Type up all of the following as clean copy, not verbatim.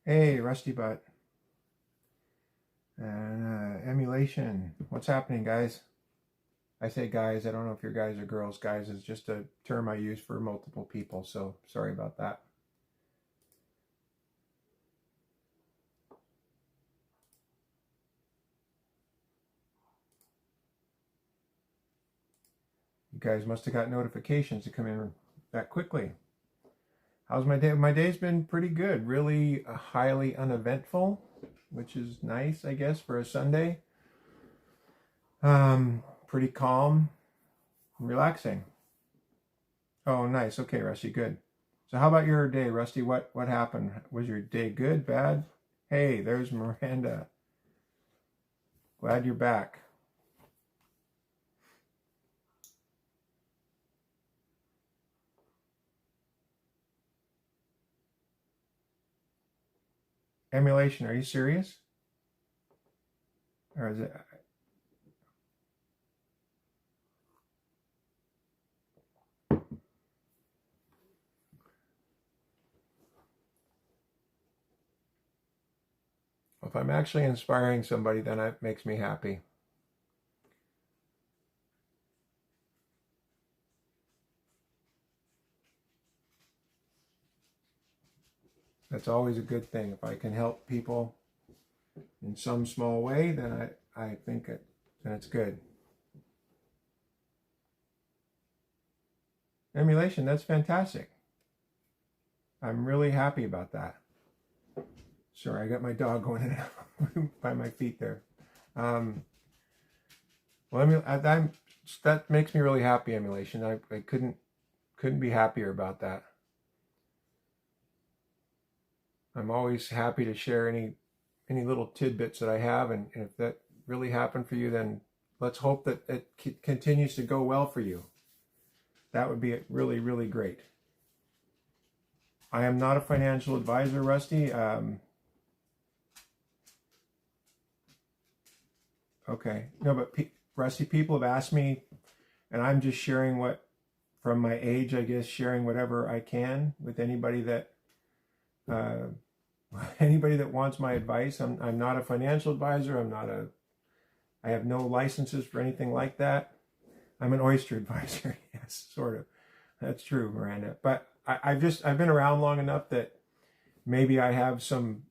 Hey, Rusty Butt. And emulation. What's happening, guys? I say guys, I don't know if you're guys or girls. Guys is just a term I use for multiple people, so sorry about that. You guys must have got notifications to come in that quickly. How's my day? My day's been pretty good. Really highly uneventful, which is nice, I guess, for a Sunday. Pretty calm, relaxing. Oh, nice. Okay, Rusty, good. So how about your day, Rusty? What happened? Was your day good, bad? Hey, there's Miranda. Glad you're back. Emulation, are you serious? Or is it if I'm actually inspiring somebody, then it makes me happy. That's always a good thing. If I can help people in some small way, then I think then it's good. Emulation, that's fantastic. I'm really happy about that. Sorry, I got my dog going in and out by my feet there. Well, that makes me really happy, emulation. I couldn't be happier about that. I'm always happy to share any little tidbits that I have, and if that really happened for you, then let's hope that it continues to go well for you. That would be really, really great. I am not a financial advisor, Rusty. Okay, no, but Rusty, people have asked me, and I'm just sharing what, from my age, I guess, sharing whatever I can with anybody that uh, anybody that wants my advice. I'm not a financial advisor. I have no licenses for anything like that. I'm an oyster advisor. Yes, sort of. That's true, Miranda. But I've been around long enough that maybe I have some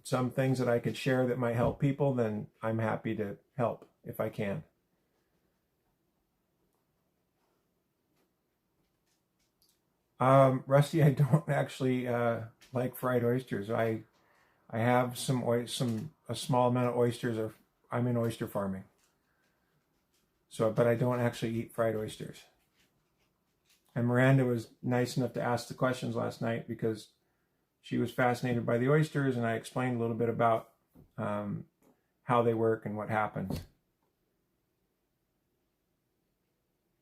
things that I could share that might help people. Then I'm happy to help if I can. Rusty, I don't actually like fried oysters. I have some a small amount of oysters. I'm in oyster farming, so but I don't actually eat fried oysters. And Miranda was nice enough to ask the questions last night because she was fascinated by the oysters, and I explained a little bit about um, how they work and what happens.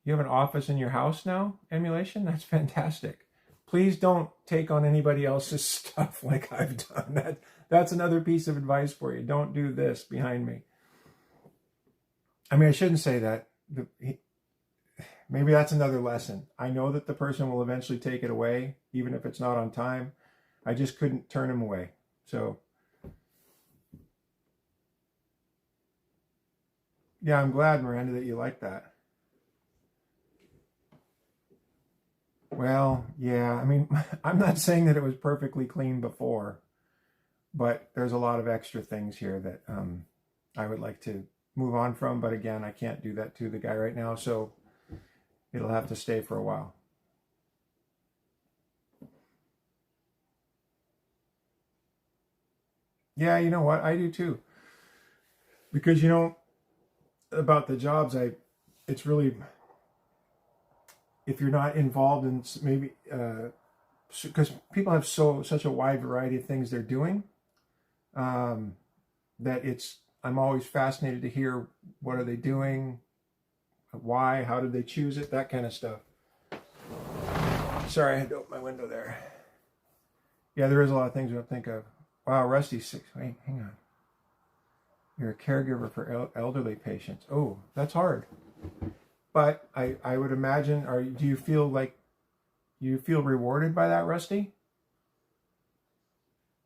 You have an office in your house now, emulation? That's fantastic. Please don't take on anybody else's stuff like I've done. That's another piece of advice for you. Don't do this behind me. I mean, I shouldn't say that. Maybe that's another lesson. I know that the person will eventually take it away, even if it's not on time. I just couldn't turn him away. So, yeah, I'm glad, Miranda, that you like that. Well, yeah, I mean, I'm not saying that it was perfectly clean before, but there's a lot of extra things here that I would like to move on from. But again, I can't do that to the guy right now, so it'll have to stay for a while. Yeah, you know what? I do too. Because about the jobs, it's really, if you're not involved in maybe because people have such a wide variety of things they're doing, um, that I'm always fascinated to hear what are they doing, why, how did they choose it, that kind of stuff. Sorry, I had to open my window there. Yeah, there is a lot of things we don't think of. Wow, Rusty's six. Wait, hang on. You're a caregiver for elderly patients. Oh, that's hard. But I would imagine, do you feel like you feel rewarded by that, Rusty?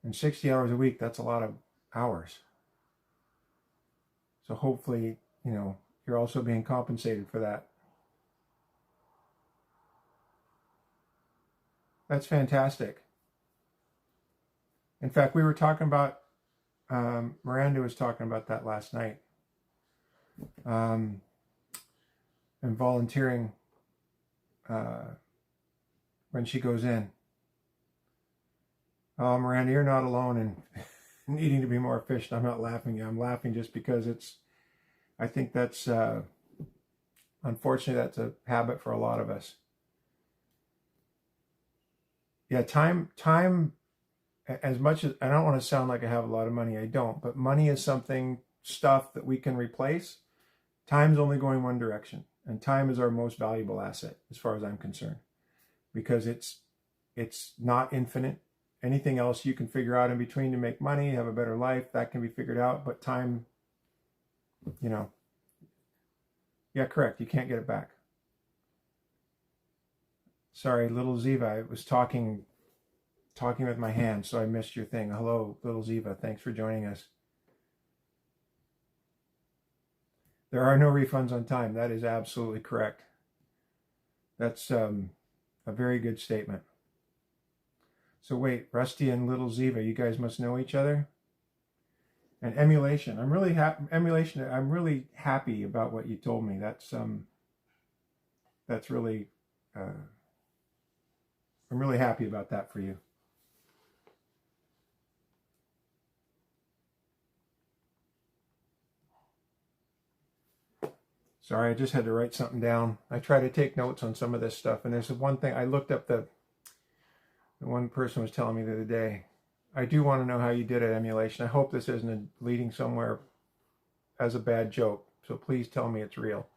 And 60 hours a week, that's a lot of hours. So hopefully, you're also being compensated for that. That's fantastic. In fact, we were talking about, Miranda was talking about that last night. And volunteering when she goes in. Oh, Miranda, you're not alone in needing to be more efficient. I'm not laughing. I'm laughing just because I think that's, unfortunately, that's a habit for a lot of us. Yeah, time, as much as, I don't want to sound like I have a lot of money, I don't, but money is stuff that we can replace. Time's only going one direction, and time is our most valuable asset as far as I'm concerned, because it's not infinite. Anything else you can figure out in between to make money, have a better life, that can be figured out, but time, yeah, correct, you can't get it back. Sorry, little Ziva, I was talking with my hands, so I missed your thing. Hello, little Ziva, thanks for joining us. There are no refunds on time. That is absolutely correct. That's a very good statement. So wait, Rusty and little Ziva, you guys must know each other? And emulation. I'm really happy about what you told me. That's really, I'm really happy about that for you. Sorry, I just had to write something down. I try to take notes on some of this stuff, and there's one thing I looked up. The one person was telling me the other day. I do want to know how you did it, emulation. I hope this isn't leading somewhere as a bad joke, so please tell me it's real.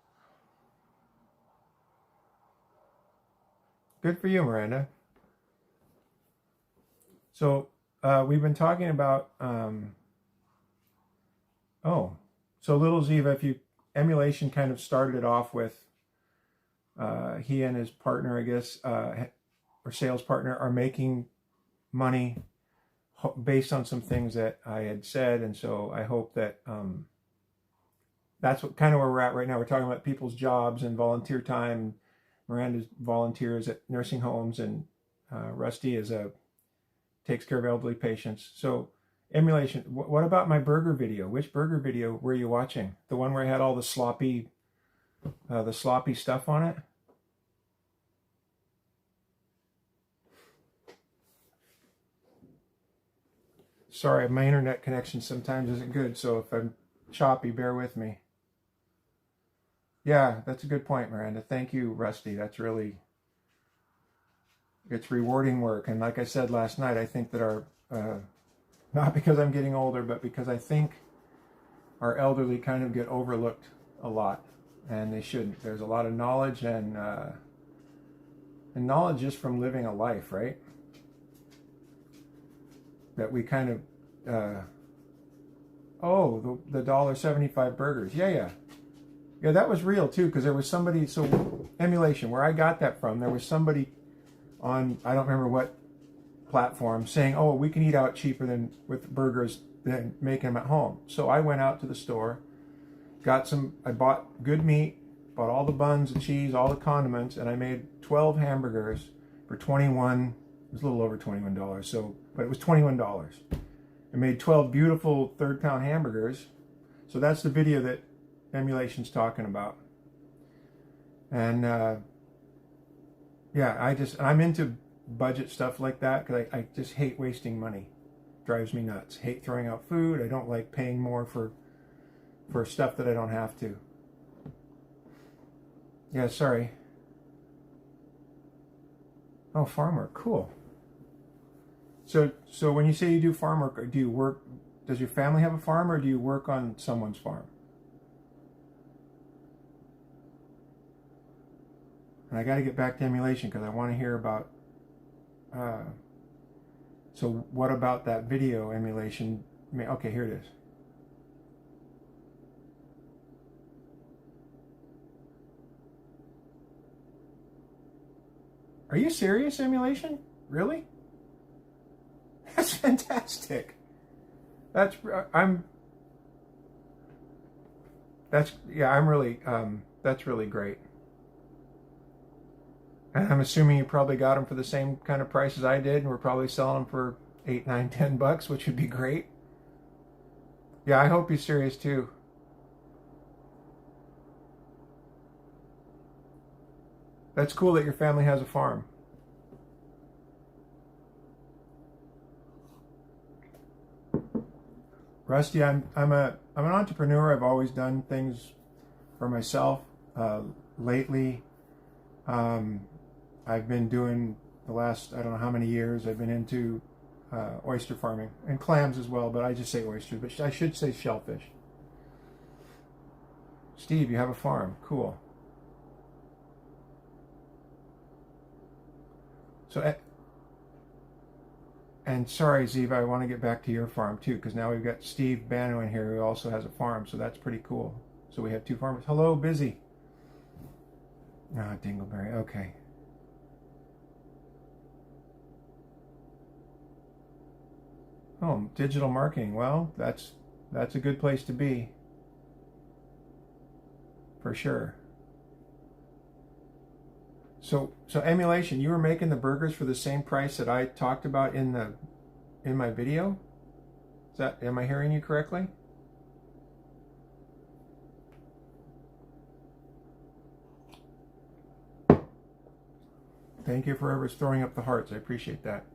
Good for you, Miranda. So we've been talking about, so little Ziva, emulation kind of started it off with, he and his partner, I guess, or sales partner, are making money based on some things that I had said. And so I hope that that's what kind of where we're at right now. We're talking about people's jobs and volunteer time. Miranda volunteers at nursing homes, and Rusty takes care of elderly patients. So emulation. What about my burger video? Which burger video were you watching? The one where I had all the sloppy stuff on it? Sorry, my internet connection sometimes isn't good, so if I'm choppy, bear with me. Yeah, that's a good point, Miranda. Thank you, Rusty. That's really, it's rewarding work. And like I said last night, I think that our, not because I'm getting older, but because I think our elderly kind of get overlooked a lot, and they shouldn't. There's a lot of knowledge, and knowledge just from living a life, right? That we kind of, the $1.75 burgers. Yeah, that was real too, because there was somebody, so emulation, where I got that from, there was somebody on, I don't remember what platform, saying, oh, we can eat out cheaper with burgers than making them at home. So I went out to the store, I bought good meat, bought all the buns, the cheese, all the condiments, and I made 12 hamburgers for $21. It was a little over $21, but it was $21. I made 12 beautiful 3rd-pound hamburgers. So that's the video that emulation's talking about. And yeah, I'm into budget stuff like that, because I just hate wasting money. Drives me nuts. Hate throwing out food. I don't like paying more for stuff that I don't have to. Yeah, sorry. Oh, farm work, cool. So when you say you do farm work, does your family have a farm, or do you work on someone's farm? And I got to get back to emulation, because I want to hear about, so what about that video, emulation? Okay, here it is. Are you serious, emulation? Really? That's fantastic. That's I'm really that's really great. And I'm assuming you probably got them for the same kind of price as I did, and we're probably selling them for $8, $9, $10, which would be great. Yeah, I hope he's serious too. That's cool that your family has a farm. Rusty, I'm an entrepreneur. I've always done things for myself. Lately, I've been doing the last, I don't know how many years, I've been into oyster farming and clams as well, but I just say oysters, but I should say shellfish. Steve, you have a farm. Cool. So, and sorry, Ziva, I want to get back to your farm too, because now we've got Steve Bano in here who also has a farm, so that's pretty cool. So we have two farmers. Hello, Busy. Ah, Dingleberry. Okay. Oh, digital marketing. Well, that's a good place to be, for sure. So emulation, you were making the burgers for the same price that I talked about in my video? Am I hearing you correctly? Thank you for whoever's throwing up the hearts. I appreciate that.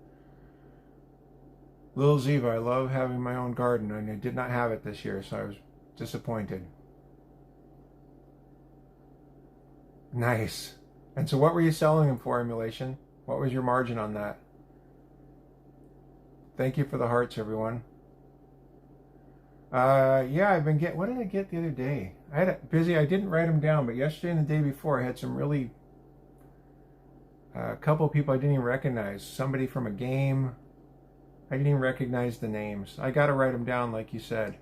Lil Ziva, I love having my own garden, and I did not have it this year, so I was disappointed. Nice. And so what were you selling them for, emulation? What was your margin on that? Thank you for the hearts, everyone. Yeah, I've been getting, what did I get the other day? I didn't write them down, but yesterday and the day before I had some really, a couple of people I didn't even recognize. Somebody from a game. I didn't even recognize the names. I got to write them down like you said.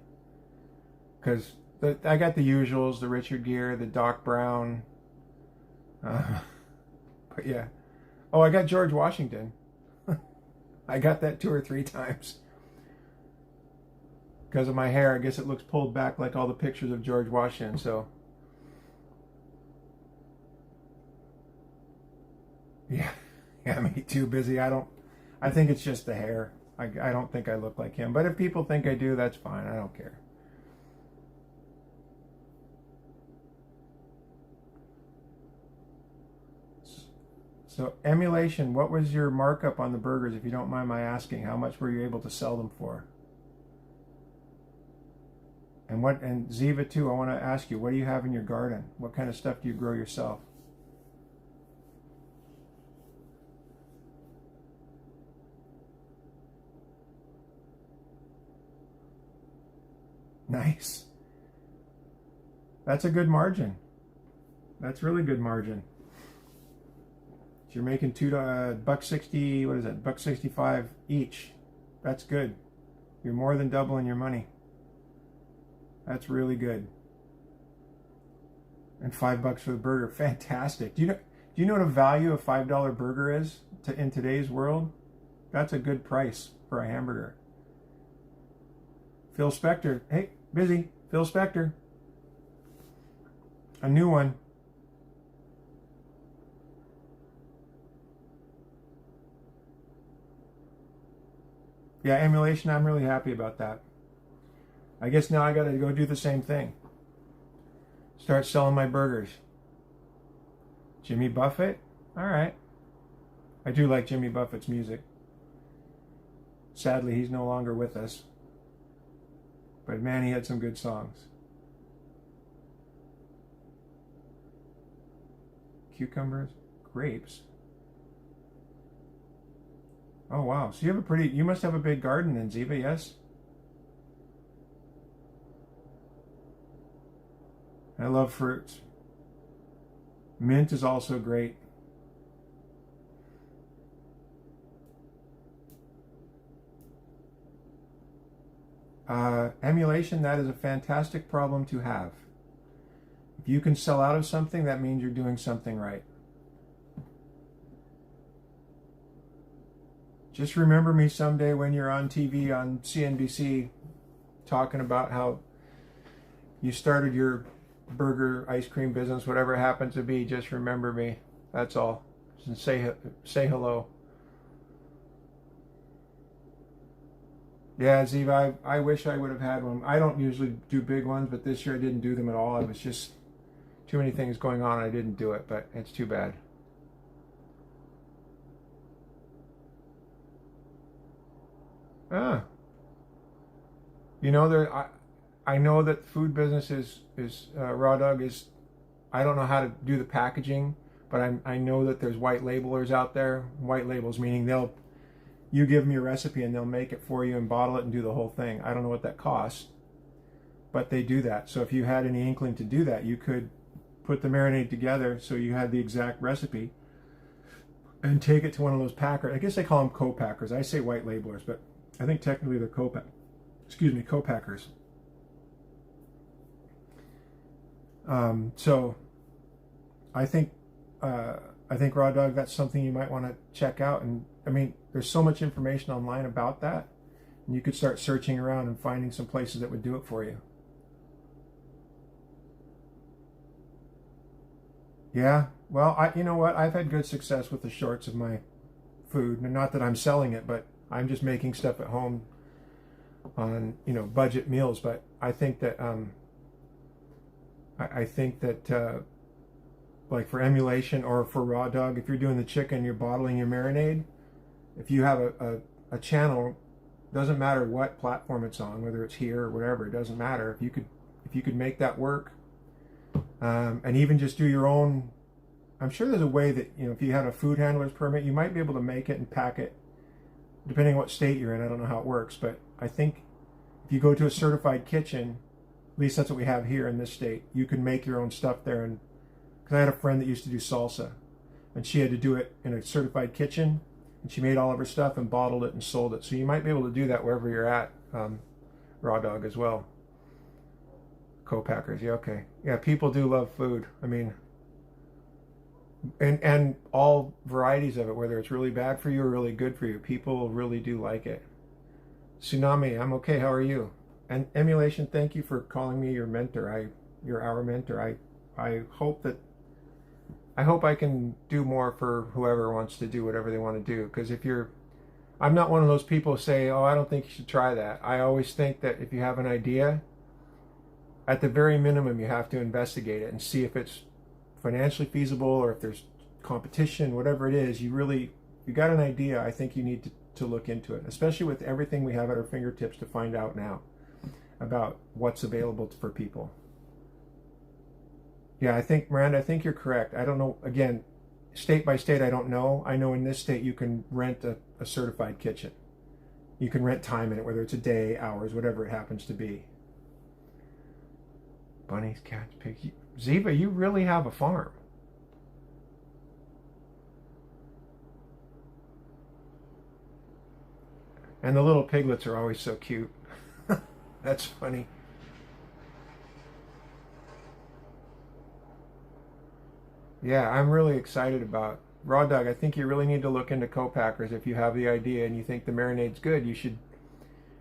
Because I got the usuals, the Richard Gere, the Doc Brown. But yeah. Oh, I got George Washington. I got that 2 or 3 times. Because of my hair, I guess it looks pulled back like all the pictures of George Washington, so. Yeah, me too, Busy. I think it's just the hair. I don't think I look like him. But if people think I do, that's fine. I don't care. So emulation, what was your markup on the burgers, if you don't mind my asking? How much were you able to sell them for? And Ziva too, I want to ask you, what do you have in your garden? What kind of stuff do you grow yourself? Nice. That's a good margin. That's really good margin. So you're making $1.60, what is that? $1.65 each. That's good. You're more than doubling your money. That's really good. And $5 for the burger. Fantastic. Do you know what a value of $5 burger is in today's world? That's a good price for a hamburger. Phil Spector. Hey, Busy. Phil Spector. A new one. Yeah, emulation, I'm really happy about that. I guess now I got to go do the same thing. Start selling my burgers. Jimmy Buffett? All right. I do like Jimmy Buffett's music. Sadly, he's no longer with us. But man, he had some good songs. Cucumbers, grapes. Oh wow, so you must have a big garden then, Ziva, yes? I love fruits. Mint is also great. Emulation, that is a fantastic problem to have. If you can sell out of something, that means you're doing something right. just remember me someday when you're on TV on CNBC talking about how you started your burger, ice cream business, whatever it happens to be. Just remember me. That's all. And say hello. Yeah, Ziva, I wish I would have had one. I don't usually do big ones, but this year I didn't do them at all. It was just too many things going on. I didn't do it, but it's too bad. Ah, you know, I know that food business is Raw Dog is. I don't know how to do the packaging, but I know that there's white labelers out there. White labels meaning you give them your recipe and they'll make it for you and bottle it and do the whole thing. I don't know what that costs, but they do that. So if you had any inkling to do that, you could put the marinade together so you had the exact recipe and take it to one of those packers. I guess they call them co-packers. I say white labelers, but I think technically they're co-packers. So I think Raw Dog, that's something you might want to check out. And I mean, there's so much information online about that, and you could start searching around and finding some places that would do it for you. Yeah, well, you know what? I've had good success with the shorts of my food, and not that I'm selling it, but I'm just making stuff at home on budget meals. But I think that like for emulation or for Raw Dog, if you're doing the chicken, you're bottling your marinade. If you have a channel, doesn't matter what platform it's on, whether it's here or whatever, it doesn't matter. If you could make that work, and even just do your own. I'm sure there's a way that if you had a food handler's permit, you might be able to make it and pack it, depending on what state you're in. I don't know how it works, but I think if you go to a certified kitchen, at least that's what we have here in this state, you can make your own stuff there. And because I had a friend that used to do salsa, and she had to do it in a certified kitchen, and she made all of her stuff and bottled it and sold it. So you might be able to do that wherever you're at, Raw Dog as well. Co-packers, yeah, okay. Yeah, people do love food. I mean, and all varieties of it, whether it's really bad for you or really good for you, people really do like it. Tsunami, I'm okay, how are you? And Emulation, thank you for calling me your mentor. You're our mentor. I hope I can do more for whoever wants to do whatever they want to do. Because I'm not one of those people who say, oh, I don't think you should try that. I always think that if you have an idea, at the very minimum, you have to investigate it and see if it's financially feasible, or if there's competition, whatever it is. You got an idea, I think you need to look into it, especially with everything we have at our fingertips to find out now about what's available for people. Yeah, Miranda, I think you're correct. I don't know, again, state by state, I don't know. I know in this state you can rent a certified kitchen. You can rent time in it, whether it's a day, hours, whatever it happens to be. Bunnies, cats, pigs. Ziva, you really have a farm. And the little piglets are always so cute. That's funny. Yeah, I'm really excited about Raw Dog. I think you really need to look into co-packers. If you have the idea and you think the marinade's good, you should,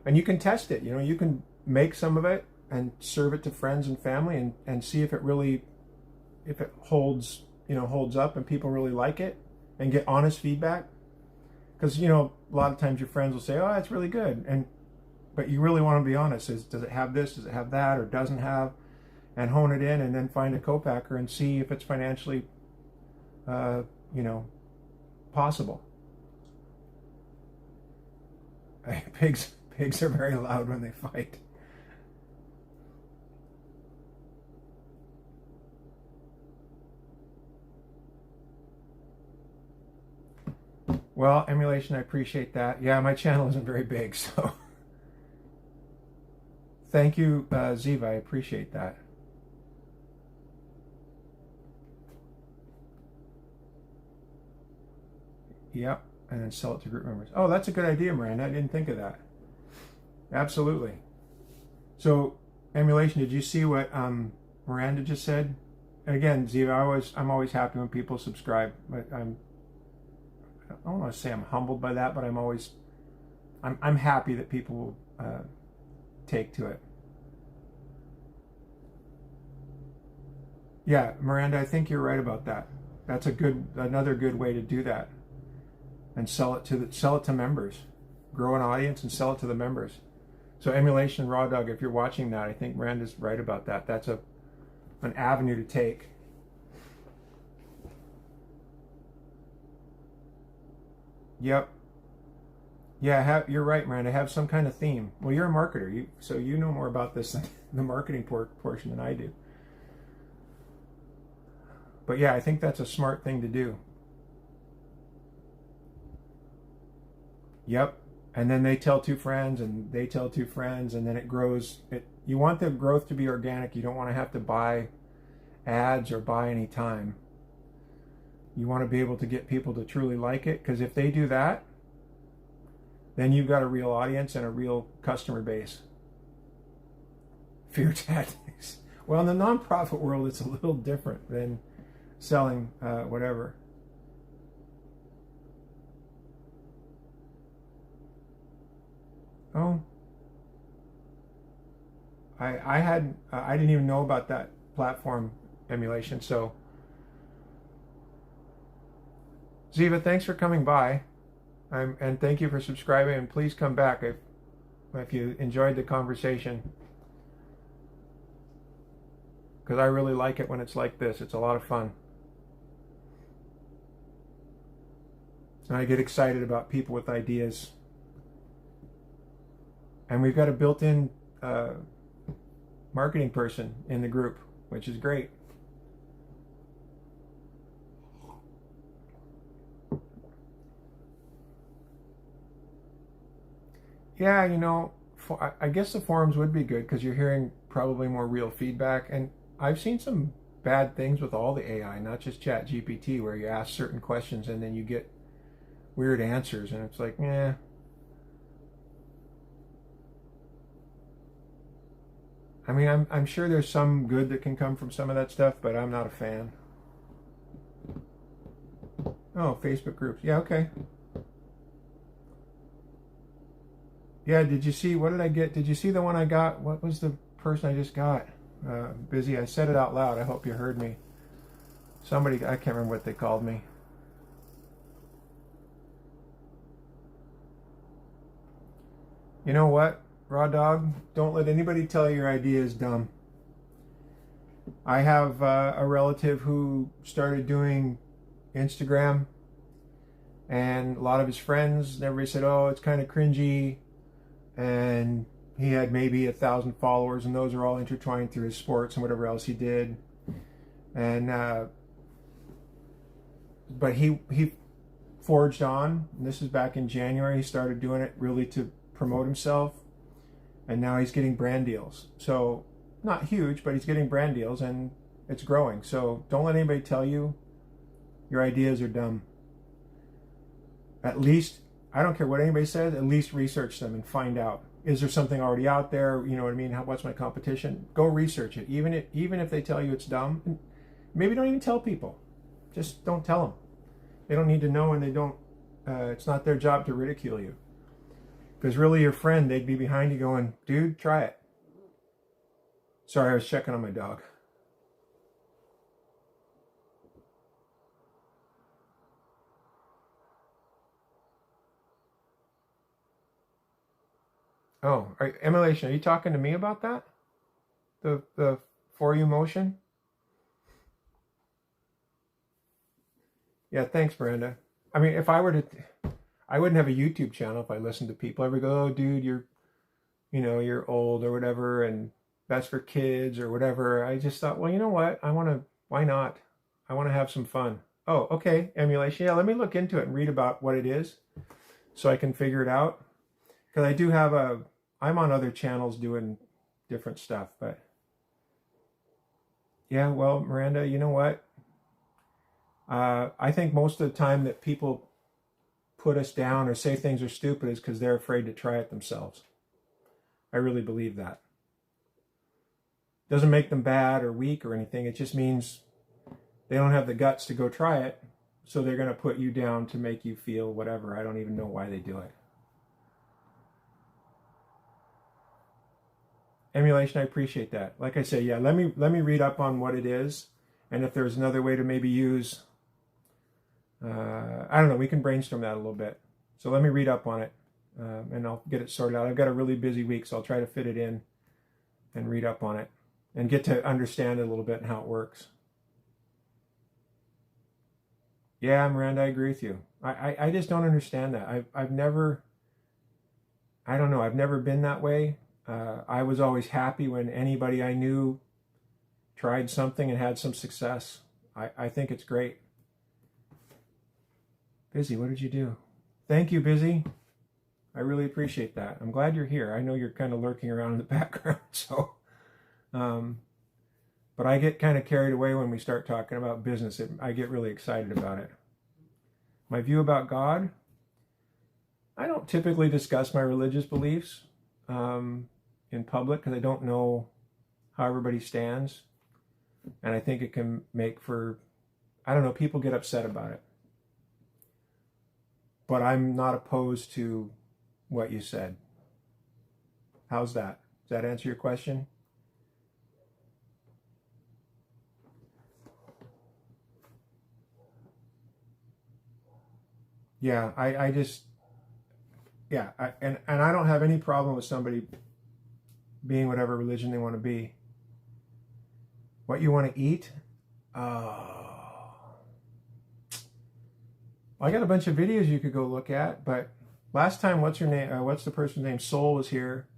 and you can test it. You can make some of it and serve it to friends and family and see if it holds up and people really like it, and get honest feedback. Because a lot of times your friends will say, oh, that's really good, but you really want to be honest. Does it have this, does it have that, or doesn't have, and hone it in, and then find a co-packer and see if it's financially possible. Pigs are very loud when they fight. Well, Emulation, I appreciate that. Yeah, my channel isn't very big, so thank you, Ziva. I appreciate that. Yep, and then sell it to group members. Oh, that's a good idea, Miranda. I didn't think of that. Absolutely. So, Emulation, did you see what Miranda just said? And again, Ziva, I'm always happy when people subscribe. But I don't want to say I'm humbled by that, but I'm happy that people will take to it. Yeah, Miranda, I think you're right about that. That's another good way to do that, and sell it to members, grow an audience and sell it to the members. So Emulation Raw Dog, if you're watching that, I think Miranda's right about that. That's an avenue to take. Yep. Yeah, you're right, Miranda. Have some kind of theme. Well, you're a marketer, so you know more about this than the marketing portion than I do. But yeah, I think that's a smart thing to do. Yep. And then they tell two friends, and they tell two friends, and then it grows. You want the growth to be organic. You don't want to have to buy ads or buy any time. You want to be able to get people to truly like it, because if they do that, then you've got a real audience and a real customer base. Fear tactics. Well, in the nonprofit world, it's a little different than selling whatever. Oh, I didn't even know about that platform, Emulation. So, Ziva, thanks for coming by, and thank you for subscribing. And please come back if you enjoyed the conversation, because I really like it when it's like this. It's a lot of fun. And I get excited about people with ideas. And we've got a built-in marketing person in the group, which is great. Yeah, I guess the forums would be good because you're hearing probably more real feedback. And I've seen some bad things with all the AI, not just ChatGPT, where you ask certain questions and then you get weird answers, and it's like, eh. I mean, I'm sure there's some good that can come from some of that stuff, but I'm not a fan. Oh, Facebook groups. Yeah, okay. Yeah, did you see, what did I get? Did you see the one I got? What was the person I just got? Busy. I said it out loud. I hope you heard me. Somebody, I can't remember what they called me. You know what, Raw Dog? Don't let anybody tell you your idea is dumb. I have a relative who started doing Instagram, and a lot of his friends, everybody said, oh, it's kind of cringy. And he had maybe 1,000 followers, and those are all intertwined through his sports and whatever else he did. And but he forged on. And this is back in January. He started doing it really to promote himself, and now he's getting brand deals. So not huge, but he's getting brand deals, and it's growing. So don't let anybody tell you your ideas are dumb. At least, I don't care what anybody says, at least research them and find out. Is there something already out there? You know what I mean? What's my competition? Go research it. Even if they tell you it's dumb, maybe don't even tell people. Just don't tell them. They don't need to know, and they don't. It's not their job to ridicule you. Because really, your friend, they'd be behind you going, dude, try it. Sorry, I was checking on my dog. Oh, Emulation, are you talking to me about that? The For You motion? Yeah, thanks, Miranda. I mean, if I were to, I wouldn't have a YouTube channel if I listened to people ever go, oh, dude, you're old or whatever, and that's for kids or whatever. I just thought, well, you know what? Why not? I want to have some fun. Oh, okay, Emulation. Yeah, let me look into it and read about what it is so I can figure it out. Because I do have I'm on other channels doing different stuff, but yeah, well, Miranda, you know what? I think most of the time that people put us down or say things are stupid is because they're afraid to try it themselves. I really believe that. Doesn't make them bad or weak or anything. It just means they don't have the guts to go try it. So they're going to put you down to make you feel whatever. I don't even know why they do it. Emulation, I appreciate that. Like I say, yeah, let me read up on what it is, and if there's another way to maybe use, I don't know, we can brainstorm that a little bit. So let me read up on it, and I'll get it sorted out. I've got a really busy week, so I'll try to fit it in and read up on it and get to understand it a little bit and how it works. Yeah, Miranda, I agree with you. I just don't understand that. I've never, I don't know, I've never been that way. I was always happy when anybody I knew tried something and had some success. I think it's great. Busy, what did you do? Thank you, Busy. I really appreciate that. I'm glad you're here. I know you're kind of lurking around in the background, so. But I get kind of carried away when we start talking about business. I get really excited about it. My view about God, I don't typically discuss my religious beliefs in public because I don't know how everybody stands. And I think it can make for, I don't know, people get upset about it. But I'm not opposed to what you said. How's that? Does that answer your question? Yeah, I just, yeah, and I don't have any problem with somebody being whatever religion they want to be. What you want to eat? I got a bunch of videos you could go look at, but last time, what's her name? What's the person's name? Soul was here.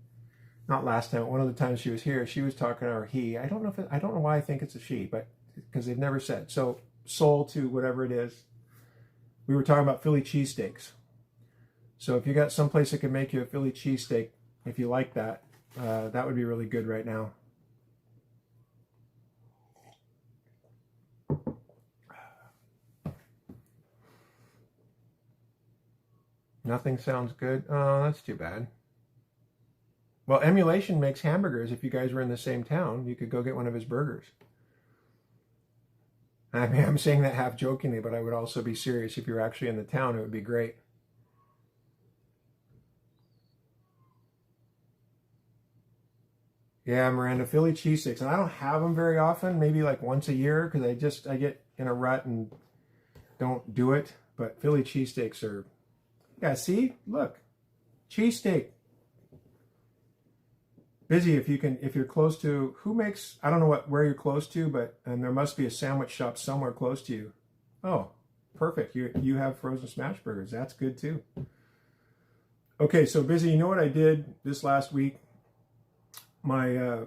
Not last time. One of the times she was here, she was talking, or he. I don't know if I don't know why I think it's a she, but because they've never said. So Soul to whatever it is. We were talking about Philly cheesesteaks. So if you got someplace that can make you a Philly cheesesteak, if you like that, that would be really good right now. Nothing sounds good. Oh, that's too bad. Well, Emulation makes hamburgers. If you guys were in the same town, you could go get one of his burgers. I mean, I'm saying that half jokingly, but I would also be serious. If you're actually in the town, it would be great. Yeah, Miranda, Philly cheesesteaks. And I don't have them very often, maybe like once a year, because I get in a rut and don't do it. But Philly cheesesteaks are, yeah, see? Look. Cheesesteak. Busy if you're close to, who makes, I don't know where you're close to, but, and there must be a sandwich shop somewhere close to you. Oh, perfect. You have frozen smash burgers. That's good too. Okay, so Busy, you know what I did this last week? I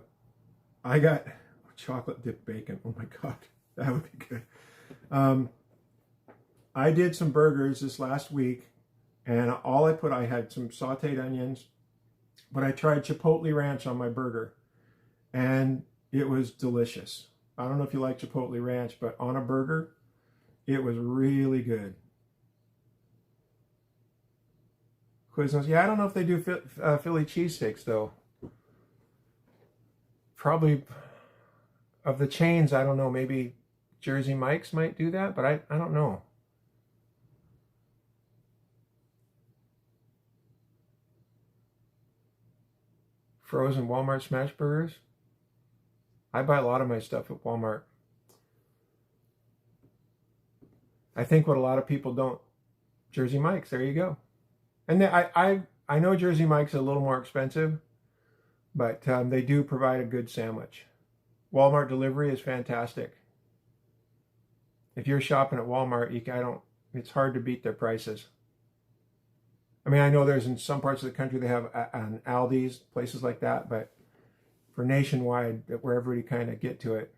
got chocolate dipped bacon. Oh my God, that would be good. I did some burgers this last week, and I had some sauteed onions, but I tried Chipotle Ranch on my burger, and it was delicious. I don't know if you like Chipotle Ranch, but on a burger, it was really good. Quiznos, yeah, I don't know if they do Philly cheesesteaks, though. Probably, of the chains, I don't know, maybe Jersey Mike's might do that, but I don't know. Frozen Walmart smash burgers. I buy a lot of my stuff at Walmart. I think what a lot of people don't, Jersey Mike's, there you go. And I know Jersey Mike's a little more expensive, but they do provide a good sandwich. Walmart delivery is fantastic. If you're shopping at Walmart, it's hard to beat their prices. I mean, I know there's in some parts of the country they have an Aldi's, places like that, but for nationwide, wherever you kind of get to it.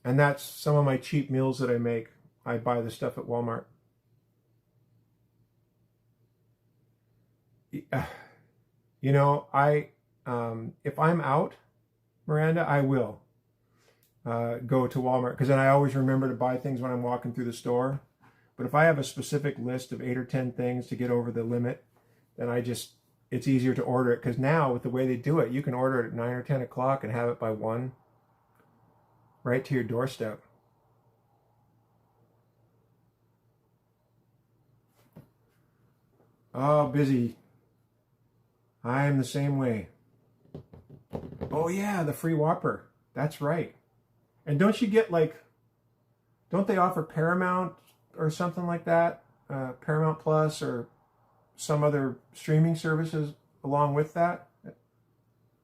And that's some of my cheap meals that I make. I buy the stuff at Walmart. You know, if I'm out, Miranda, I will go to Walmart, because then I always remember to buy things when I'm walking through the store. But if I have a specific list of 8 or 10 things to get over the limit, then it's easier to order it. Because now, with the way they do it, you can order it at 9 or 10 o'clock and have it by 1, right to your doorstep. Oh, busy. I am the same way. Oh yeah, the free Whopper. That's right. And don't you get like, don't they offer Paramount or something like that? Paramount Plus or some other streaming services along with that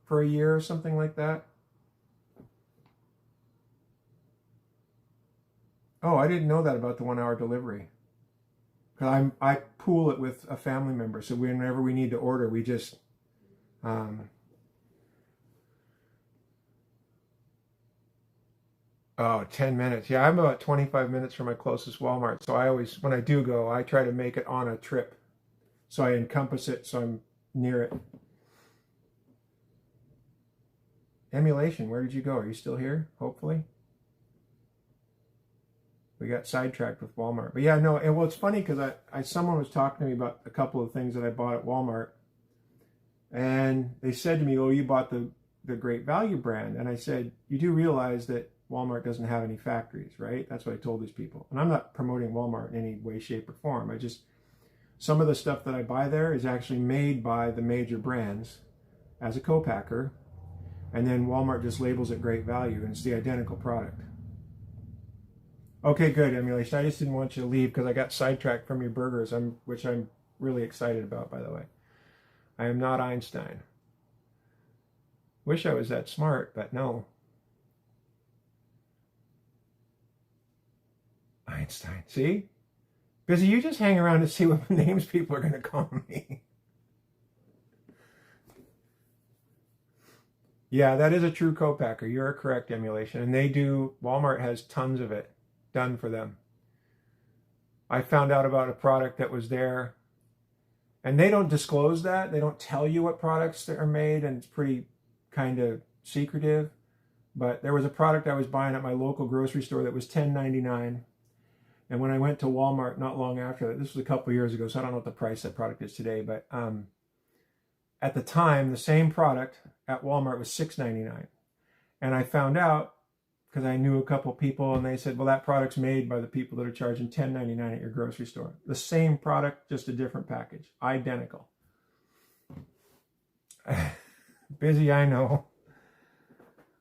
for a year or something like that? Oh, I didn't know that about the 1 hour delivery. Cause I pool it with a family member, so whenever we need to order, we just um, oh, 10 minutes. Yeah, I'm about 25 minutes from my closest Walmart. So I always, when I do go, I try to make it on a trip. So I encompass it so I'm near it. Emulation, where did you go? Are you still here? Hopefully. We got sidetracked with Walmart. But yeah, no, and well, it's funny because someone was talking to me about a couple of things that I bought at Walmart. And they said to me, oh, you bought the Great Value brand. And I said, you do realize that Walmart doesn't have any factories, right? That's what I told these people. And I'm not promoting Walmart in any way, shape, or form. Some of the stuff that I buy there is actually made by the major brands as a co-packer. And then Walmart just labels it Great Value, and it's the identical product. Okay, good, Emulation. I just didn't want you to leave because I got sidetracked from your burgers, which I'm really excited about, by the way. I am not Einstein. Wish I was that smart, but no. Einstein. See? Busy, you just hang around to see what names people are going to call me. Yeah, that is a true co-packer. You're correct, Emulation. And Walmart has tons of it done for them. I found out about a product that was there, and they don't disclose that. They don't tell you what products are made, and it's pretty kind of secretive. But there was a product I was buying at my local grocery store that was $10.99. And when I went to Walmart not long after that, this was a couple years ago, so I don't know what the price that product is today, but at the time, the same product at Walmart was $6.99. And I found out because I knew a couple people, and they said, well, that product's made by the people that are charging $10.99 at your grocery store. The same product, just a different package. Identical. Busy, I know.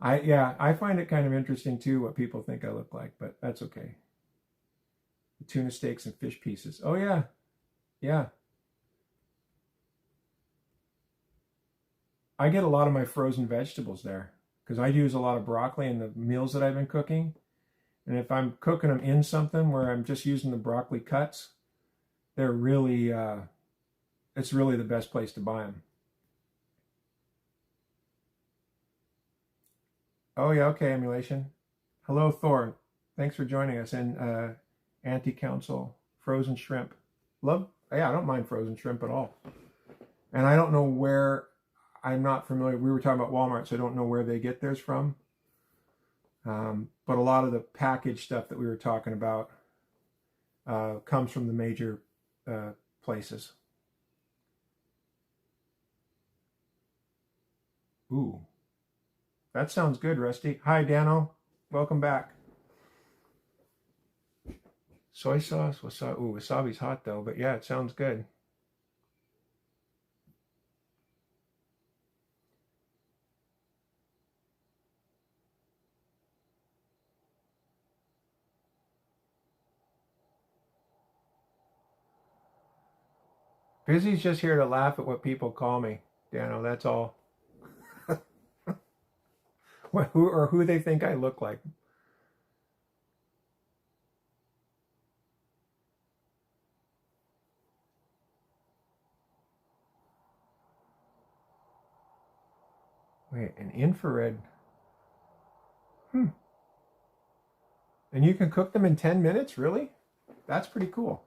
I find it kind of interesting too what people think I look like, but that's okay. Tuna steaks and fish pieces. Oh yeah. Yeah. I get a lot of my frozen vegetables there because I use a lot of broccoli in the meals that I've been cooking. And if I'm cooking them in something where I'm just using the broccoli cuts, they're really, it's really the best place to buy them. Oh yeah, okay, Emulation. Hello, Thor. Thanks for joining us in anti-council frozen shrimp. Yeah, I don't mind frozen shrimp at all. And I don't know where, I'm not familiar. We were talking about Walmart, so I don't know where they get theirs from. But a lot of the packaged stuff that we were talking about comes from the major places. Ooh, that sounds good, Rusty. Hi, Dano. Welcome back. Soy sauce, wasabi. Ooh, wasabi's hot though, but yeah, it sounds good. Busy's just here to laugh at what people call me, Dano. That's all. Who they think I look like. Wait, an infrared. Hmm. And you can cook them in 10 minutes? Really? That's pretty cool.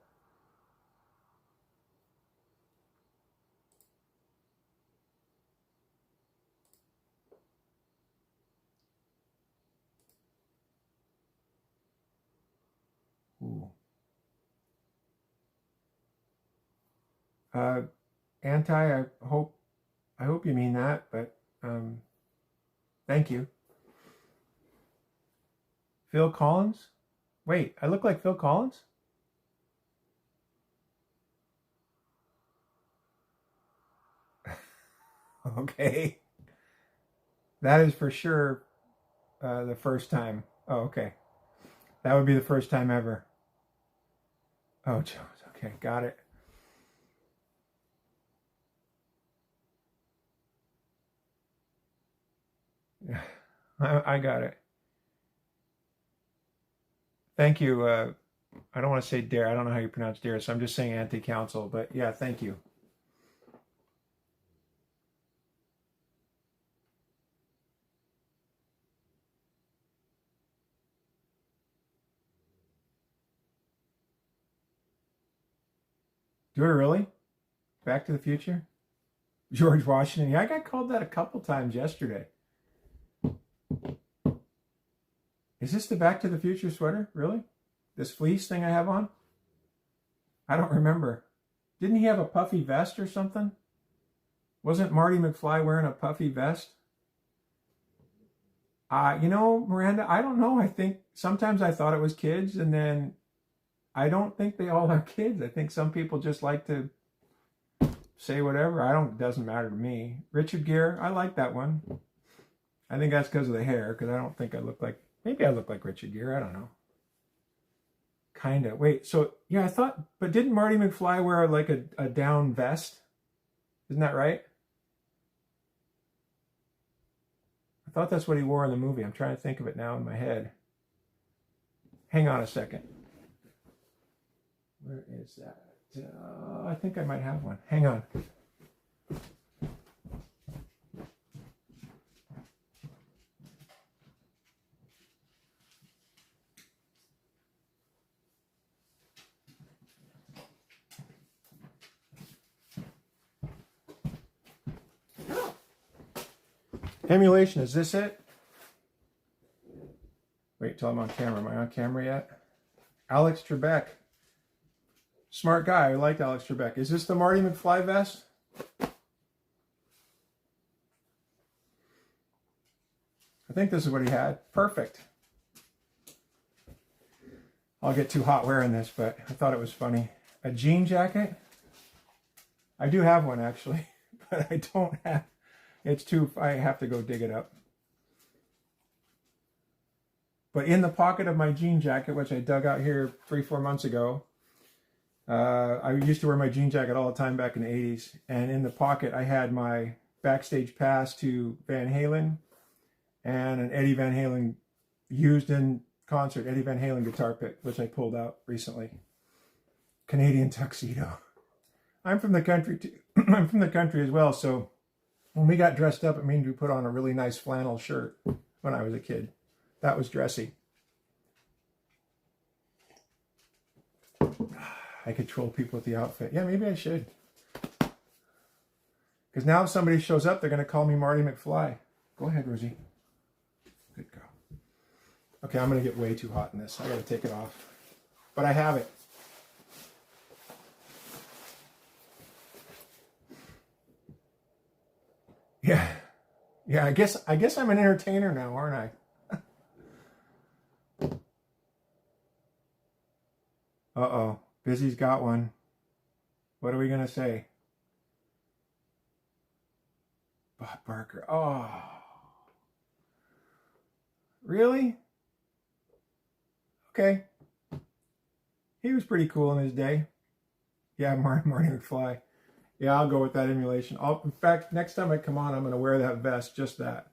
Ooh. Uh, I hope you mean that, but thank you. Phil Collins? Wait, I look like Phil Collins? Okay. That is for sure the first time. Oh, okay. That would be the first time ever. Oh, Jones. Okay, got it. Yeah, I got it. Thank you. I don't want to say dare. I don't know how you pronounce dare, so I'm just saying anti-council. But yeah, thank you. Do it really? Back to the Future? George Washington. Yeah, I got called that a couple times yesterday. Is this the Back to the Future sweater? Really? This fleece thing I have on? I don't remember. Didn't he have a puffy vest or something? Wasn't Marty McFly wearing a puffy vest? Miranda, I don't know. I think sometimes I thought it was kids, and then I don't think they all are kids. I think some people just like to say whatever. It doesn't matter to me. Richard Gere, I like that one. I think that's because of the hair, because I don't think maybe I look like Richard Gere. I don't know. Kind of. Wait, so, yeah, but didn't Marty McFly wear like a down vest? Isn't that right? I thought that's what he wore in the movie. I'm trying to think of it now in my head. Hang on a second. Where is that? I think I might have one. Hang on. Emulation, is this it? Wait till I'm on camera. Am I on camera yet? Alex Trebek. Smart guy. I liked Alex Trebek. Is this the Marty McFly vest? I think this is what he had. Perfect. I'll get too hot wearing this, but I thought it was funny. A jean jacket? I do have one actually, but I don't have, I have to go dig it up. But in the pocket of my jean jacket, which I dug out here 3-4 months ago, I used to wear my jean jacket all the time back in the 80s. And in the pocket, I had my backstage pass to Van Halen and an Eddie Van Halen used in concert, Eddie Van Halen guitar pick, which I pulled out recently. Canadian tuxedo. I'm from the country too. I'm from the country as well. So when we got dressed up, it means we put on a really nice flannel shirt when I was a kid. That was dressy. I could troll people with the outfit. Yeah, maybe I should. Because now if somebody shows up, they're going to call me Marty McFly. Go ahead, Rosie. Good girl. Okay, I'm going to get way too hot in this. I got to take it off. But I have it. Yeah. Yeah, I guess I'm an entertainer now, aren't I? Uh-oh. Busy's got one. What are we going to say? Bob Barker. Oh. Really? Okay. He was pretty cool in his day. Yeah, Marty McFly. Yeah, I'll go with that emulation. In fact, next time I come on, I'm going to wear that vest, just that.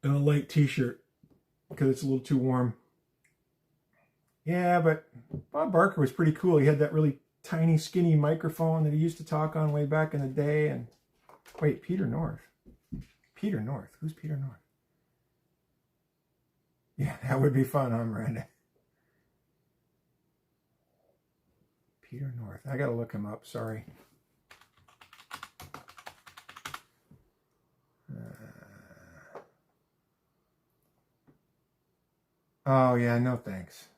And a light t-shirt, because it's a little too warm. Yeah, but Bob Barker was pretty cool. He had that really tiny, skinny microphone that he used to talk on way back in the day. And wait, Peter North. Peter North. Who's Peter North? Yeah, that would be fun, huh, Miranda? Peter North. I got to look him up. Sorry. Oh, yeah, no thanks.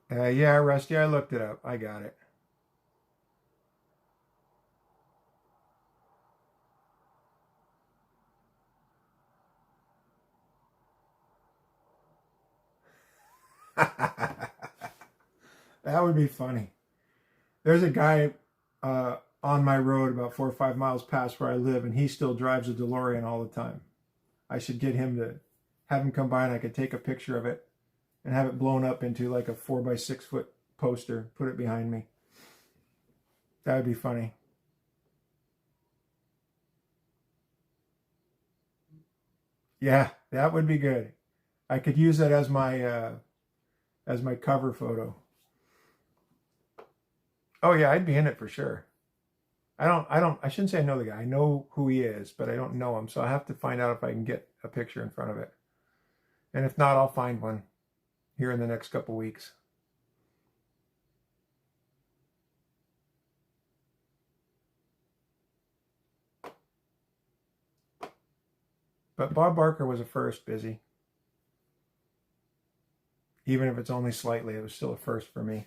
Yeah, Rusty, I looked it up. I got it. That would be funny. There's a guy on my road about 4 or 5 miles past where I live, and he still drives a DeLorean all the time. I should get him to have him come by, and I could take a picture of it and have it blown up into like a 4 by 6 foot poster, put it behind me. That would be funny. Yeah, that would be good. I could use that as my cover photo. Oh yeah, I'd be in it for sure. I shouldn't say I know the guy. I know who he is, but I don't know him. So I have to find out if I can get a picture in front of it. And if not, I'll find one here in the next couple weeks. But Bob Barker was a first, Busy. Even if it's only slightly, it was still a first for me.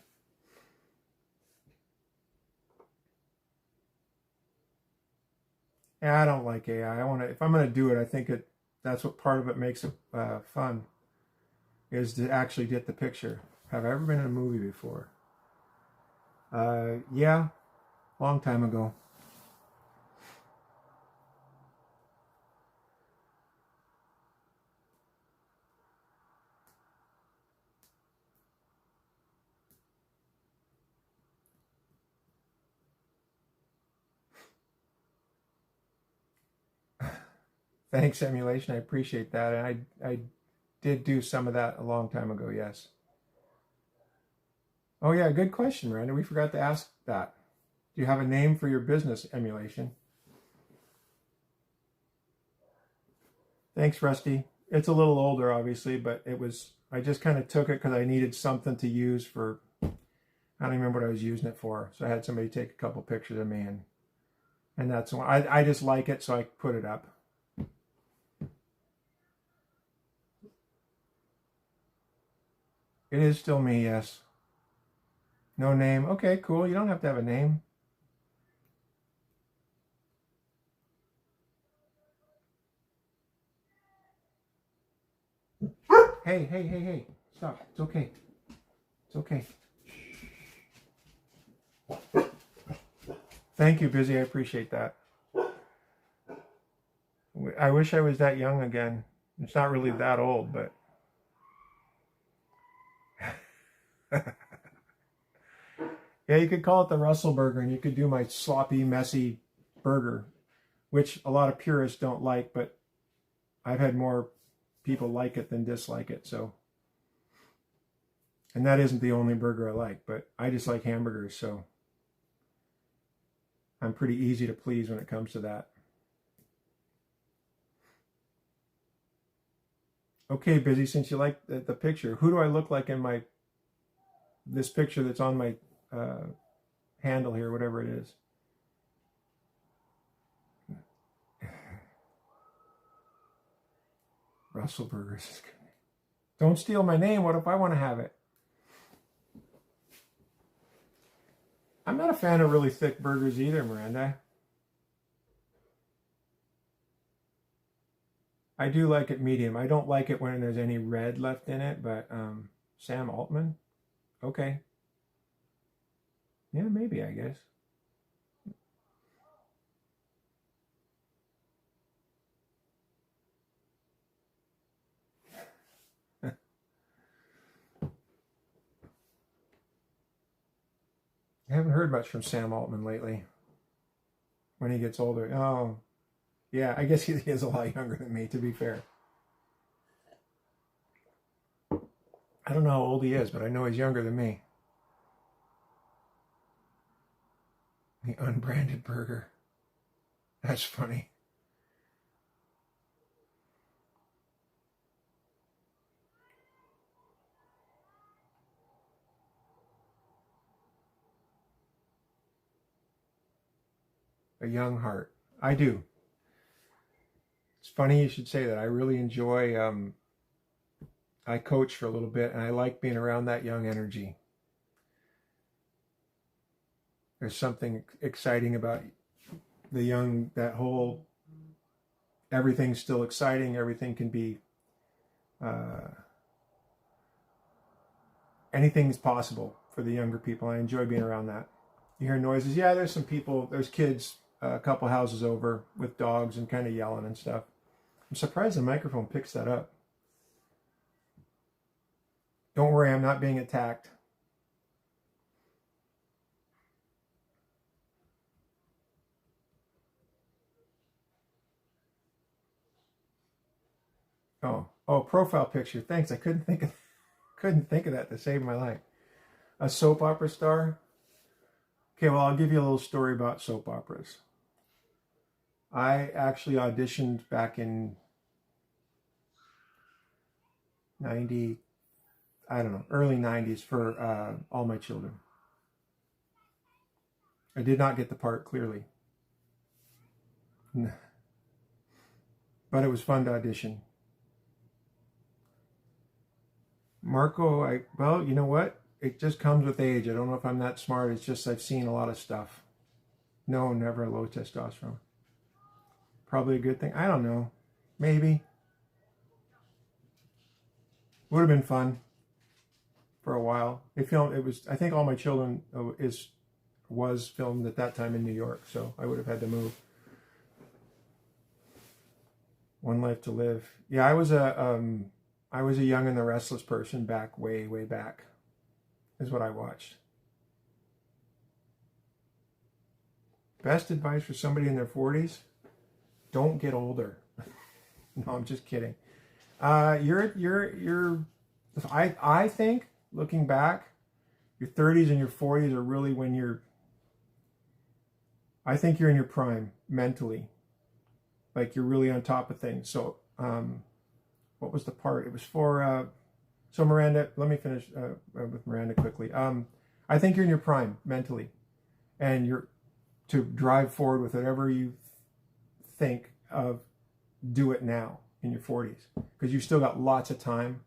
Yeah, I don't like AI. If I'm going to do it, I think that's what part of it makes it fun, is to actually get the picture. Have I ever been in a movie before? Yeah, long time ago. Thanks, Emulation. I appreciate that. And I did do some of that a long time ago, yes. Oh, yeah, good question, Miranda. We forgot to ask that. Do you have a name for your business, Emulation? Thanks, Rusty. It's a little older, obviously, but I just kind of took it because I needed something to use for, I don't even remember what I was using it for. So I had somebody take a couple pictures of me, and that's why I just like it, so I put it up. It is still me, yes. No name. Okay, cool. You don't have to have a name. Hey, hey, hey, hey. Stop. It's okay. It's okay. Thank you, Busy. I appreciate that. I wish I was that young again. It's not really that old, but yeah, you could call it the Russell burger, and you could do my sloppy, messy burger, which a lot of purists don't like, but I've had more people like it than dislike it. So, and that isn't the only burger I like, but I just like hamburgers, so I'm pretty easy to please when it comes to that. Okay, Busy, since you like the picture, who do I look like in this picture that's on my handle here, whatever it is? Russell Burgers is good. Don't steal my name. What if I want to have it? I'm not a fan of really thick burgers either, Miranda. I do like it medium. I don't like it when there's any red left in it, but Sam Altman? Okay. Yeah, maybe, I guess. I haven't heard much from Sam Altman lately. When he gets older. Oh, yeah, I guess he is a lot younger than me, to be fair. I don't know how old he is, but I know he's younger than me. The unbranded burger. That's funny. A young heart. I do. It's funny you should say that. I really enjoy, I coach for a little bit, and I like being around that young energy. There's something exciting about the young, that whole, everything's still exciting, everything can be, anything's possible for the younger people. I enjoy being around that. You hear noises. Yeah, there's some people, there's kids a couple houses over with dogs and kind of yelling and stuff. I'm surprised the microphone picks that up. Don't worry, I'm not being attacked. Oh, profile picture. Thanks. I couldn't think of that to save my life. A soap opera star. Okay, well, I'll give you a little story about soap operas. I actually auditioned back in 90, I don't know, early 90s for All My Children. I did not get the part, clearly. But it was fun to audition. Marco, well, you know what? It just comes with age. I don't know if I'm that smart. It's just I've seen a lot of stuff. No, never low testosterone. Probably a good thing. I don't know. Maybe. Would have been fun for a while. It was, I think All My Children was filmed at that time in New York, so I would have had to move. One Life to Live. Yeah, I was a Young and the Restless person back, way back, is what I watched. Best advice for somebody in their 40s? Don't get older. No, I'm just kidding. I think, looking back, your 30s and your 40s are really when I think you're in your prime mentally. Like you're really on top of things. So, what was the part? It was for, so Miranda, let me finish with Miranda quickly. I think you're in your prime mentally, and you're to drive forward with whatever you think of, do it now in your 40s, because you've still got lots of time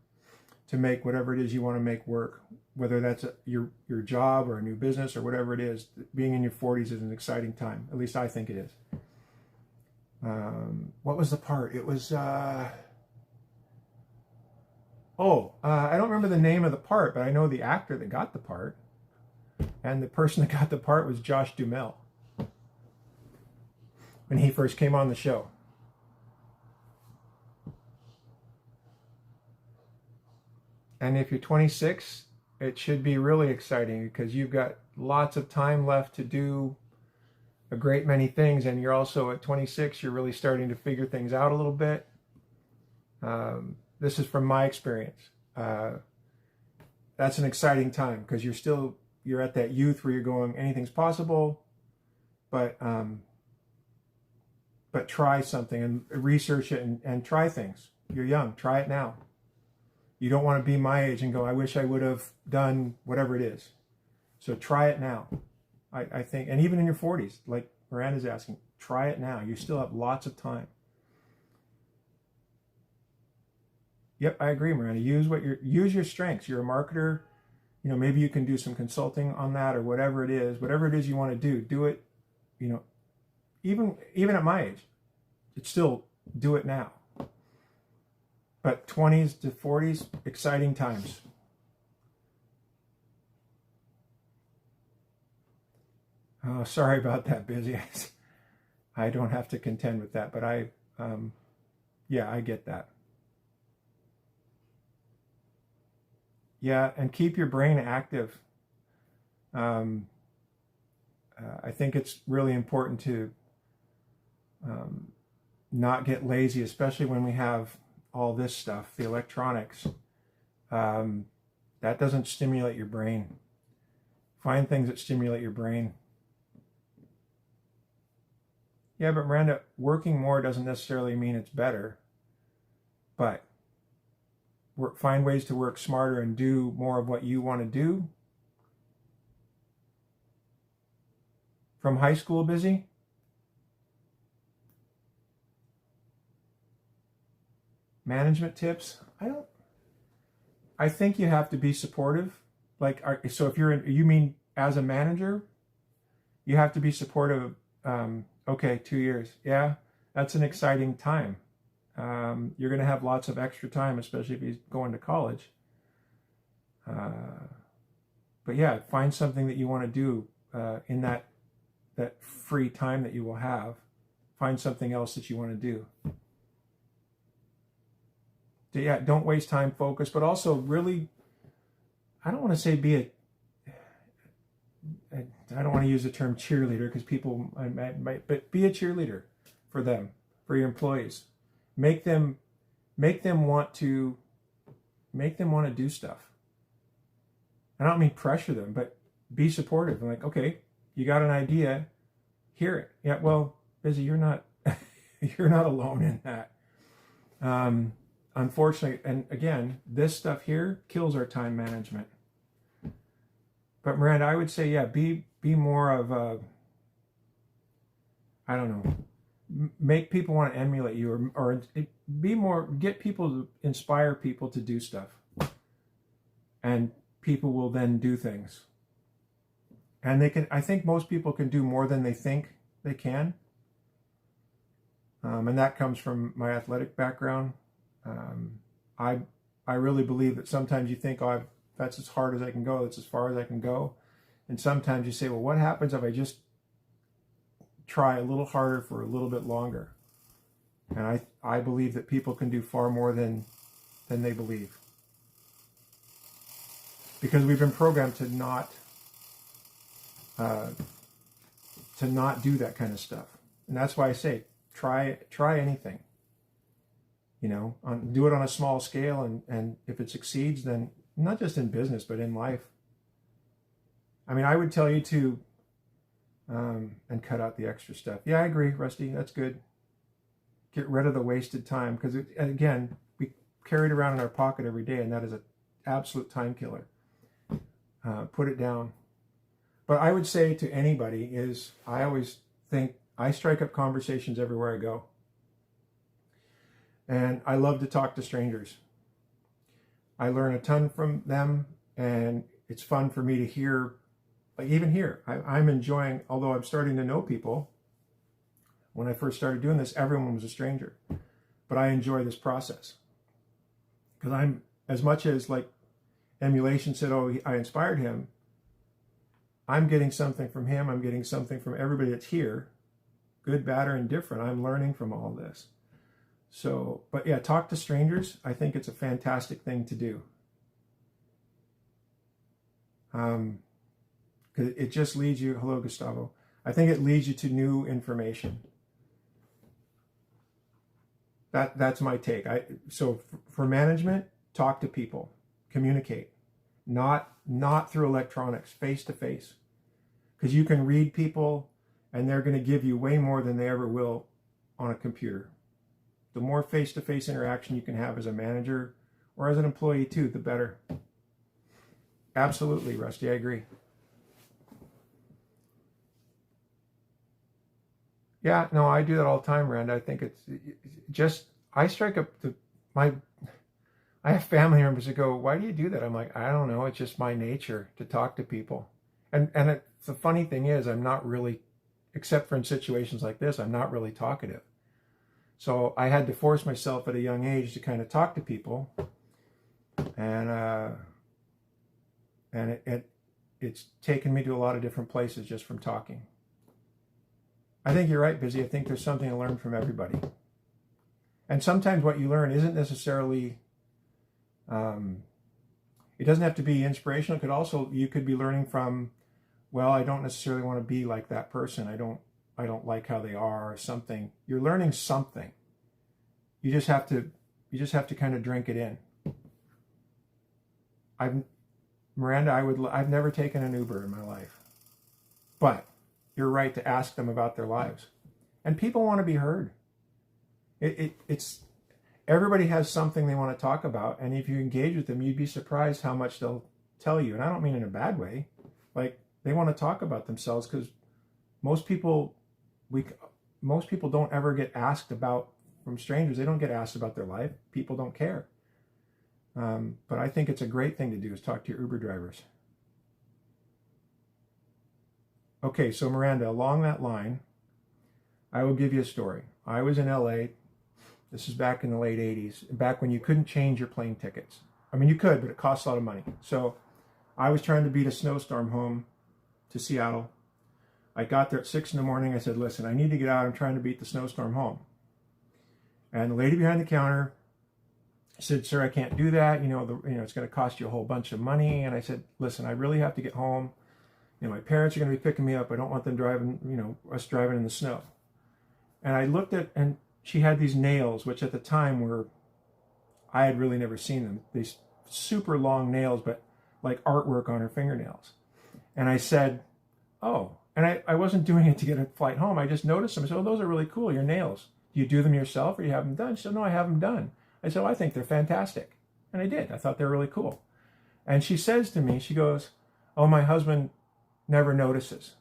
to make whatever it is you want to make work, whether that's your job or a new business or whatever it is. Being in your 40s is an exciting time. At least I think it is. What was the part? It was, I don't remember the name of the part, but I know the actor that got the part. And the person that got the part was Josh Duhamel when he first came on the show. And if you're 26, it should be really exciting because you've got lots of time left to do a great many things. And you're also at 26, you're really starting to figure things out a little bit. This is from my experience. That's an exciting time because you're at that youth where you're going, anything's possible, but try something and research it and try things. You're young, try it now. You don't want to be my age and go, I wish I would have done whatever it is. So try it now. I think, and even in your 40s, like Miranda's asking, try it now. You still have lots of time. Yep, I agree, Miranda. Use your strengths. You're a marketer. You know, maybe you can do some consulting on that or whatever it is you want to do it. You know, even at my age, it's still do it now. But 20s to 40s, exciting times. Oh, sorry about that, Busy. I don't have to contend with that, but I get that. Yeah, and keep your brain active. I think it's really important to not get lazy, especially when we have all this stuff, the electronics. That doesn't stimulate your brain. Find things that stimulate your brain. Yeah, but Miranda, working more doesn't necessarily mean it's better. But find ways to work smarter and do more of what you want to do. From high school, Busy? Management tips? I think you have to be supportive. So if you mean as a manager, you have to be supportive. Okay, 2 years. Yeah, that's an exciting time. You're going to have lots of extra time, especially if he's going to college. But yeah, find something that you want to do in that free time that you will have. Find something else that you want to do. So yeah, don't waste time, focus, but also really, I don't want to say I don't want to use the term cheerleader because people might, but be a cheerleader for them, for your employees. Make them want to do stuff. I don't mean pressure them, but be supportive. I'm like, okay, you got an idea, hear it. Yeah, well, Busy, you're not you're not alone in that. Unfortunately, and again, this stuff here kills our time management. But Miranda, I would say, yeah, be more of a, I don't know, make people want to emulate you, or be more, get people to inspire people to do stuff, and people will then do things. And they can. I think most people can do more than they think they can, and that comes from my athletic background. I really believe that sometimes you think, oh, that's as hard as I can go. That's as far as I can go. And sometimes you say, well, what happens if I just try a little harder for a little bit longer? And I believe that people can do far more than they believe. Because we've been programmed to not do that kind of stuff. And that's why I say, try anything. You know, do it on a small scale, and if it succeeds, then not just in business, but in life. I mean, I would tell you to, and cut out the extra stuff. Yeah, I agree, Rusty. That's good. Get rid of the wasted time, because again, we carry it around in our pocket every day, and that is an absolute time killer. Put it down. But I would say to anybody is, I always think I strike up conversations everywhere I go. And I love to talk to strangers. I learn a ton from them, and it's fun for me to hear, like even here, I'm enjoying, although I'm starting to know people. When I first started doing this, everyone was a stranger. But I enjoy this process. Because I'm, as much as like emulation said, oh, I inspired him, I'm getting something from him. I'm getting something from everybody that's here, good, bad, or indifferent. I'm learning from all this. So, but yeah, talk to strangers. I think it's a fantastic thing to do. Because it just leads you, hello, Gustavo. I think it leads you to new information. That's my take. So for management, talk to people, communicate, not through electronics, face to face, because you can read people, and they're going to give you way more than they ever will on a computer. The more face-to-face interaction you can have as a manager or as an employee too, the better. Absolutely, Rusty, I agree. Yeah, no, I do that all the time, Rand. I think it's just, I strike up I have family members that go, why do you do that? I'm like, I don't know. It's just my nature to talk to people. And the funny thing is, I'm not really, except for in situations like this, I'm not really talkative. So I had to force myself at a young age to kind of talk to people, and it's taken me to a lot of different places just from talking. I think you're right, Busy. I think there's something to learn from everybody. And sometimes what you learn isn't necessarily, it doesn't have to be inspirational. It could also, you could be learning from, well, I don't necessarily want to be like that person. I don't like how they are, or something. You're learning something. You just have to kind of drink it in. Miranda, I've never taken an Uber in my life. But you're right to ask them about their lives. And people want to be heard. It's everybody has something they want to talk about, and if you engage with them, you'd be surprised how much they'll tell you. And I don't mean in a bad way. Like, they want to talk about themselves, because most people don't ever get asked about, from strangers, they don't get asked about their life. People don't care. But I think it's a great thing to do, is talk to your Uber drivers. Okay, so Miranda, along that line, I will give you a story. I was in LA. This is back in the late 80s, back when you couldn't change your plane tickets. I mean, you could, but it costs a lot of money. So I was trying to beat a snowstorm home to Seattle. I got there at 6 in the morning. I said, listen, I need to get out. I'm trying to beat the snowstorm home. And the lady behind the counter said, sir, I can't do that. It's going to cost you a whole bunch of money. And I said, listen, I really have to get home. My parents are going to be picking me up. I don't want them driving, us driving in the snow. And I looked at, and she had these nails, which at the time were, I had really never seen them. These super long nails, but like artwork on her fingernails. And I said, oh, and I wasn't doing it to get a flight home. I just noticed them. I said, oh, those are really cool, your nails. Do you do them yourself or you have them done? She said, no, I have them done. I said, oh, I think they're fantastic. And I did. I thought they were really cool. And she says to me, she goes, oh, my husband never notices.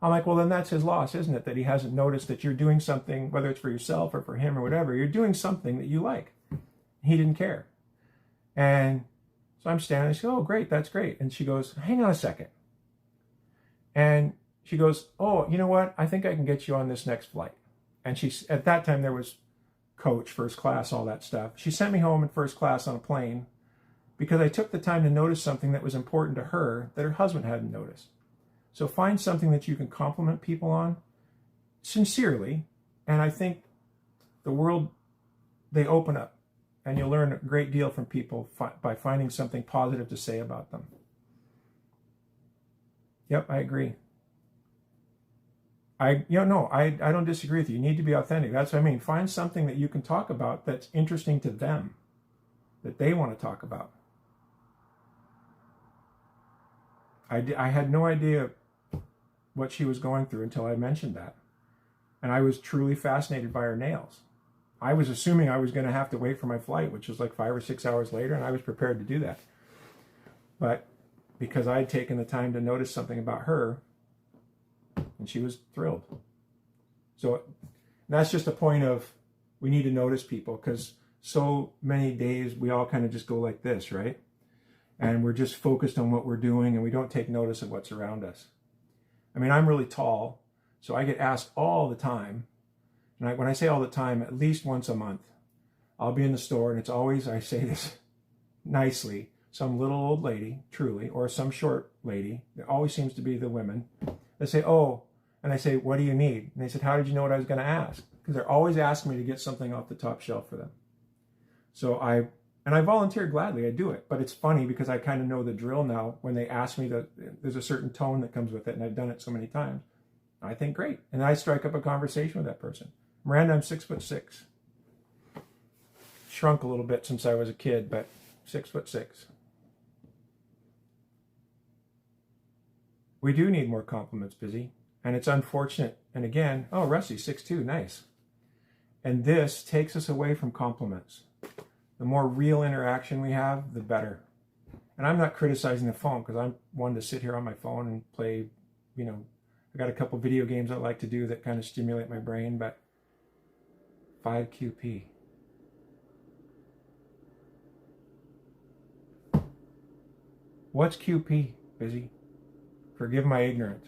I'm like, well, then that's his loss, isn't it? That he hasn't noticed that you're doing something, whether it's for yourself or for him or whatever, you're doing something that you like. He didn't care. And so I'm standing, she goes, oh, great, that's great. And she goes, hang on a second. And she goes, oh, you know what? I think I can get you on this next flight. And at that time there was coach, first class, all that stuff. She sent me home in first class on a plane because I took the time to notice something that was important to her that her husband hadn't noticed. So find something that you can compliment people on sincerely. And I think the world, they open up and you'll learn a great deal from people by finding something positive to say about them. Yep, I agree. I don't disagree with you. You need to be authentic. That's what I mean. Find something that you can talk about that's interesting to them, that they want to talk about. I had no idea what she was going through until I mentioned that. And I was truly fascinated by her nails. I was assuming I was going to have to wait for my flight, which was like 5 or 6 hours later, and I was prepared to do that. But because I had taken the time to notice something about her, and she was thrilled. So that's just a point of, we need to notice people, because so many days we all kind of just go like this, right? And we're just focused on what we're doing and we don't take notice of what's around us. I mean, I'm really tall, so I get asked all the time. And when I say all the time, at least once a month, I'll be in the store and it's always, I say this nicely, some little old lady, truly, or some short lady. It always seems to be the women. They say, oh, and I say, what do you need? And they said, how did you know what I was going to ask? Because they're always asking me to get something off the top shelf for them. So I volunteer gladly, I do it. But it's funny because I kind of know the drill now. When they ask me, there's a certain tone that comes with it, and I've done it so many times. I think, great. And I strike up a conversation with that person. Miranda, I'm 6'6". Shrunk a little bit since I was a kid, but 6'6". We do need more compliments, Busy. And it's unfortunate. And again, oh, Rusty, 6'2", nice. And this takes us away from compliments. The more real interaction we have, the better. And I'm not criticizing the phone, because I'm one to sit here on my phone and play, I got a couple video games I like to do that kind of stimulate my brain, but 5QP. What's QP, Busy? Forgive my ignorance.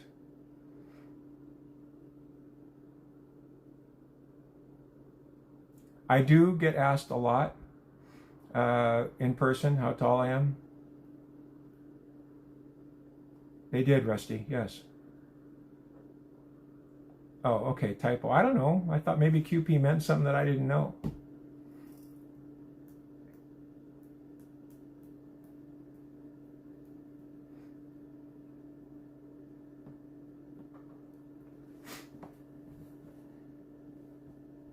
I do get asked a lot in person how tall I am. They did, Rusty, yes. Oh, okay, typo. I don't know. I thought maybe QP meant something that I didn't know.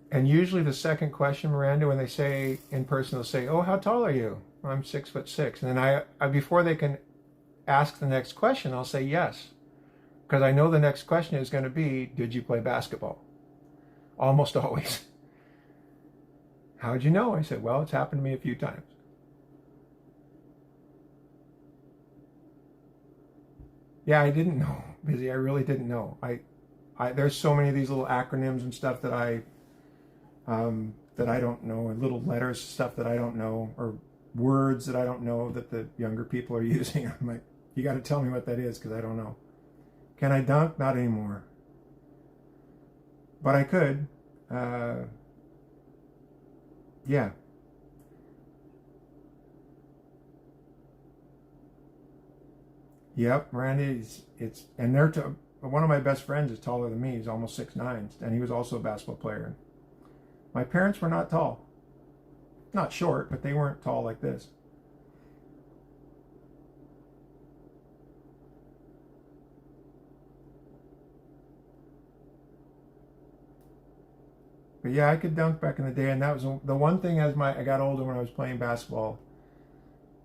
And usually the second question, Miranda, when they say in person, they'll say, oh, how tall are you? Well, I'm 6'6". And then I before they can ask the next question, I'll say yes. Because I know the next question is going to be, did you play basketball? Almost always. How'd you know? I said, well, it's happened to me a few times. Yeah, I didn't know, Busy. I really didn't know. There's so many of these little acronyms and stuff that I don't know, and little letters, stuff that I don't know, or words that I don't know that the younger people are using. I'm like, you got to tell me what that is, because I don't know. Can I dunk? Not anymore. But I could. Yeah. Yep, Miranda, and one of my best friends is taller than me. He's almost 6'9", and he was also a basketball player. My parents were not tall. Not short, but they weren't tall like this. But yeah, I could dunk back in the day, and that was the one thing as I got older when I was playing basketball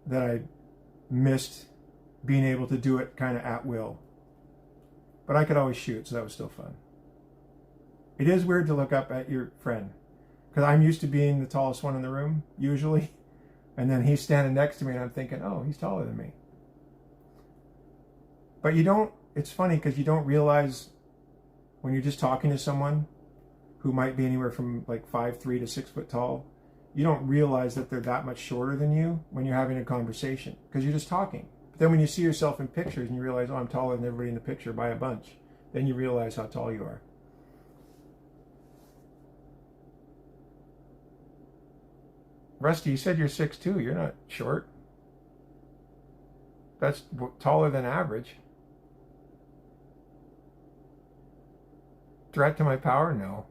that I missed being able to do it kind of at will. But I could always shoot, so that was still fun. It is weird to look up at your friend, because I'm used to being the tallest one in the room, usually, and then he's standing next to me, and I'm thinking, oh, he's taller than me. But it's funny, because you don't realize when you're just talking to someone who might be anywhere from like 5'3" to 6 foot tall, you don't realize that they're that much shorter than you when you're having a conversation, because you're just talking. But then when you see yourself in pictures and you realize, oh, I'm taller than everybody in the picture by a bunch, then you realize how tall you are. Rusty, you said you're 6'2". You're not short. That's taller than average. Threat to my power? No.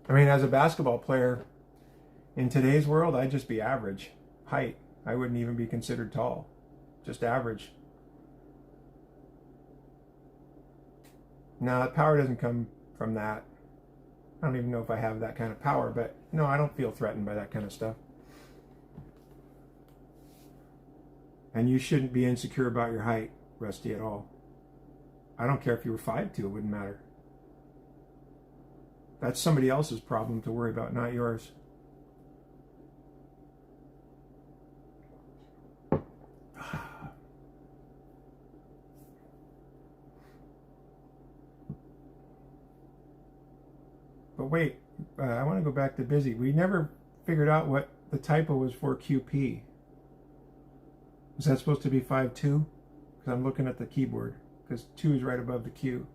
I mean, as a basketball player, in today's world, I'd just be average height. I wouldn't even be considered tall. Just average. No, power doesn't come from that. I don't even know if I have that kind of power, but no, I don't feel threatened by that kind of stuff. And you shouldn't be insecure about your height, Rusty, at all. I don't care if you were 5'2", it wouldn't matter. That's somebody else's problem to worry about, not yours. But wait, I want to go back to busy. We never figured out what the typo was for QP. Was that supposed to be 5'2"? Because I'm looking at the keyboard, because 2 is right above the Q.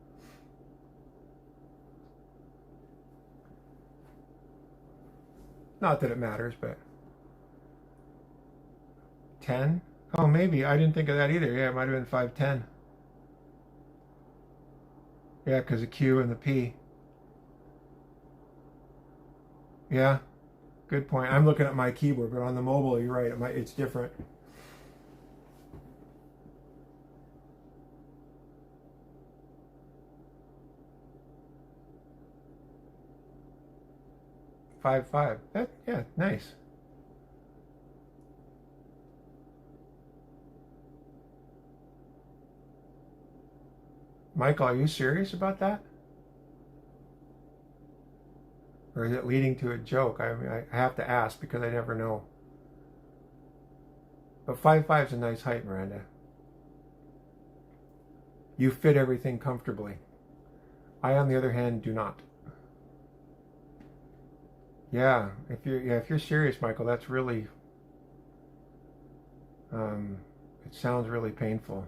Not that it matters, but 10? Oh, maybe. I didn't think of that either. Yeah, it might have been 5'10". Yeah, because the Q and the P. Yeah, good point. I'm looking at my keyboard, but on the mobile, you're right. It's different. Five. Yeah, nice. Michael, are you serious about that? Or is it leading to a joke? I mean, I have to ask because I never know. But 5'5" is a nice height, Miranda. You fit everything comfortably. I, on the other hand, do not. Yeah, if you're serious, Michael, that's really, it sounds really painful.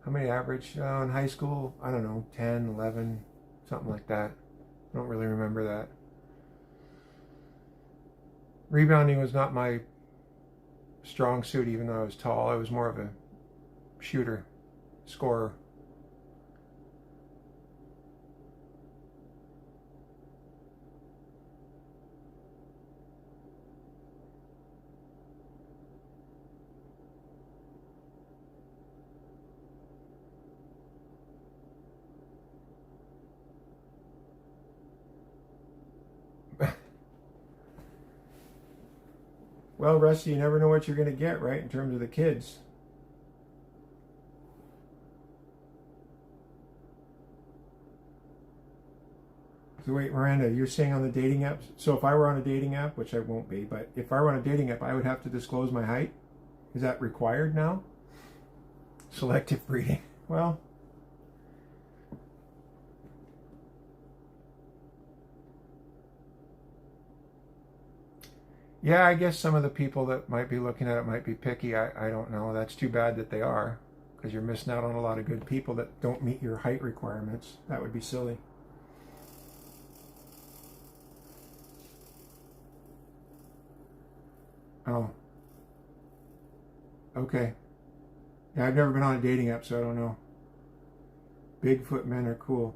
How many average in high school? I don't know, 10, 11, something like that. I don't really remember that. Rebounding was not my strong suit, even though I was tall. I was more of a shooter, scorer. Well, Rusty, you never know what you're going to get, right, in terms of the kids. So wait, Miranda, you're saying on the dating apps, so if I were on a dating app, which I won't be, but if I were on a dating app, I would have to disclose my height? Is that required now? Selective breeding. Well, yeah, I guess some of the people that might be looking at it might be picky. I don't know. That's too bad that they are, because you're missing out on a lot of good people that don't meet your height requirements. That would be silly. Oh, okay. Yeah, I've never been on a dating app, so I don't know. Bigfoot men are cool.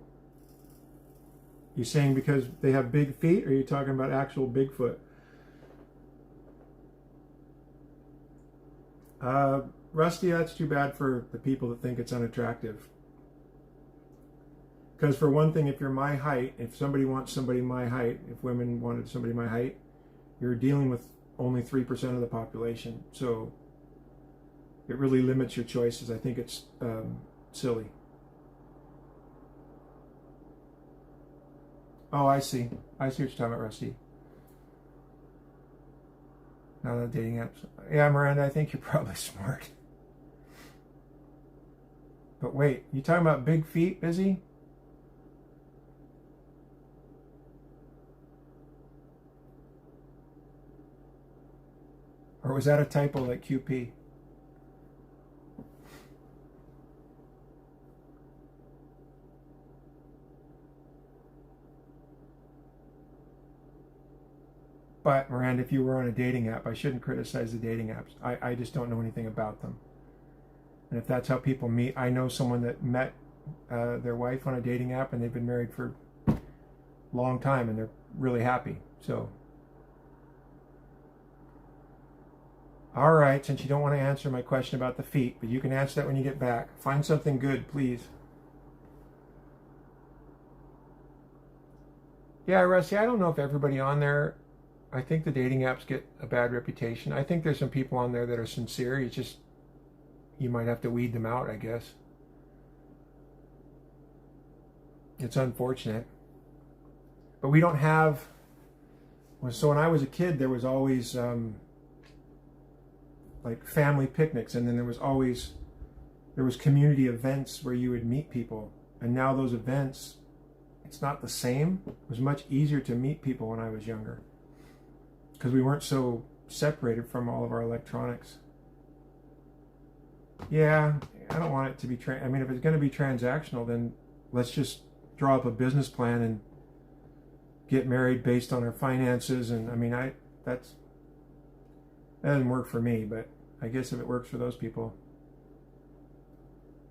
You saying because they have big feet, or are you talking about actual Bigfoot? Rusty, that's too bad for the people that think it's unattractive. Because for one thing, if you're my height, if somebody wants somebody my height, if women wanted somebody my height, you're dealing with only 3% of the population. So it really limits your choices. I think it's silly. Oh, I see. I see what you're talking about, Rusty. Not on dating apps. Yeah, Miranda, I think you're probably smart. But wait, you talking about big feet, Busy? Or was that a typo like QP? But Miranda, if you were on a dating app, I shouldn't criticize the dating apps. I just don't know anything about them. And if that's how people meet, I know someone that met their wife on a dating app and they've been married for a long time and they're really happy. So, all right, since you don't want to answer my question about the feet, but you can answer that when you get back. Find something good, please. Yeah, Rusty, I don't know if everybody on there, I think the dating apps get a bad reputation. I think there's some people on there that are sincere. You just, you might have to weed them out, I guess. It's unfortunate. But we don't have, so when I was a kid, there was always like family picnics, and then there was community events where you would meet people. And now those events, it's not the same. It was much easier to meet people when I was younger, because we weren't so separated from all of our electronics. Yeah, I don't want it to be, I mean, if it's going to be transactional, then let's just draw up a business plan and get married based on our finances. And I mean, that doesn't work for me, but I guess if it works for those people.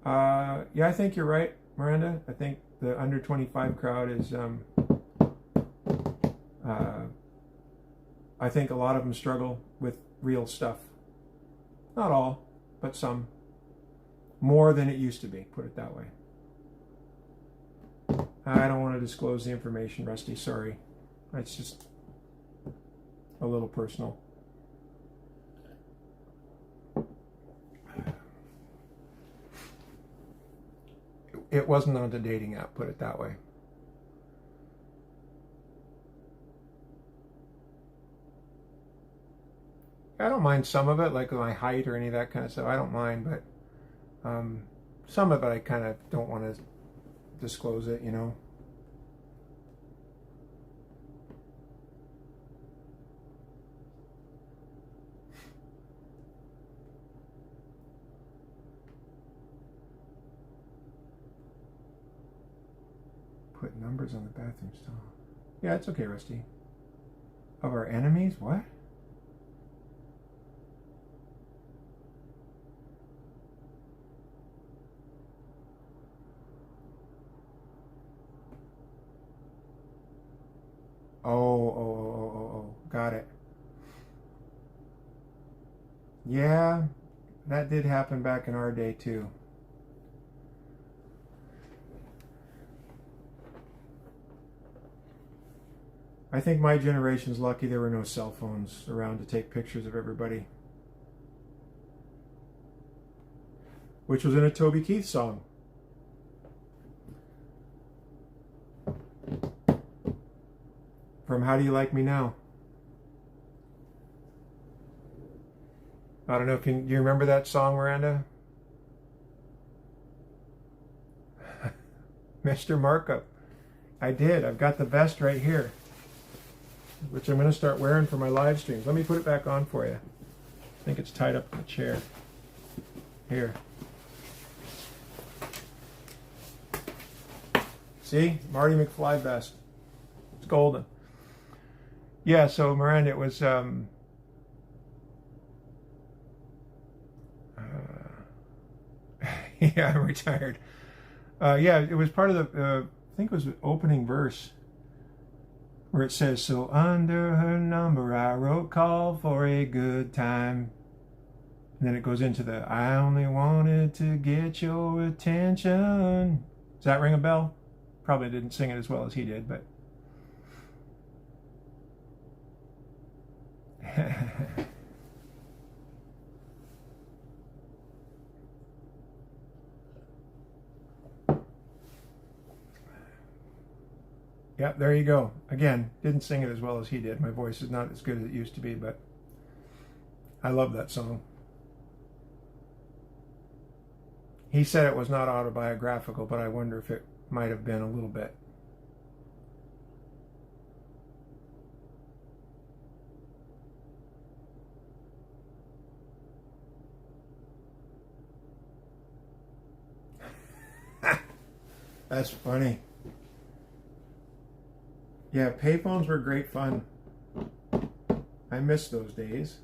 Yeah, I think you're right, Miranda. I think the under 25 crowd is, I think a lot of them struggle with real stuff. Not all, but some. More than it used to be, put it that way. I don't want to disclose the information, Rusty, sorry. It's just a little personal. It wasn't on the dating app, put it that way. I don't mind some of it, like my height or any of that kind of stuff. I don't mind, but some of it I kind of don't want to disclose it, you know. Put numbers on the bathroom stall. Yeah, it's okay, Rusty. Of our enemies? What? Oh, got it. Yeah, that did happen back in our day too. I think my generation's lucky there were no cell phones around to take pictures of everybody. Which was in a Toby Keith song. From How Do You Like Me Now? I don't know if you remember that song, Miranda? Mr. Markup. I did. I've got the vest right here, which I'm going to start wearing for my live streams. Let me put it back on for you. I think it's tied up in the chair. Here. See? Marty McFly vest. It's golden. Yeah, so Miranda, it was Yeah, I'm retired. Yeah, it was part of the, I think it was the opening verse where it says, so under her number I wrote call for a good time. And then it goes into the, I only wanted to get your attention. Does that ring a bell? Probably didn't sing it as well as he did, but. Yeah, there you go. Again, didn't sing it as well as he did. My voice is not as good as it used to be, but I love that song. He said it was not autobiographical, but I wonder if it might have been a little bit. That's funny. Yeah, payphones were great fun. I miss those days.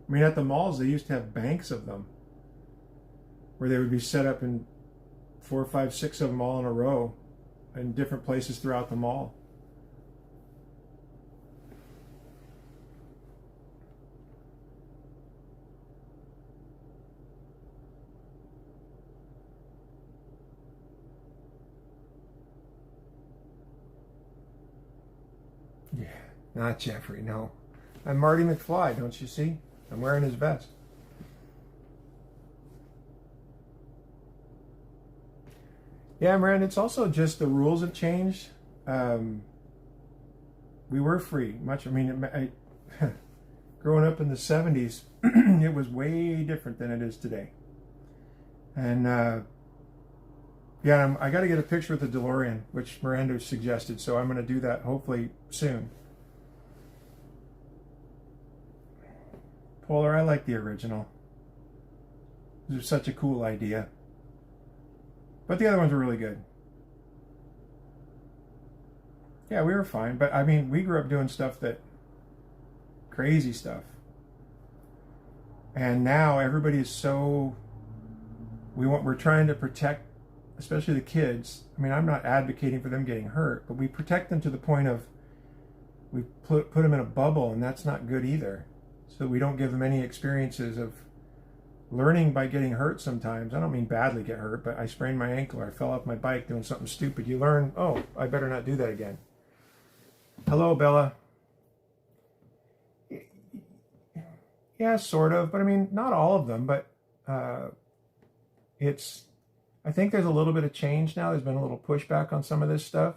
I mean, at the malls, they used to have banks of them where they would be set up in 4, 5, 6 of them all in a row in different places throughout the mall. Yeah, not Jeffrey, no. I'm Marty McFly, don't you see? I'm wearing his vest. Yeah, Miranda, it's also just the rules have changed. We were free. Much, I mean, growing up in the 70s, it was way different than it is today. And yeah, I got to get a picture with the DeLorean, which Miranda suggested, so I'm going to do that hopefully soon. Polar, I like the original. It was such a cool idea. But the other ones were really good. Yeah, we were fine. But I mean, we grew up doing stuff that, crazy stuff. And now everybody is so, we're trying to protect, especially the kids. I mean, I'm not advocating for them getting hurt, but we protect them to the point of, we put them in a bubble, and that's not good either. So we don't give them any experiences of learning by getting hurt sometimes. I don't mean badly get hurt, but I sprained my ankle or I fell off my bike doing something stupid. You learn, oh, I better not do that again. Hello, Bella. Yeah, sort of, but I mean, not all of them, but I think there's a little bit of change now. There's been a little pushback on some of this stuff.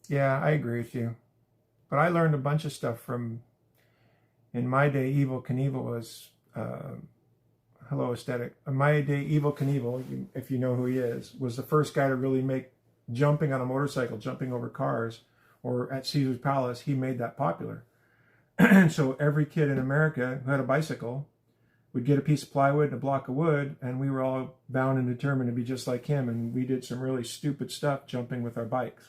Yeah, I agree with you. But I learned a bunch of stuff from, in my day, Evel Knievel was, hello aesthetic. In my day, Evel Knievel, if you know who he is, was the first guy to really make jumping on a motorcycle, jumping over cars, or at Caesar's Palace, he made that popular. And so every kid in America who had a bicycle would get a piece of plywood and a block of wood, and we were all bound and determined to be just like him, and we did some really stupid stuff jumping with our bikes.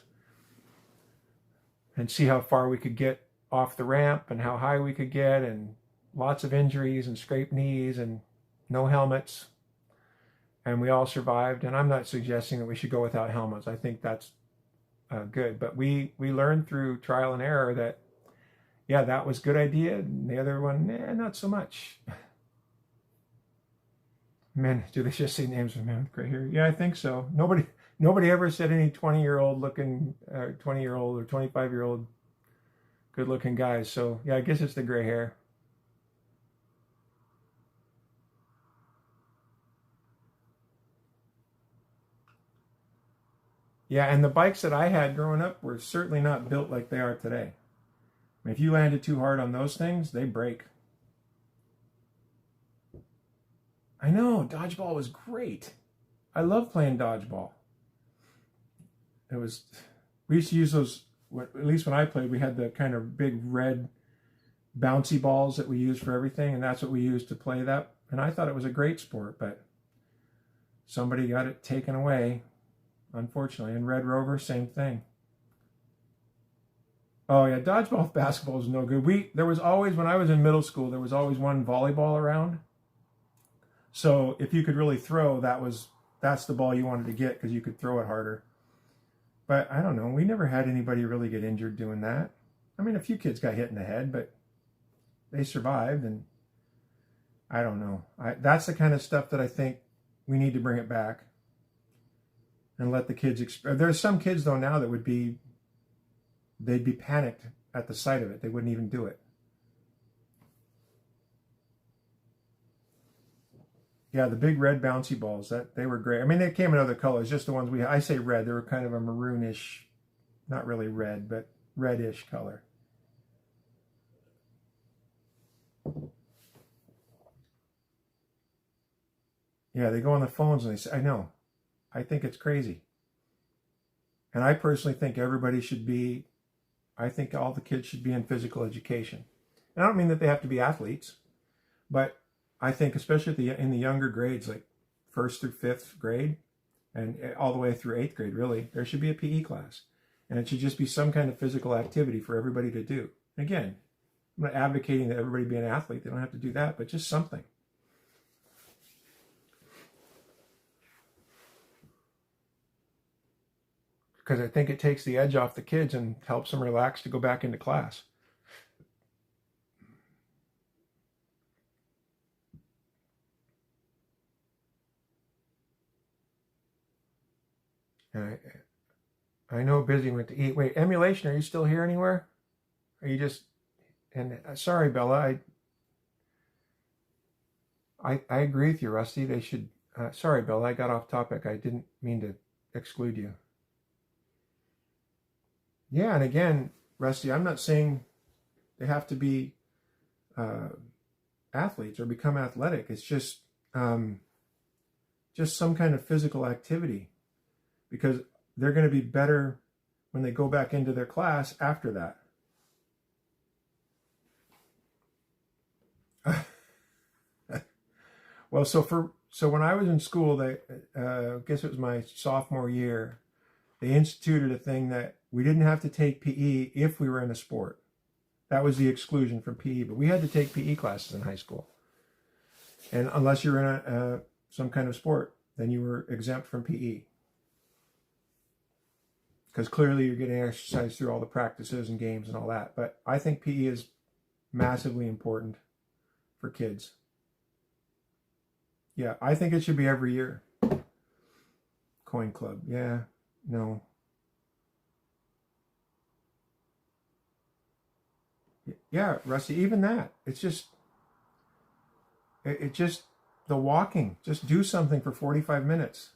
And see how far we could get off the ramp and how high we could get, and lots of injuries and scraped knees and no helmets. And we all survived. And I'm not suggesting that we should go without helmets. I think that's good. But we learned through trial and error that, yeah, that was a good idea. And the other one, not so much. Men, do they just say names of men with gray hair? Yeah, I think so. Nobody ever said any 20-year-old looking, 20-year-old or 25-year-old good-looking guys. So yeah, I guess it's the gray hair. Yeah, and the bikes that I had growing up were certainly not built like they are today. I mean, if you landed too hard on those things, they break. I know, dodgeball was great. I love playing dodgeball. We used to use those, at least when I played, we had the kind of big red bouncy balls that we used for everything, and that's what we used to play that. And I thought it was a great sport, but somebody got it taken away, unfortunately. And Red Rover, same thing. Oh yeah, dodgeball, basketball is no good. There was always, when I was in middle school, there was always one volleyball around. So if you could really throw, that's the ball you wanted to get because you could throw it harder. But I don't know. We never had anybody really get injured doing that. I mean, a few kids got hit in the head, but they survived. And I don't know. That's the kind of stuff that I think we need to bring it back and let the kids. There's some kids though now that they'd be panicked at the sight of it. They wouldn't even do it. Yeah, the big red bouncy balls, they were great. I mean, they came in other colors, just the ones I say red, they were kind of a maroonish, not really red, but reddish color. Yeah, they go on the phones and they say, I know, I think it's crazy. And I personally think I think all the kids should be in physical education. And I don't mean that they have to be athletes, but I think especially in the younger grades, like 1st through 5th grade, and all the way through 8th grade, really, there should be a PE class. And it should just be some kind of physical activity for everybody to do. Again, I'm not advocating that everybody be an athlete. They don't have to do that, but just something. Because I think it takes the edge off the kids and helps them relax to go back into class. And I know Busy went to eat. Wait, Emulation, are you still here anywhere? Are you just... And sorry, Bella, I agree with you, Rusty. They should... sorry, Bella, I got off topic. I didn't mean to exclude you. Yeah, and again, Rusty, I'm not saying they have to be athletes or become athletic. It's just some kind of physical activity, because they're going to be better when they go back into their class after that. Well, so when I was in school, I guess it was my sophomore year, they instituted a thing that we didn't have to take PE if we were in a sport. That was the exclusion from PE, but we had to take PE classes in high school. And unless you were in some kind of sport, then you were exempt from PE. Because clearly you're getting exercise through all the practices and games and all that. But I think PE is massively important for kids. Yeah, I think it should be every year. Coin Club, yeah, no. Yeah, Rusty, even that. It's just, the walking. Just do something for 45 minutes.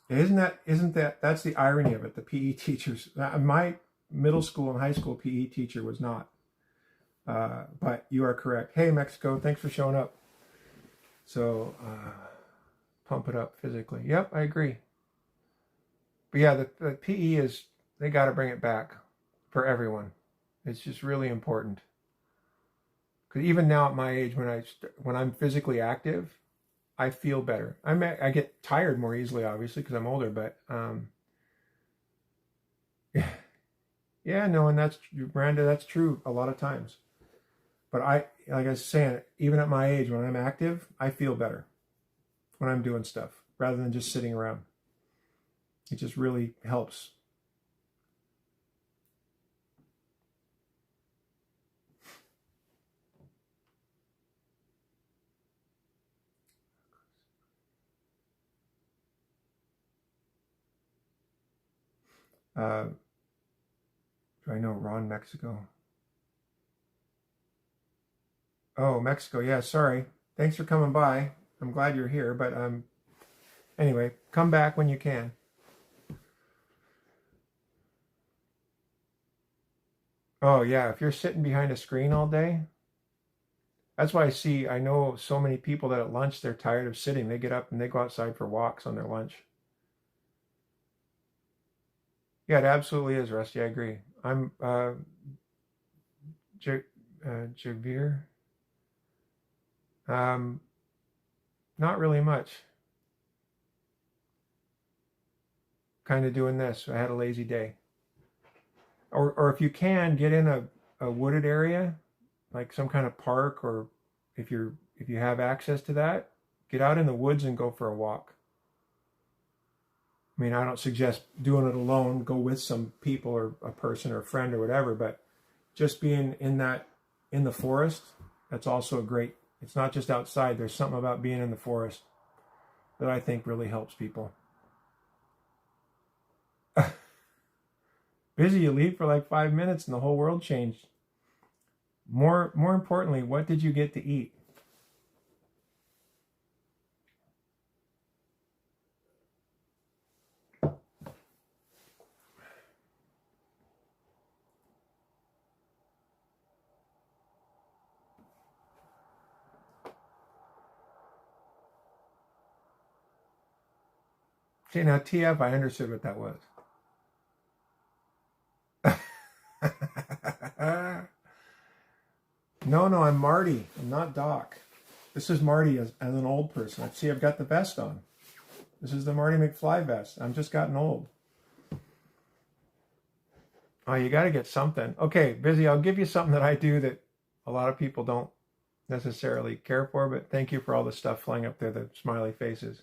Isn't that, that's the irony of it, the PE teachers. My middle school and high school PE teacher was not. But you are correct. Hey, Mexico, thanks for showing up. So, pump it up physically. Yep, I agree. But yeah, the PE is, they got to bring it back for everyone. It's just really important. Because even now at my age, when I'm physically active, I feel better. I get tired more easily, obviously, because I'm older. But yeah, no, and that's, Miranda, that's true a lot of times. But like I was saying, even at my age, when I'm active, I feel better when I'm doing stuff rather than just sitting around. It just really helps. Do I know Ron Mexico? Oh, Mexico. Yeah, sorry. Thanks for coming by. I'm glad you're here, but anyway, come back when you can. Oh, yeah, if you're sitting behind a screen all day, that's why I know so many people that at lunch, they're tired of sitting. They get up and they go outside for walks on their lunch. Yeah, it absolutely is, Rusty. I agree. I'm Javier. Not really much. Kind of doing this. I had a lazy day. Or if you can, get in a wooded area, like some kind of park or if you have access to that, get out in the woods and go for a walk. I mean, I don't suggest doing it alone. Go with some people or a person or a friend or whatever, but just being in the forest, that's also a great, it's not just outside. There's something about being in the forest that I think really helps people. Busy, you leave for like 5 minutes and the whole world changed. More importantly, what did you get to eat? Okay, now TF, I understood what that was. No, I'm Marty. I'm not Doc. This is Marty as an old person. See, I've got the vest on. This is the Marty McFly vest. I'm just gotten old. Oh, you got to get something. Okay, Busy, I'll give you something that I do that a lot of people don't necessarily care for, but thank you for all the stuff flying up there, the smiley faces.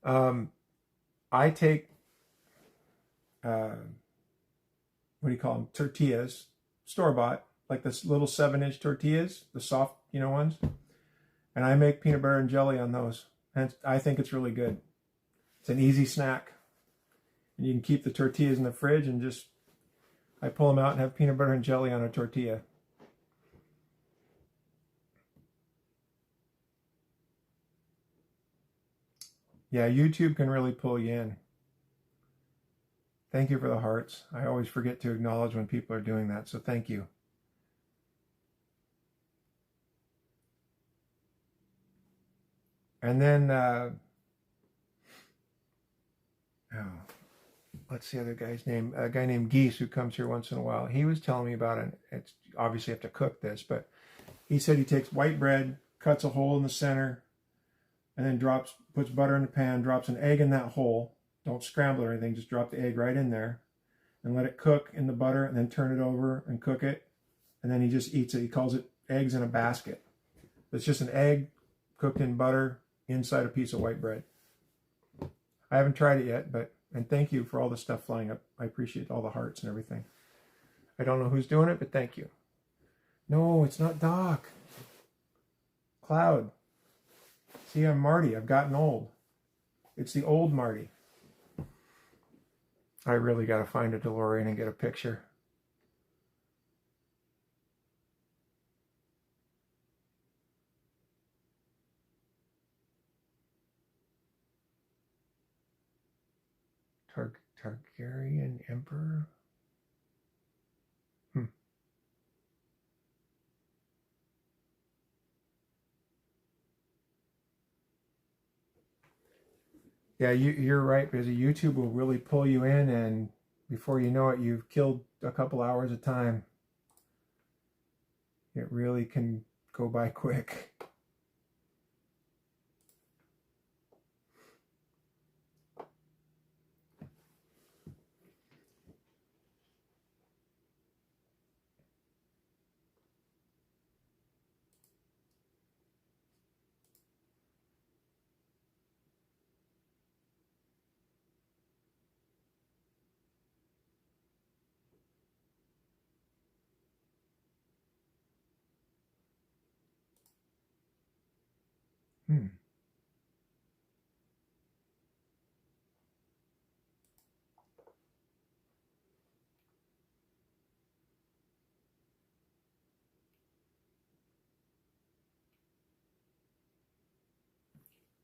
I take, what do you call them? Tortillas, store-bought, like this little 7-inch tortillas, the soft, ones. And I make peanut butter and jelly on those. And I think it's really good. It's an easy snack. And you can keep the tortillas in the fridge and just, I pull them out and have peanut butter and jelly on a tortilla. Yeah, YouTube can really pull you in. Thank you for the hearts. I always forget to acknowledge when people are doing that, so thank you. And then, what's the other guy's name? A guy named Geese who comes here once in a while. He was telling me about it. It's obviously you have to cook this, but he said he takes white bread, cuts a hole in the center, and then puts butter in the pan, drops an egg in that hole. Don't scramble or anything, just drop the egg right in there and let it cook in the butter and then turn it over and cook it. And then he just eats it. He calls it eggs in a basket. It's just an egg cooked in butter inside a piece of white bread. I haven't tried it yet, and thank you for all the stuff flying up. I appreciate all the hearts and everything. I don't know who's doing it, but thank you. No, it's not Doc. Cloud. See, I'm Marty. I've gotten old. It's the old Marty. I really got to find a DeLorean and get a picture. Targaryen Emperor? Yeah, you're right, Busy. YouTube will really pull you in, and before you know it, you've killed a couple hours of time. It really can go by quick.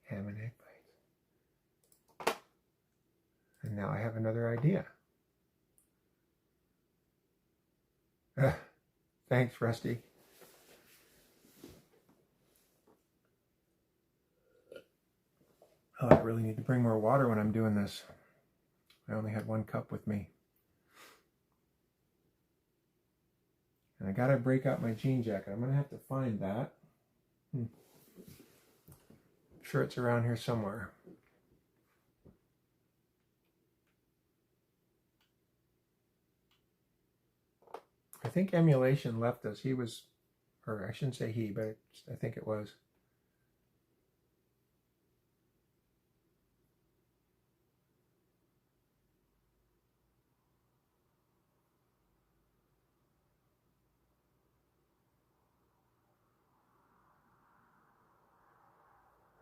Ham and egg bites. And now I have another idea. Thanks, Rusty. Oh, I really need to bring more water when I'm doing this. I only had 1 cup with me. And I gotta break out my jean jacket. I'm gonna have to find that. I'm sure it's around here somewhere. I think Emulation left us. He was or I shouldn't say he, but I think it was.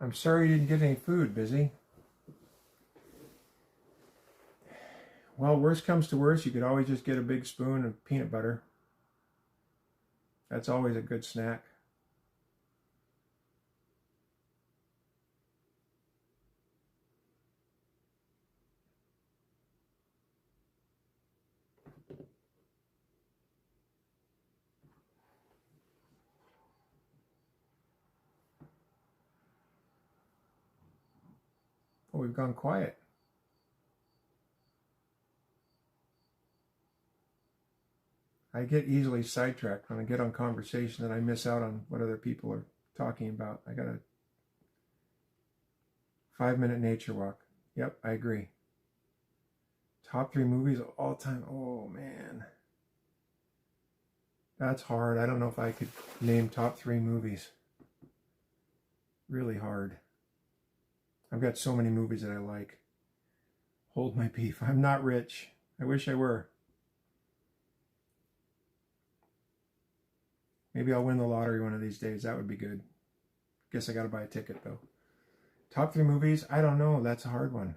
I'm sorry you didn't get any food, Busy. Well, worst comes to worst, you could always just get a big spoon of peanut butter. That's always a good snack. Oh, we've gone quiet. I get easily sidetracked when I get on conversation and I miss out on what other people are talking about. I got a 5-minute nature walk. Yep, I agree. Top 3 movies of all time. Oh, man. That's hard. I don't know if I could name top 3 movies. Really hard. I've got so many movies that I like. Hold my beef. I'm not rich. I wish I were. Maybe I'll win the lottery one of these days. That would be good. Guess I got to buy a ticket, though. Top 3 movies? I don't know. That's a hard one.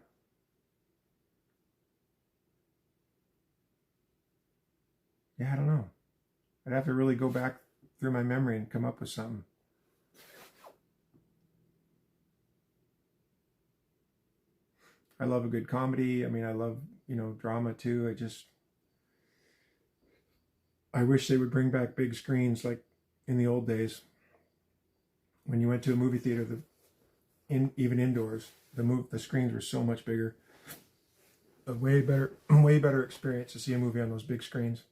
Yeah, I don't know. I'd have to really go back through my memory and come up with something. I love a good comedy. I mean, I love, drama too. I wish they would bring back big screens like in the old days. When you went to a movie theater, even indoors, the screens were so much bigger. A way better experience to see a movie on those big screens.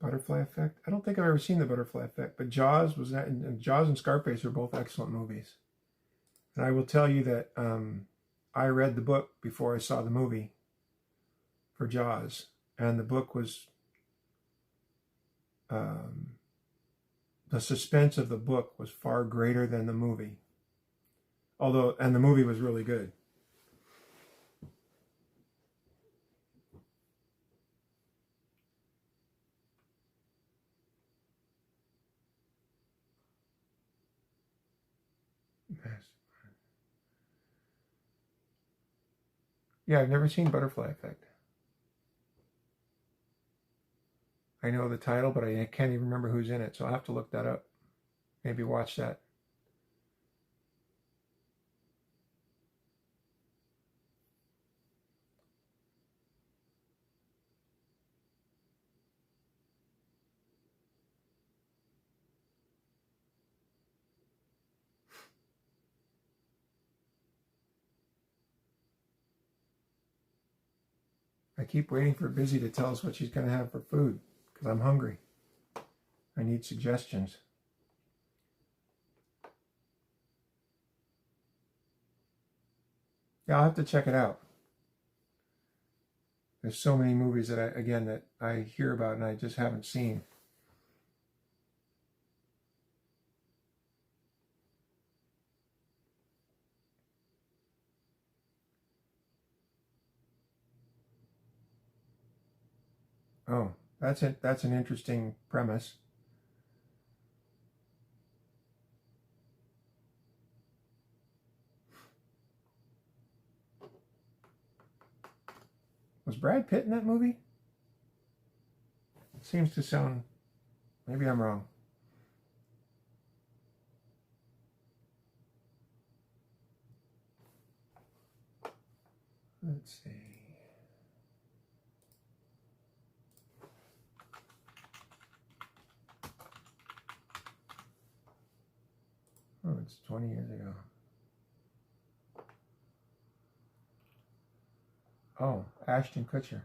Butterfly Effect. I don't think I've ever seen the Butterfly Effect, but Jaws and Scarface are both excellent movies. And I will tell you that I read the book before I saw the movie for Jaws, and the book was the suspense of the book was far greater than the movie. And the movie was really good. Yeah, I've never seen Butterfly Effect. I know the title, but I can't even remember who's in it, so I'll have to look that up. Maybe watch that. I keep waiting for Busy to tell us what she's going to have for food, because I'm hungry. I need suggestions. Yeah, I'll have to check it out. There's so many movies that I hear about and I just haven't seen. Oh, that's it. That's an interesting premise. Was Brad Pitt in that movie? It seems to sound. Maybe I'm wrong. Let's see. Oh, it's 20 years ago. Oh, Ashton Kutcher.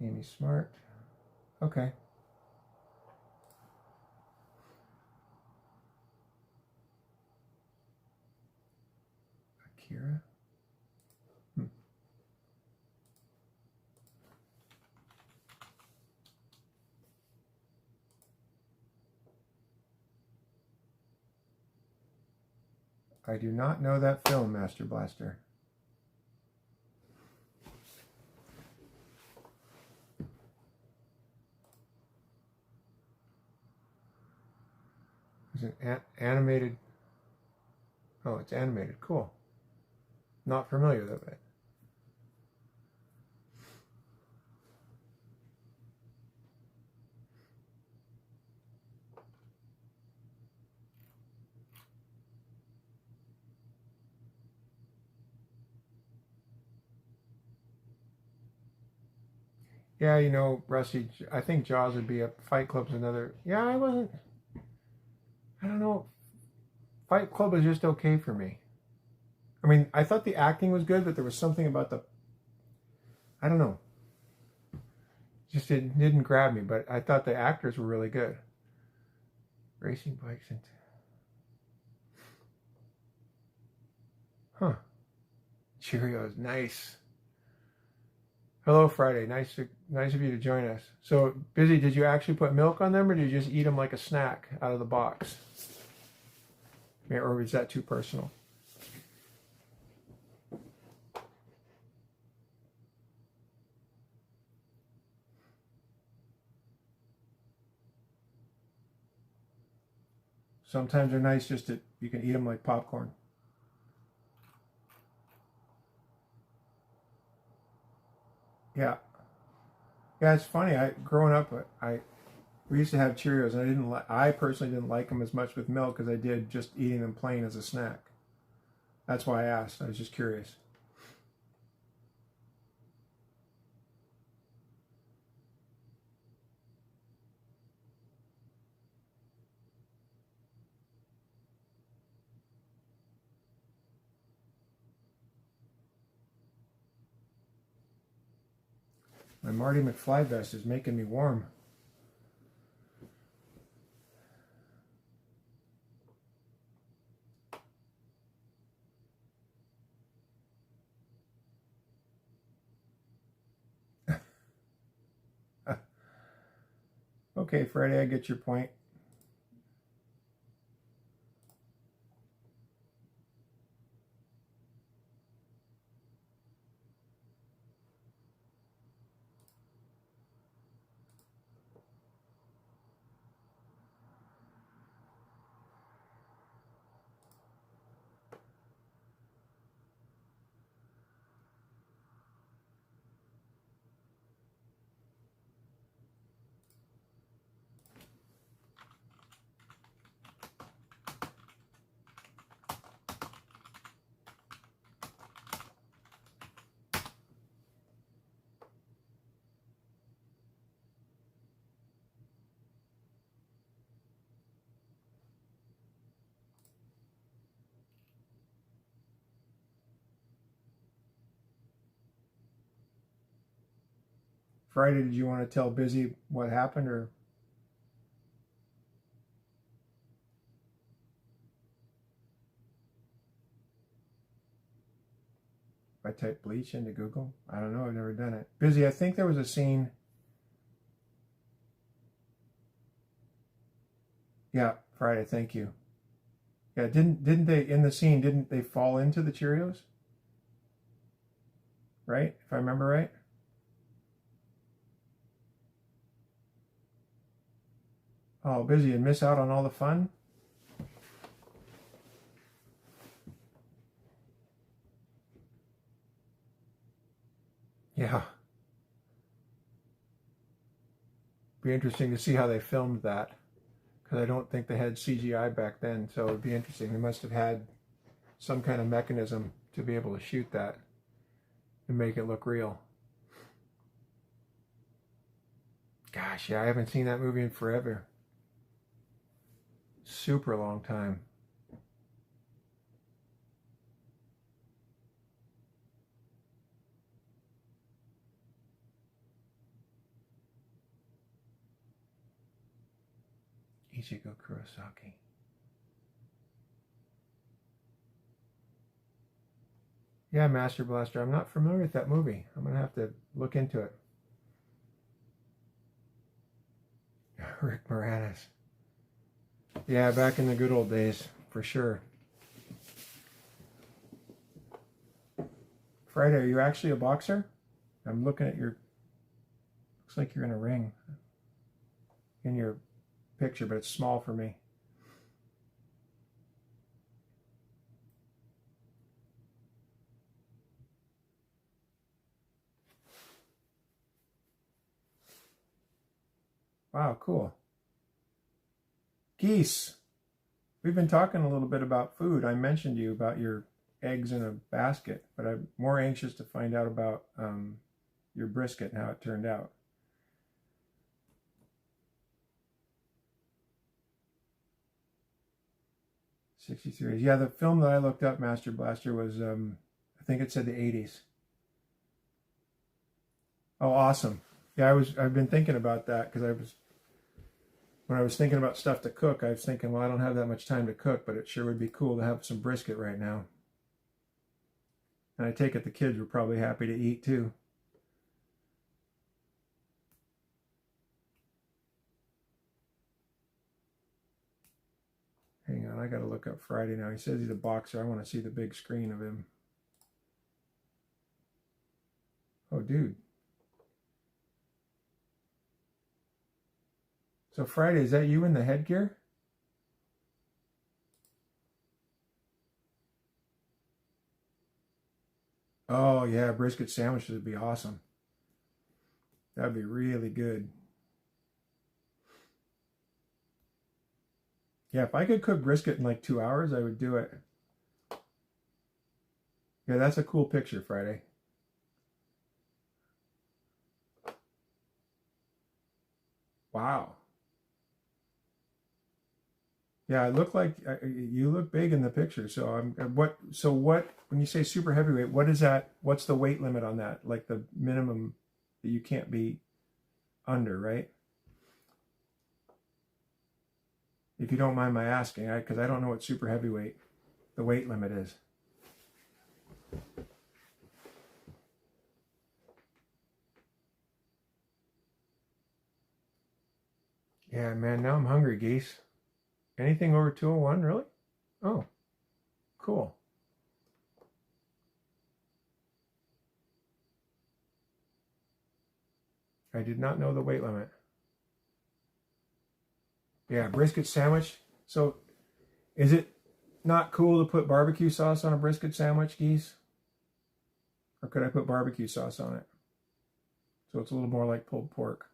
Amy Smart. Okay. Akira. I do not know that film, Master Blaster. Is it animated? Oh, it's animated. Cool. Not familiar with it. Yeah, you know, Rusty, I think Jaws would be up. Fight Club's another. Yeah, I don't know. Fight Club was just okay for me. I mean, I thought the acting was good, but there was something about I don't know. Just didn't grab me, but I thought the actors were really good. Racing bikes and. Huh. Cheerios, nice. Hello, Friday. Nice of you to join us. So, Busy, did you actually put milk on them, or did you just eat them like a snack out of the box? Or was that too personal? Sometimes they're nice just to, you can eat them like popcorn. Yeah. Yeah, it's funny. Growing up, we used to have Cheerios, and I personally didn't like them as much with milk as I did just eating them plain as a snack. That's why I asked. I was just curious. My Marty McFly vest is making me warm. Okay, Friday, I get your point. Friday, did you want to tell Busy what happened, or? If I type bleach into Google? I don't know. I've never done it. Busy, I think there was a scene. Yeah, Friday. Thank you. Yeah, didn't they in the scene? Didn't they fall into the Cheerios? Right, if I remember right. Oh, Busy and miss out on all the fun. Yeah, be interesting to see how they filmed that, because I don't think they had CGI back then. So it'd be interesting. They must have had some kind of mechanism to be able to shoot that and make it look real. Gosh, yeah, I haven't seen that movie in forever. Super long time. Ichigo Kurosaki. Yeah, Master Blaster. I'm not familiar with that movie. I'm going to have to look into it. Rick Moranis. Yeah, back in the good old days, for sure. Friday, are you actually a boxer? I'm looking at your... Looks like you're in a ring in your picture, but it's small for me. Wow, cool. Geese. We've been talking a little bit about food. I mentioned to you about your eggs in a basket, but I'm more anxious to find out about your brisket and how it turned out. '63. Yeah, the film that I looked up, Master Blaster, was I think it said the '80s. Oh, awesome. Yeah, I've been thinking about that because when I was thinking about stuff to cook, I was thinking, well, I don't have that much time to cook, but it sure would be cool to have some brisket right now. And I take it the kids were probably happy to eat too. Hang on, I gotta look up Friday now. He says he's a boxer. I want to see the big screen of him. Oh, dude. So Friday, is that you in the headgear? Oh yeah, brisket sandwiches would be awesome. That'd be really good. Yeah, if I could cook brisket in like 2 hours, I would do it. Yeah, that's a cool picture, Friday. Wow. Yeah, it looked like you look big in the picture. So what when you say super heavyweight, what is that? What's the weight limit on that? Like the minimum that you can't be under, right? If you don't mind my asking, because I don't know what super heavyweight the weight limit is. Yeah, man, now I'm hungry, Geese. Anything over 201, really? Oh, cool. I did not know the weight limit. Yeah, brisket sandwich. So is it not cool to put barbecue sauce on a brisket sandwich, Geese? Or could I put barbecue sauce on it? So it's a little more like pulled pork.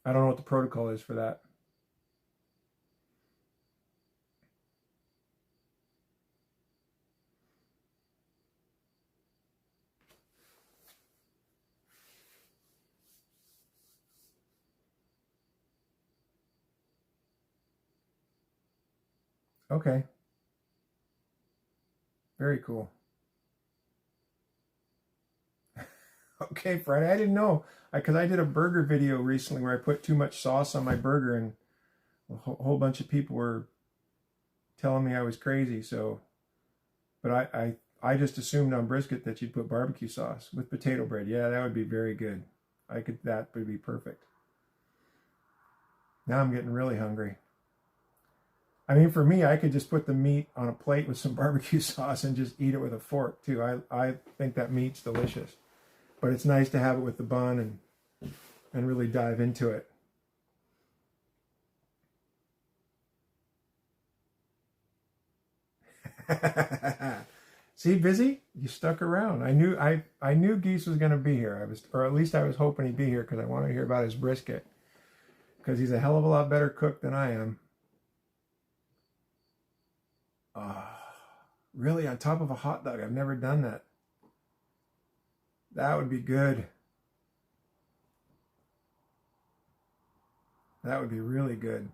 I don't know what the protocol is for that. Okay, very cool. Okay, Friday, I didn't know. Because I did a burger video recently where I put too much sauce on my burger and a whole bunch of people were telling me I was crazy. So, but I just assumed on brisket that you'd put barbecue sauce with potato bread. Yeah, that would be very good. That would be perfect. Now I'm getting really hungry. I mean, for me, I could just put the meat on a plate with some barbecue sauce and just eat it with a fork too. I think that meat's delicious, but it's nice to have it with the bun and really dive into it. See, busy? You stuck around. I knew Geese was going to be here. Or at least I was hoping he'd be here because I wanted to hear about his brisket because he's a hell of a lot better cook than I am. Uh, really, on top of a hot dog? I've never done that. That would be good. That would be really good.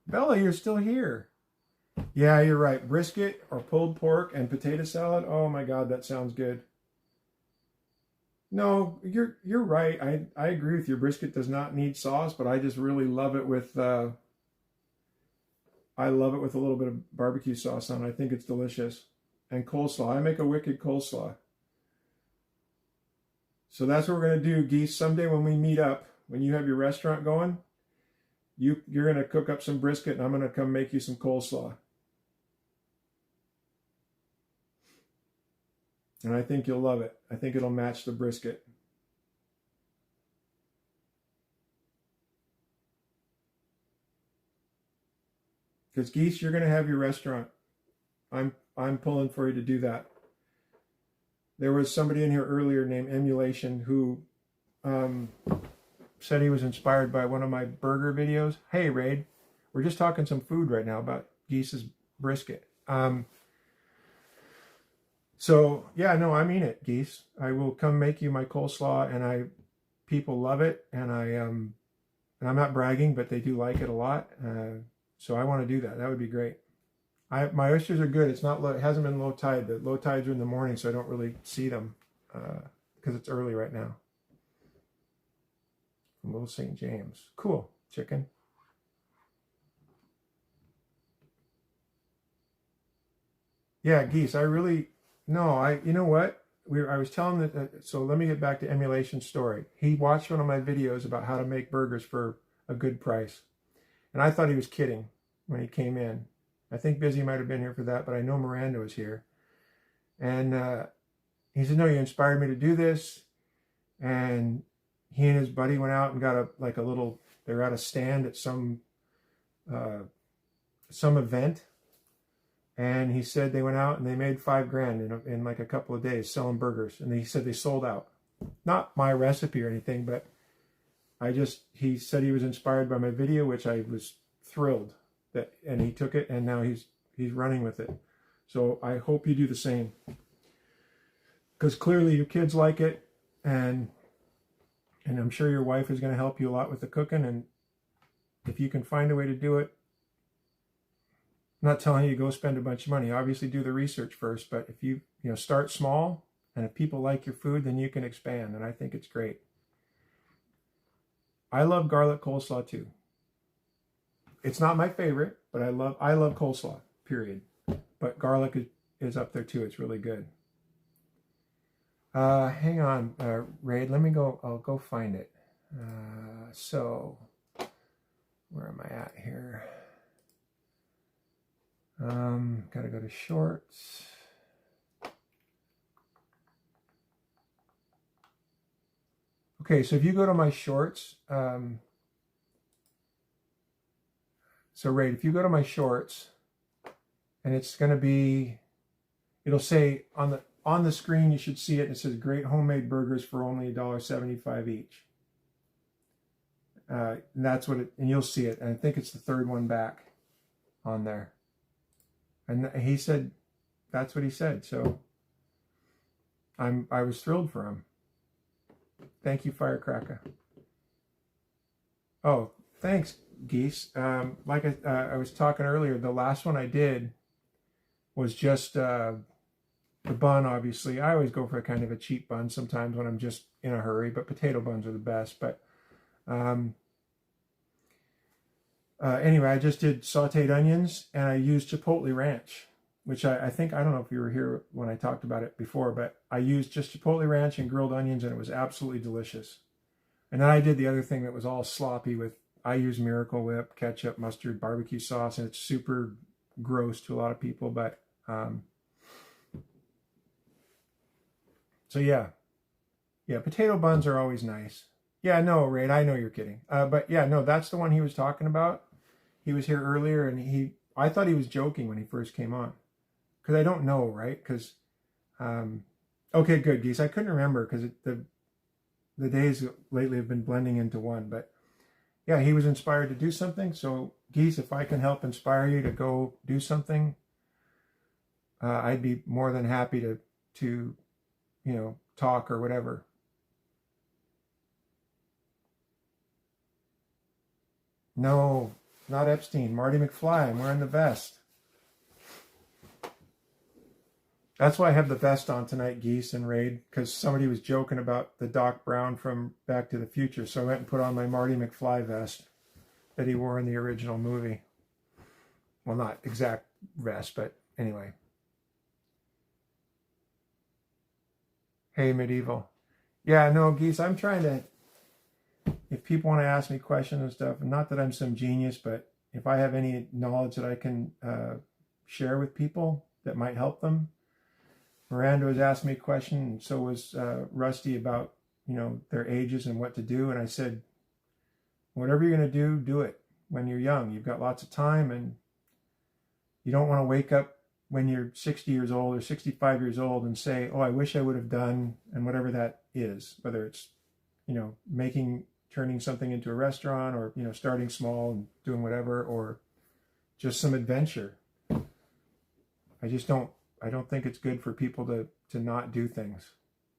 Bella, you're still here. Yeah, you're right. Brisket or pulled pork and potato salad. Oh my God, that sounds good. No, you're right. I agree with you. Brisket does not need sauce, but I just really love it with I love it with a little bit of barbecue sauce on. I think it's delicious. And coleslaw. I make a wicked coleslaw. So that's what we're gonna do, Geese. Someday when we meet up, when you have your restaurant going, you're gonna cook up some brisket, and I'm gonna come make you some coleslaw. And I think you'll love it. I think it'll match the brisket. Because Geese, you're gonna have your restaurant. I'm pulling for you to do that. There was somebody in here earlier named Emulation who um, said he was inspired by one of my burger videos. Hey, Raid, we're just talking some food right now about Geese's brisket. So yeah, no, I mean it, Geese. I will come make you my coleslaw, and people love it, and and I'm not bragging, but they do like it a lot. So I want to do that. That would be great. My oysters are good. It's not low, it hasn't been low tide. The low tides are in the morning, so I don't really see them because it's early right now. From Little St. James. Cool. Chicken. Yeah, Geese. You know what? I was telling that. So let me get back to Emulation's story. He watched one of my videos about how to make burgers for a good price, and I thought he was kidding when he came in. I think Busy might have been here for that, but I know Miranda was here. And he said, no, you inspired me to do this. And he and his buddy went out and got they're at a stand at some event. And he said they went out and they made $5,000 in like a couple of days selling burgers. And he said they sold out. Not my recipe or anything, but he said he was inspired by my video, which I was thrilled. And he took it, and now he's running with it. So I hope you do the same, because clearly your kids like it, and I'm sure your wife is going to help you a lot with the cooking. And if you can find a way to do it, I'm not telling you to go spend a bunch of money. Obviously, do the research first. But if you start small, and if people like your food, then you can expand. And I think it's great. I love garlic coleslaw too. It's not my favorite, but I love coleslaw, period. But garlic is up there too. It's really good. Hang on, Raid. Let me go. I'll go find it. So, where am I at here? Gotta go to shorts. Okay, so if you go to my shorts, so Raid, if you go to my shorts, and it's going to be, it'll say on the screen, you should see it. And it says great homemade burgers for only $1.75 each. And that's what and you'll see it. And I think it's the third one back on there. And he said, that's what he said. So I was thrilled for him. Thank you, Firecracker. Oh, thanks, Geese. Like I was talking earlier, the last one I did was just the bun, obviously. I always go for kind of a cheap bun sometimes when I'm just in a hurry, but potato buns are the best. But anyway, I just did sauteed onions, and I used Chipotle Ranch, which I think, I don't know if you were here when I talked about it before, but I used just Chipotle Ranch and grilled onions, and it was absolutely delicious. And then I did the other thing that was all sloppy I use Miracle Whip, ketchup, mustard, barbecue sauce, and it's super gross to a lot of people, but so yeah, potato buns are always nice. Yeah, no, Raid, I know you're kidding. But yeah, no, that's the one he was talking about. He was here earlier, and I thought he was joking when he first came on, because I don't know, right? Because okay, good, Geese. I couldn't remember because the days lately have been blending into one, but yeah, he was inspired to do something. So Geese, if I can help inspire you to go do something, I'd be more than happy to talk or whatever. No, not Epstein. Marty McFly. I'm wearing the vest. That's why I have the vest on tonight, Geese and Raid, because somebody was joking about the Doc Brown from Back to the Future. So I went and put on my Marty McFly vest that he wore in the original movie. Well, not exact vest, but anyway. Hey, Medieval. Yeah, no, Geese, I'm trying to, if people want to ask me questions and stuff, not that I'm some genius, but if I have any knowledge that I can share with people that might help them. Miranda was asking me a question, and so was Rusty, about, you know, their ages and what to do. And I said, whatever you're going to do, do it when you're young. You've got lots of time, and you don't want to wake up when you're 60 years old or 65 years old and say, oh, I wish I would have done, and whatever that is, whether it's, you know, turning something into a restaurant, or, you know, starting small and doing whatever, or just some adventure. I don't think it's good for people to not do things.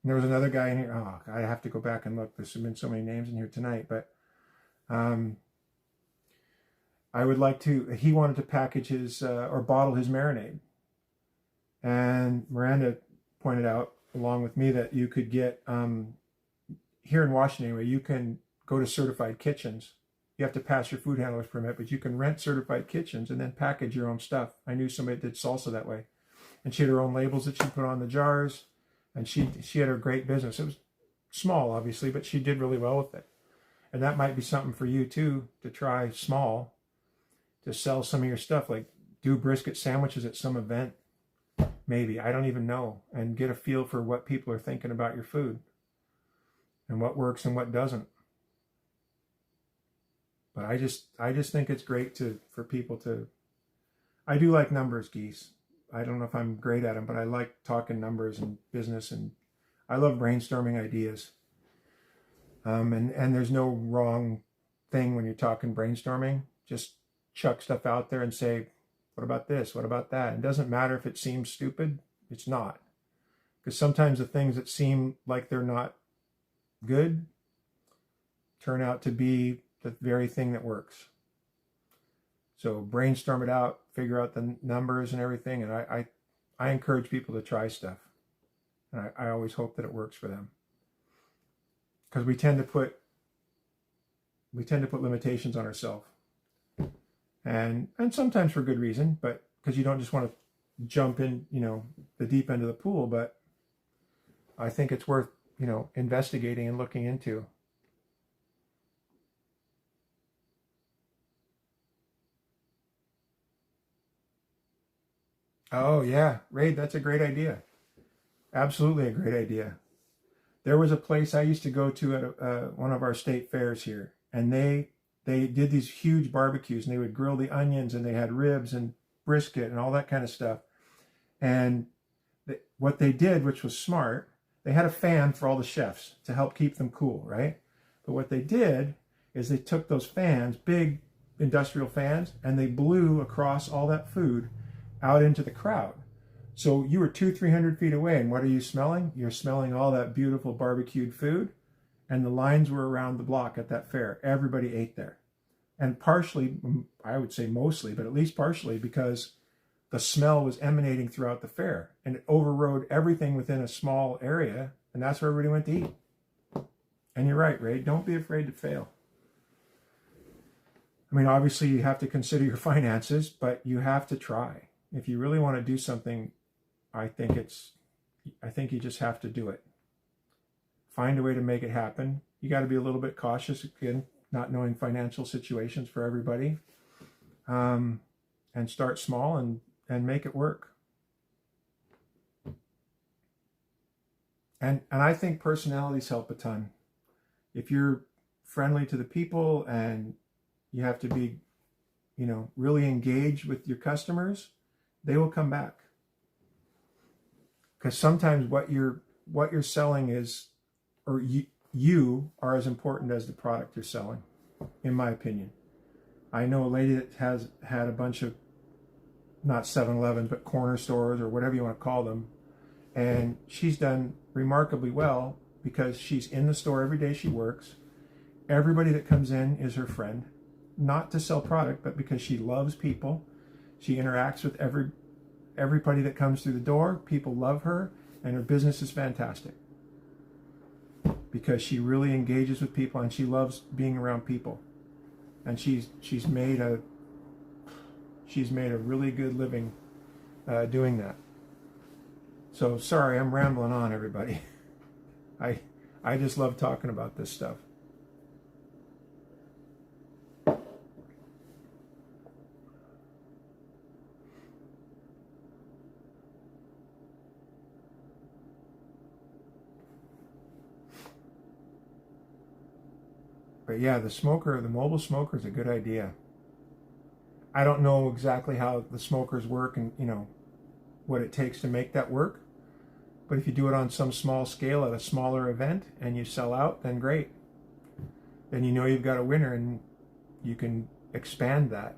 And there was another guy in here. Oh, I have to go back and look. There's been so many names in here tonight, but I would like to, he wanted to package his, or bottle his marinade. And Miranda pointed out, along with me, that you could get, here in Washington anyway, you can go to certified kitchens. You have to pass your food handler's permit, but you can rent certified kitchens and then package your own stuff. I knew somebody that did salsa that way. And she had her own labels that she put on the jars. And she had her great business. It was small, obviously, but she did really well with it. And that might be something for you, too, to try small, to sell some of your stuff, like do brisket sandwiches at some event, maybe. I don't even know. And get a feel for what people are thinking about your food and what works and what doesn't. But I just think it's great for people to, I do like numbers, Geese. I don't know if I'm great at them, but I like talking numbers and business, and I love brainstorming ideas. And there's no wrong thing when you're talking brainstorming. Just chuck stuff out there and say, what about this? What about that? It doesn't matter if it seems stupid. It's not. Because sometimes the things that seem like they're not good turn out to be the very thing that works. So brainstorm it out, figure out the numbers and everything. And I encourage people to try stuff. And I always hope that it works for them. Because we tend to put limitations on ourselves. And sometimes for good reason, but because you don't just want to jump in, you know, the deep end of the pool. But I think it's worth, you know, investigating and looking into. Oh, yeah. Raid, that's a great idea. Absolutely a great idea. There was a place I used to go to at one of our state fairs here, and they did these huge barbecues, and they would grill the onions, and they had ribs and brisket and all that kind of stuff. And what they did, which was smart, they had a fan for all the chefs to help keep them cool, right? But what they did is they took those fans, big industrial fans, and they blew across all that food out into the crowd. So you were 200-300 feet away, and what are you smelling? You're smelling all that beautiful barbecued food, and the lines were around the block at that fair. Everybody ate there. And partially, I would say mostly, but at least partially, because the smell was emanating throughout the fair, and it overrode everything within a small area, and that's where everybody went to eat. And you're right, Ray, don't be afraid to fail. I mean, obviously you have to consider your finances, but you have to try. If you really want to do something, I think you just have to do it. Find a way to make it happen. You got to be a little bit cautious, again, not knowing financial situations for everybody. And start small and make it work. And I think personalities help a ton. If you're friendly to the people and you have to be, you know, really engaged with your customers, they will come back. Because sometimes what you're selling is, or you are as important as the product you're selling, in my opinion. I know a lady that has had a bunch of, not 7-Elevens, but corner stores or whatever you want to call them. And she's done remarkably well because she's in the store every day she works. Everybody that comes in is her friend, not to sell product, but because she loves people. She interacts with everybody that comes through the door, people love her, and her business is fantastic because she really engages with people and she loves being around people. And she's made a really good living doing that. So sorry, I'm rambling on, everybody. I just love talking about this stuff. But yeah, the mobile smoker is a good idea. I don't know exactly how the smokers work and, you know, what it takes to make that work. But if you do it on some small scale at a smaller event and you sell out, then great. Then you know you've got a winner and you can expand that.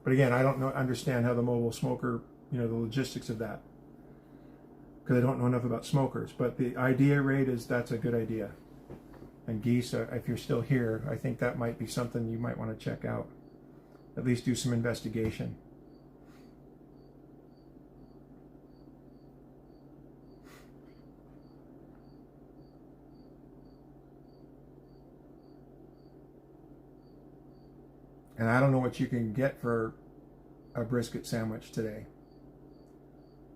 But again, I don't understand how the mobile smoker, you know, the logistics of that, because I don't know enough about smokers. But the idea, Raid, is that's a good idea. And Geese, if you're still here, I think that might be something you might want to check out. At least do some investigation. And I don't know what you can get for a brisket sandwich today.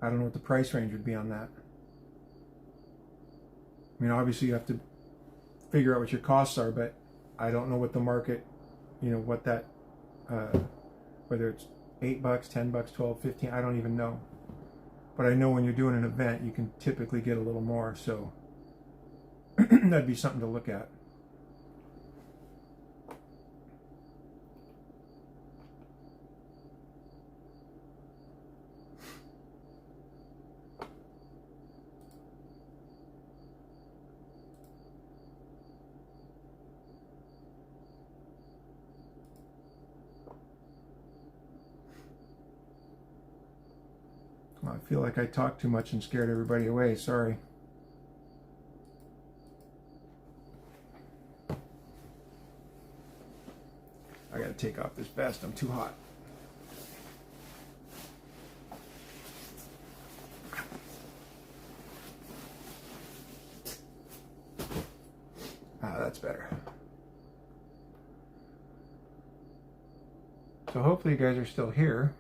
I don't know what the price range would be on that. I mean, obviously you have to figure out what your costs are, but I don't know what the market, you know, what that, whether it's $8, $10, 12, 15, I don't even know. But I know when you're doing an event, you can typically get a little more, so that'd be something to look at. I feel like I talked too much and scared everybody away. Sorry. I gotta take off this vest. I'm too hot. That's better. So hopefully you guys are still here.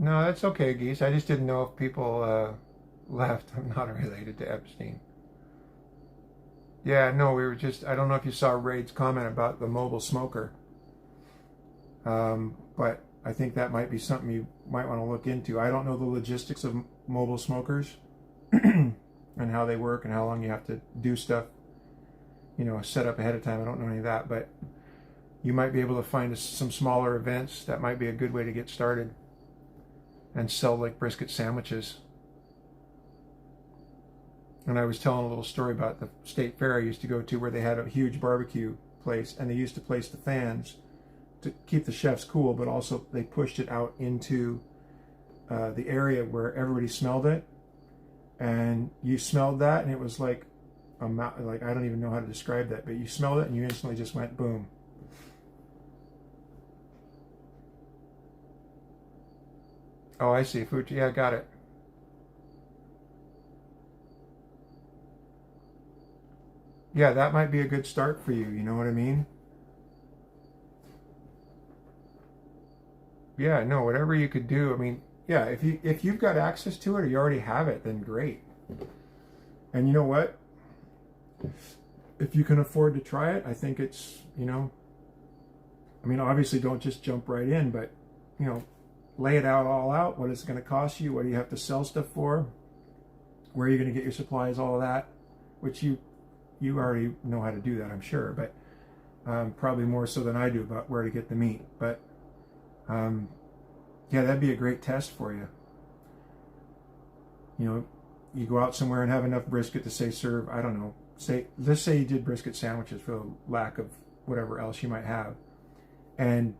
No, that's okay, Geese. I just didn't know if people left. I'm not related to Epstein. Yeah, no, we were just, I don't know if you saw Raid's comment about the mobile smoker. But I think that might be something you might want to look into. I don't know the logistics of mobile smokers and how they work and how long you have to do stuff, you know, set up ahead of time. I don't know any of that, but you might be able to find some smaller events. That might be a good way to get started and sell like brisket sandwiches. And I was telling a little story about the state fair I used to go to where they had a huge barbecue place and they used to place the fans to keep the chefs cool, but also they pushed it out into the area where everybody smelled it. And you smelled that and it was like like I don't even know how to describe that, but you smelled it and you instantly just went boom. Oh, I see. Food. Yeah, got it. Yeah, that might be a good start for you. You know what I mean? Yeah, no, whatever you could do. I mean, yeah, if you've got access to it or you already have it, then great. And you know what? If you can afford to try it, I think it's, you know, I mean, obviously don't just jump right in, but, you know, lay it out all out. What is it going to cost you? What do you have to sell stuff for? Where are you going to get your supplies? All of that, which you already know how to do that, I'm sure, but probably more so than I do about where to get the meat. But yeah, that'd be a great test for you. You know, you go out somewhere and have enough brisket to say serve, I don't know, let's say you did brisket sandwiches for the lack of whatever else you might have, and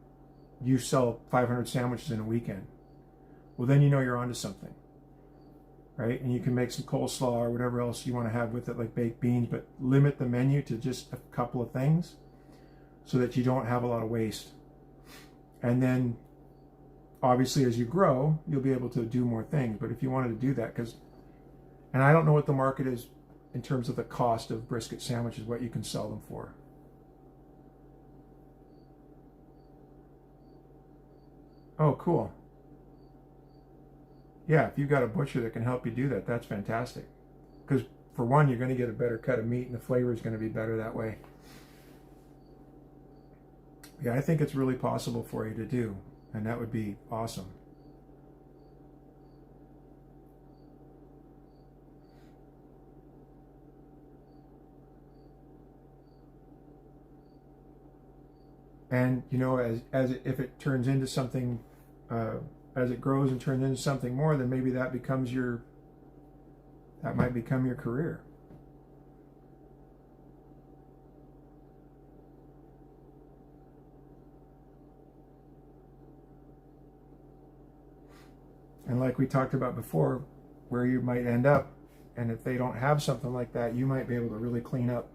you sell 500 sandwiches in a weekend. Well, then you know you're onto something, right? And you can make some coleslaw or whatever else you want to have with it, like baked beans, but limit the menu to just a couple of things so that you don't have a lot of waste. And then obviously as you grow, you'll be able to do more things. But if you wanted to do that, and I don't know what the market is in terms of the cost of brisket sandwiches, what you can sell them for. Oh, cool. Yeah, if you've got a butcher that can help you do that, that's fantastic. Because for one, you're going to get a better cut of meat and the flavor is going to be better that way. Yeah, I think it's really possible for you to do, and that would be awesome. And if it turns into something, as it grows and turns into something more, then maybe that might become your career. And like we talked about before, where you might end up, and if they don't have something like that, you might be able to really clean up.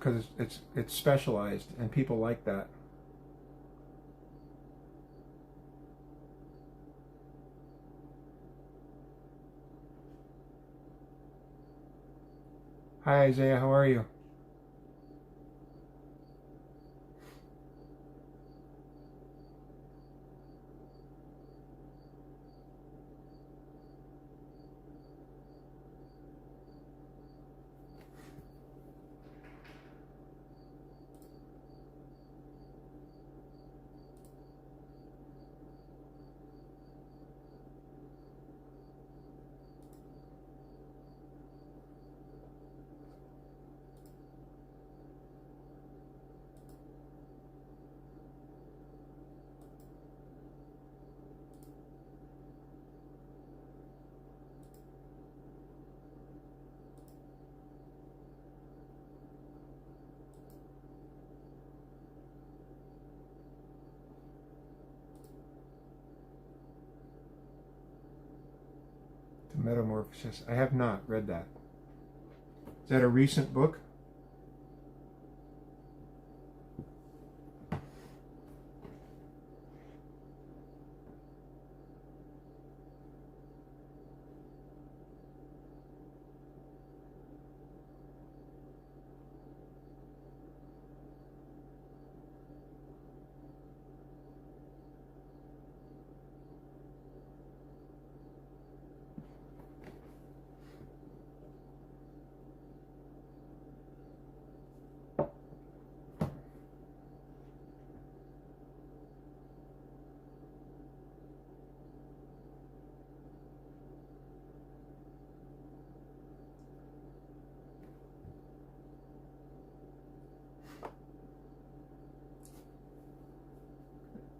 Because it's specialized and people like that. Hi Isaiah, how are you? The Metamorphosis. I have not read that. Is that a recent book?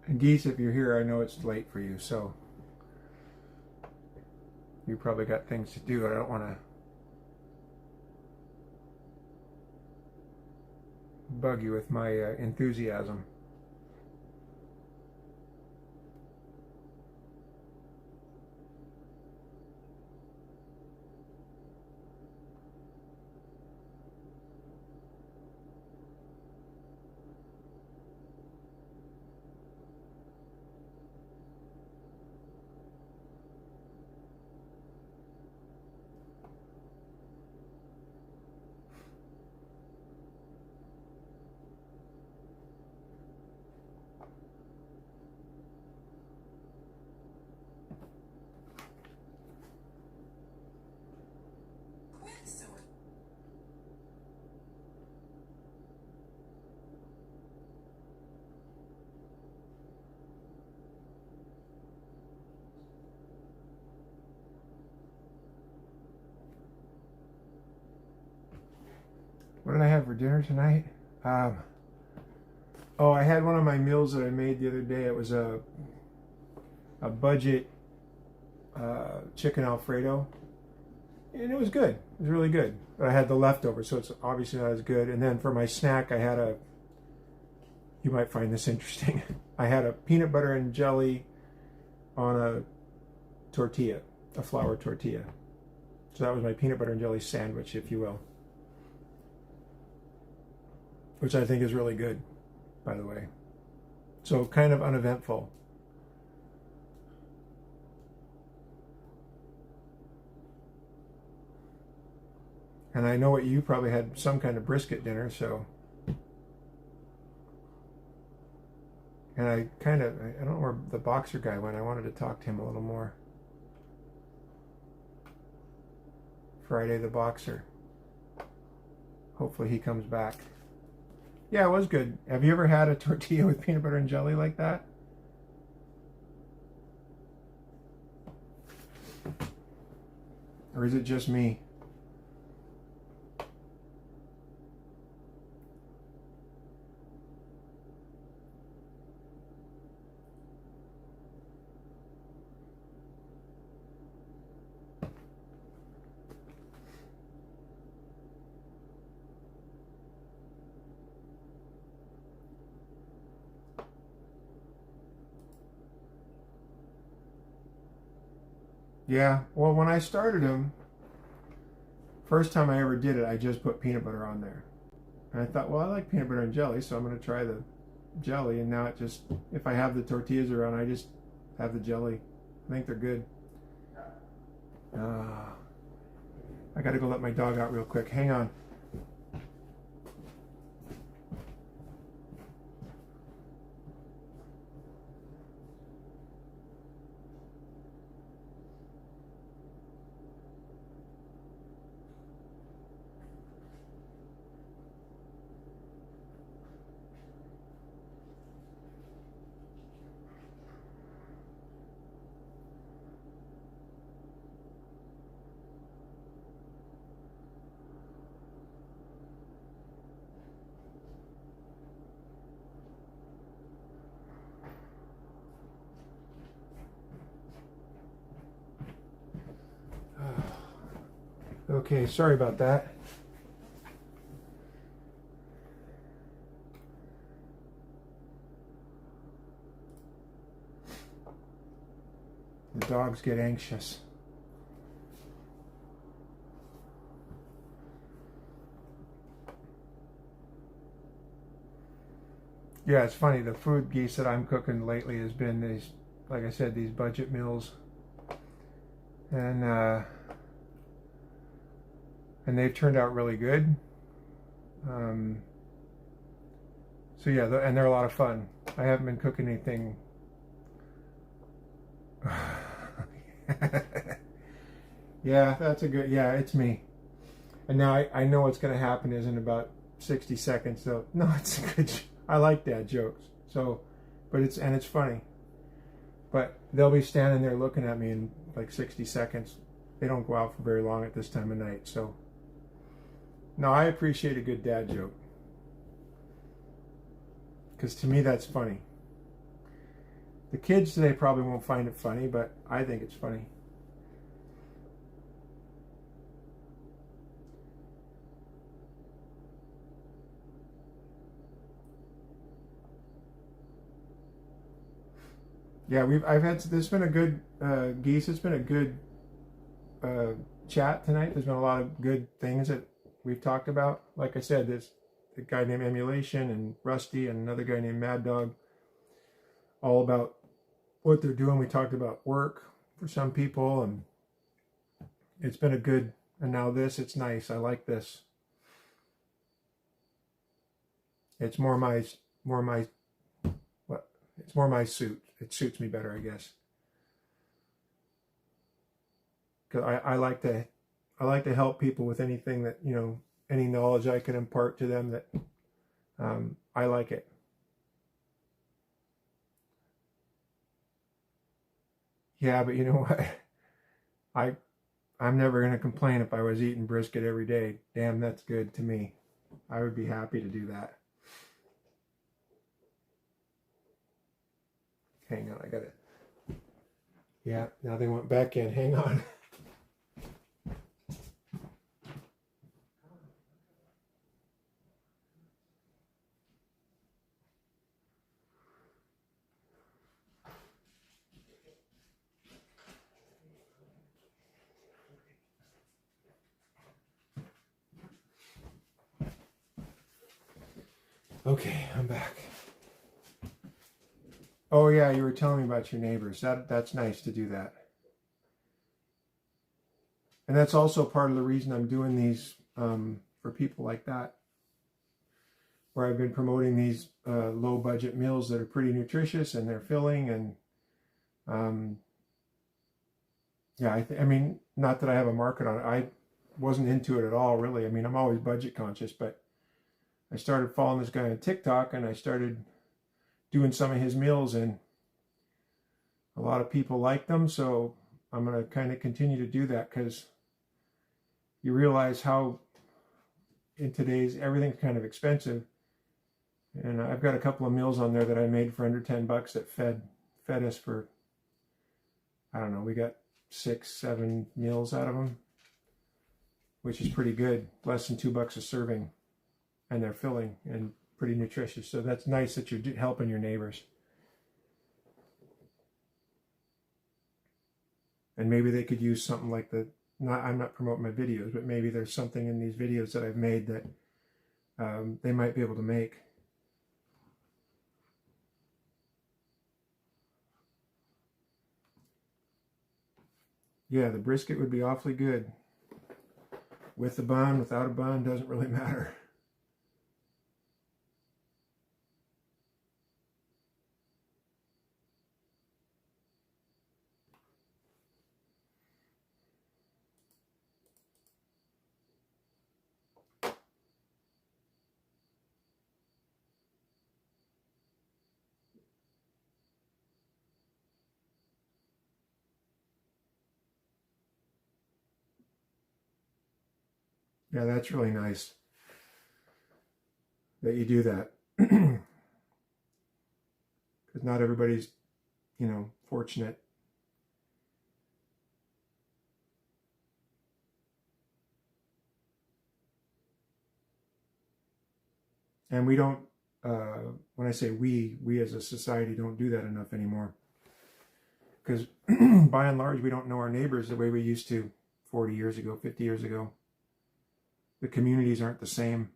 And Geese, if you're here, I know it's late for you, so you probably got things to do. I don't want to bug you with my enthusiasm. What did I have for dinner tonight? I had one of my meals that I made the other day. It was a budget chicken Alfredo, and it was good. It was really good. But I had the leftovers, so it's obviously not as good. And then for my snack, I had You might find this interesting. I had a peanut butter and jelly on a tortilla, a flour tortilla. So that was my peanut butter and jelly sandwich, if you will. Which I think is really good, by the way. So kind of uneventful. And I know what you probably had some kind of brisket dinner, so. And I don't know where the boxer guy went. I wanted to talk to him a little more. Friday the boxer. Hopefully he comes back. Yeah, it was good. Have you ever had a tortilla with peanut butter and jelly like that? Or is it just me? Yeah, well, when I started them, first time I ever did it, I just put peanut butter on there. And I thought, well, I like peanut butter and jelly, so I'm going to try the jelly. And now it just, if I have the tortillas around, I just have the jelly. I think they're good. I got to go let my dog out real quick. Hang on. Okay, sorry about that. The dogs get anxious. Yeah, it's funny. The food geese that I'm cooking lately has been these, like I said, these budget meals. And they've turned out really good. So yeah, and they're a lot of fun. I haven't been cooking anything. Yeah, that's a good, yeah, it's me. And now I know what's going to happen is in about 60 seconds. So no, it's a good, I like dad jokes. So, but it's funny. But they'll be standing there looking at me in like 60 seconds. They don't go out for very long at this time of night. So, no, I appreciate a good dad joke. Because to me, that's funny. The kids today probably won't find it funny, but I think it's funny. Yeah, this has been a good, Geese, it's been a good chat tonight. There's been a lot of good things that we've talked about. Like I said, there's a guy named Emulation and Rusty and another guy named Mad Dog, all about what they're doing. We talked about work for some people, and it's been a good, and now this, it's nice. I like this. It's more my it's more my suit. It suits me better, I guess. Because I like to help people with anything that, you know, any knowledge I can impart to them that I like it. Yeah, but you know what? I'm never going to complain if I was eating brisket every day. Damn, that's good to me. I would be happy to do that. Hang on, I got it. Yeah, now they went back in. Hang on. Okay, I'm back. Oh yeah, you were telling me about your neighbors. That's nice to do that. And that's also part of the reason I'm doing these for people like that, where I've been promoting these low budget meals that are pretty nutritious and they're filling. And yeah, I mean, not that I have a market on it. I wasn't into it at all, really. I mean, I'm always budget conscious, but I started following this guy on TikTok and I started doing some of his meals, and a lot of people like them. So I'm going to kind of continue to do that, because you realize how in today's everything's kind of expensive. And I've got a couple of meals on there that I made for under $10 that fed us for, I don't know, we got 6-7 meals out of them, which is pretty good. Less than $2 a serving, and they're filling and pretty nutritious. So that's nice that you're helping your neighbors. And maybe they could use something like I'm not promoting my videos, but maybe there's something in these videos that I've made that they might be able to make. Yeah, the brisket would be awfully good. With a bun, without a bun, doesn't really matter. Yeah, that's really nice that you do that. Because not everybody's, fortunate. And we don't, when I say we as a society don't do that enough anymore. Because by and large, we don't know our neighbors the way we used to 40 years ago, 50 years ago. The communities aren't the same.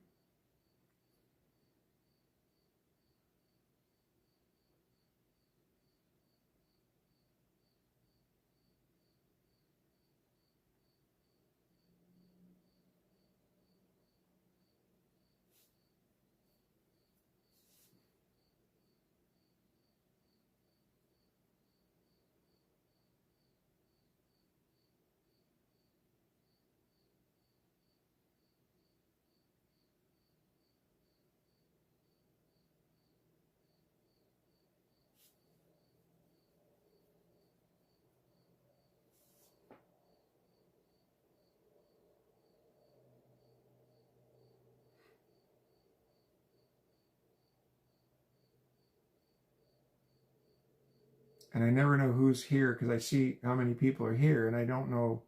And I never know who's here, because I see how many people are here, and I don't know.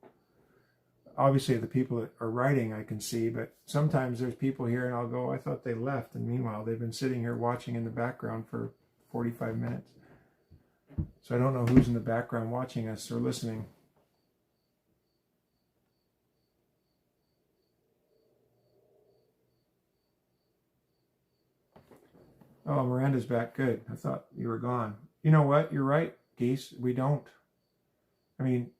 Obviously, the people that are writing I can see, but sometimes there's people here and I'll go, I thought they left. And meanwhile, they've been sitting here watching in the background for 45 minutes. So I don't know who's in the background watching us or listening. Oh, Miranda's back. Good. I thought you were gone. You know what? You're right, Geese. We don't. I mean,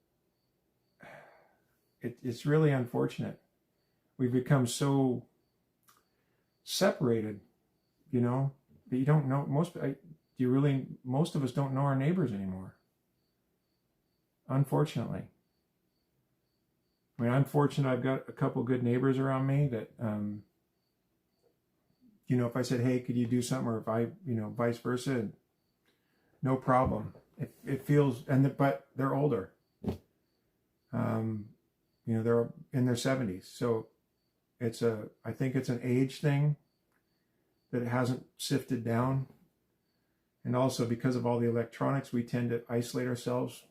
it's really unfortunate. We've become so separated, that you don't know most of us don't know our neighbors anymore. Unfortunately. I mean, I'm fortunate I've got a couple good neighbors around me that, if I said, hey, could you do something? Or if I, vice versa, no problem. It feels, but they're older. They're in their 70s. So I think it's an age thing that it hasn't sifted down. And also because of all the electronics, we tend to isolate ourselves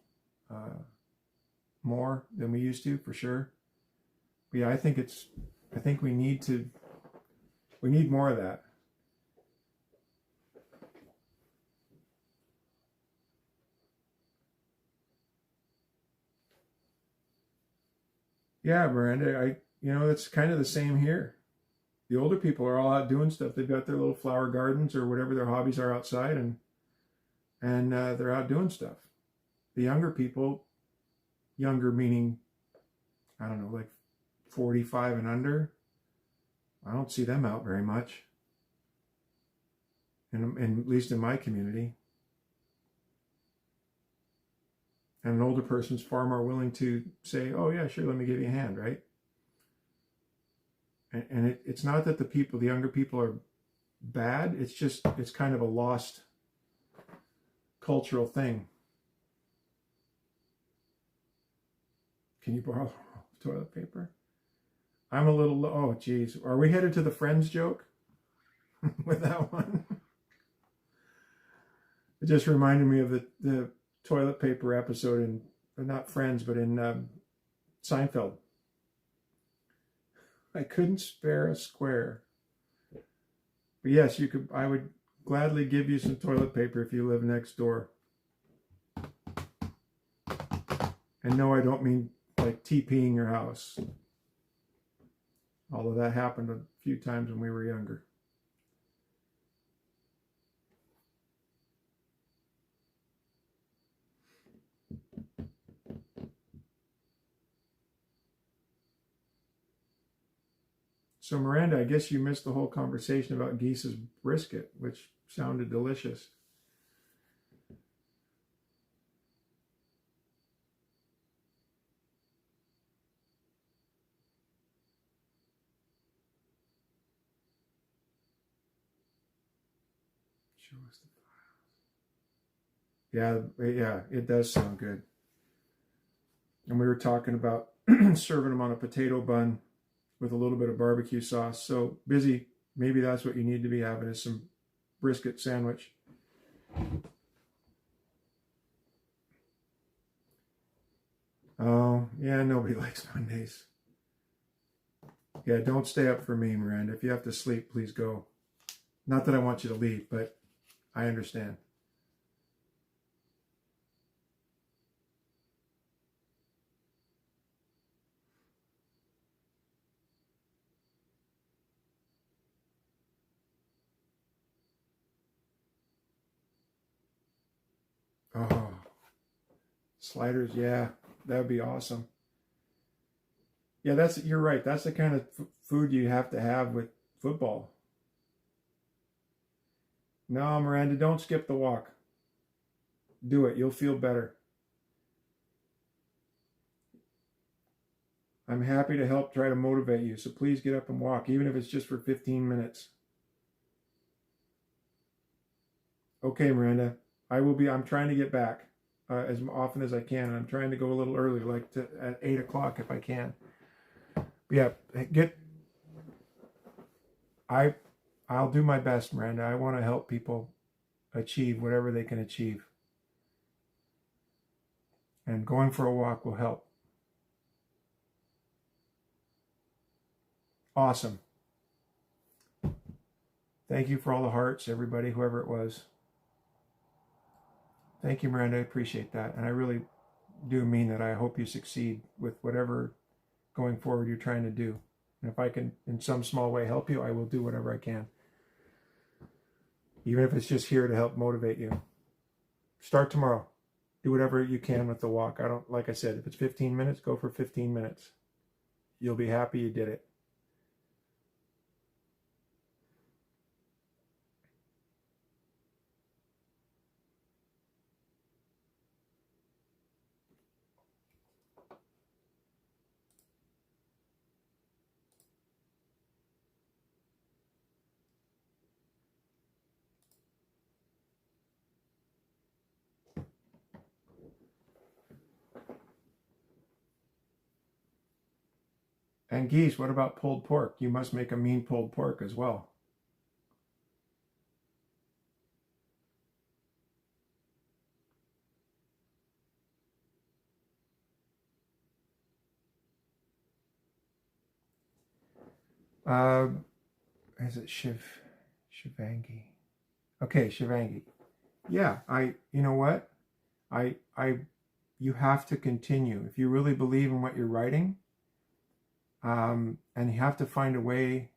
more than we used to, for sure. But yeah, I think we need more of that. Yeah, Miranda, it's kind of the same here. the older people are all out doing stuff. They've got their little flower gardens or whatever their hobbies are outside, and they're out doing stuff. The younger people, younger meaning, I don't know, like 45 and under, I don't see them out very much. And at least in my community. And an older person's far more willing to say, oh yeah, sure, let me give you a hand, right? And it's not that the younger people are bad. It's just, it's kind of a lost cultural thing. Can you borrow toilet paper? I'm a little, oh geez. Are we headed to the Friends joke with that one? It just reminded me of the toilet paper episode in, not Friends, but in Seinfeld. I couldn't spare a square. But yes, I would gladly give you some toilet paper if you live next door. And no, I don't mean like TPing your house. Although that happened a few times when we were younger. So Miranda, I guess you missed the whole conversation about Geese's brisket, which sounded delicious. Show us the files. Yeah, it does sound good. And we were talking about serving them on a potato bun with a little bit of barbecue sauce. So Busy, maybe that's what you need to be having, is some brisket sandwich. Oh, yeah, nobody likes Mondays. Yeah, don't stay up for me, Miranda. If you have to sleep, please go. Not that I want you to leave, but I understand. Oh, sliders, yeah, that would be awesome. Yeah, you're right. That's the kind of food you have to have with football. No, Miranda, don't skip the walk. Do it. You'll feel better. I'm happy to help try to motivate you. So please get up and walk, even if it's just for 15 minutes. Okay, Miranda, I'm trying to get back as often as I can. I'm trying to go a little earlier, like at 8 o'clock if I can. But yeah, I'll do my best, Miranda. I want to help people achieve whatever they can achieve. And going for a walk will help. Awesome. Thank you for all the hearts, everybody, whoever it was. Thank you, Miranda. I appreciate that. And I really do mean that. I hope you succeed with whatever going forward you're trying to do. And if I can, in some small way, help you, I will do whatever I can. Even if it's just here to help motivate you. Start tomorrow. Do whatever you can with the walk. Like I said, if it's 15 minutes, go for 15 minutes. You'll be happy you did it. And Geese, what about pulled pork? You must make a mean pulled pork as well. Is it Shivangi? Okay, Shivangi. Yeah, you know what? You have to continue. If you really believe in what you're writing, and you have to find a way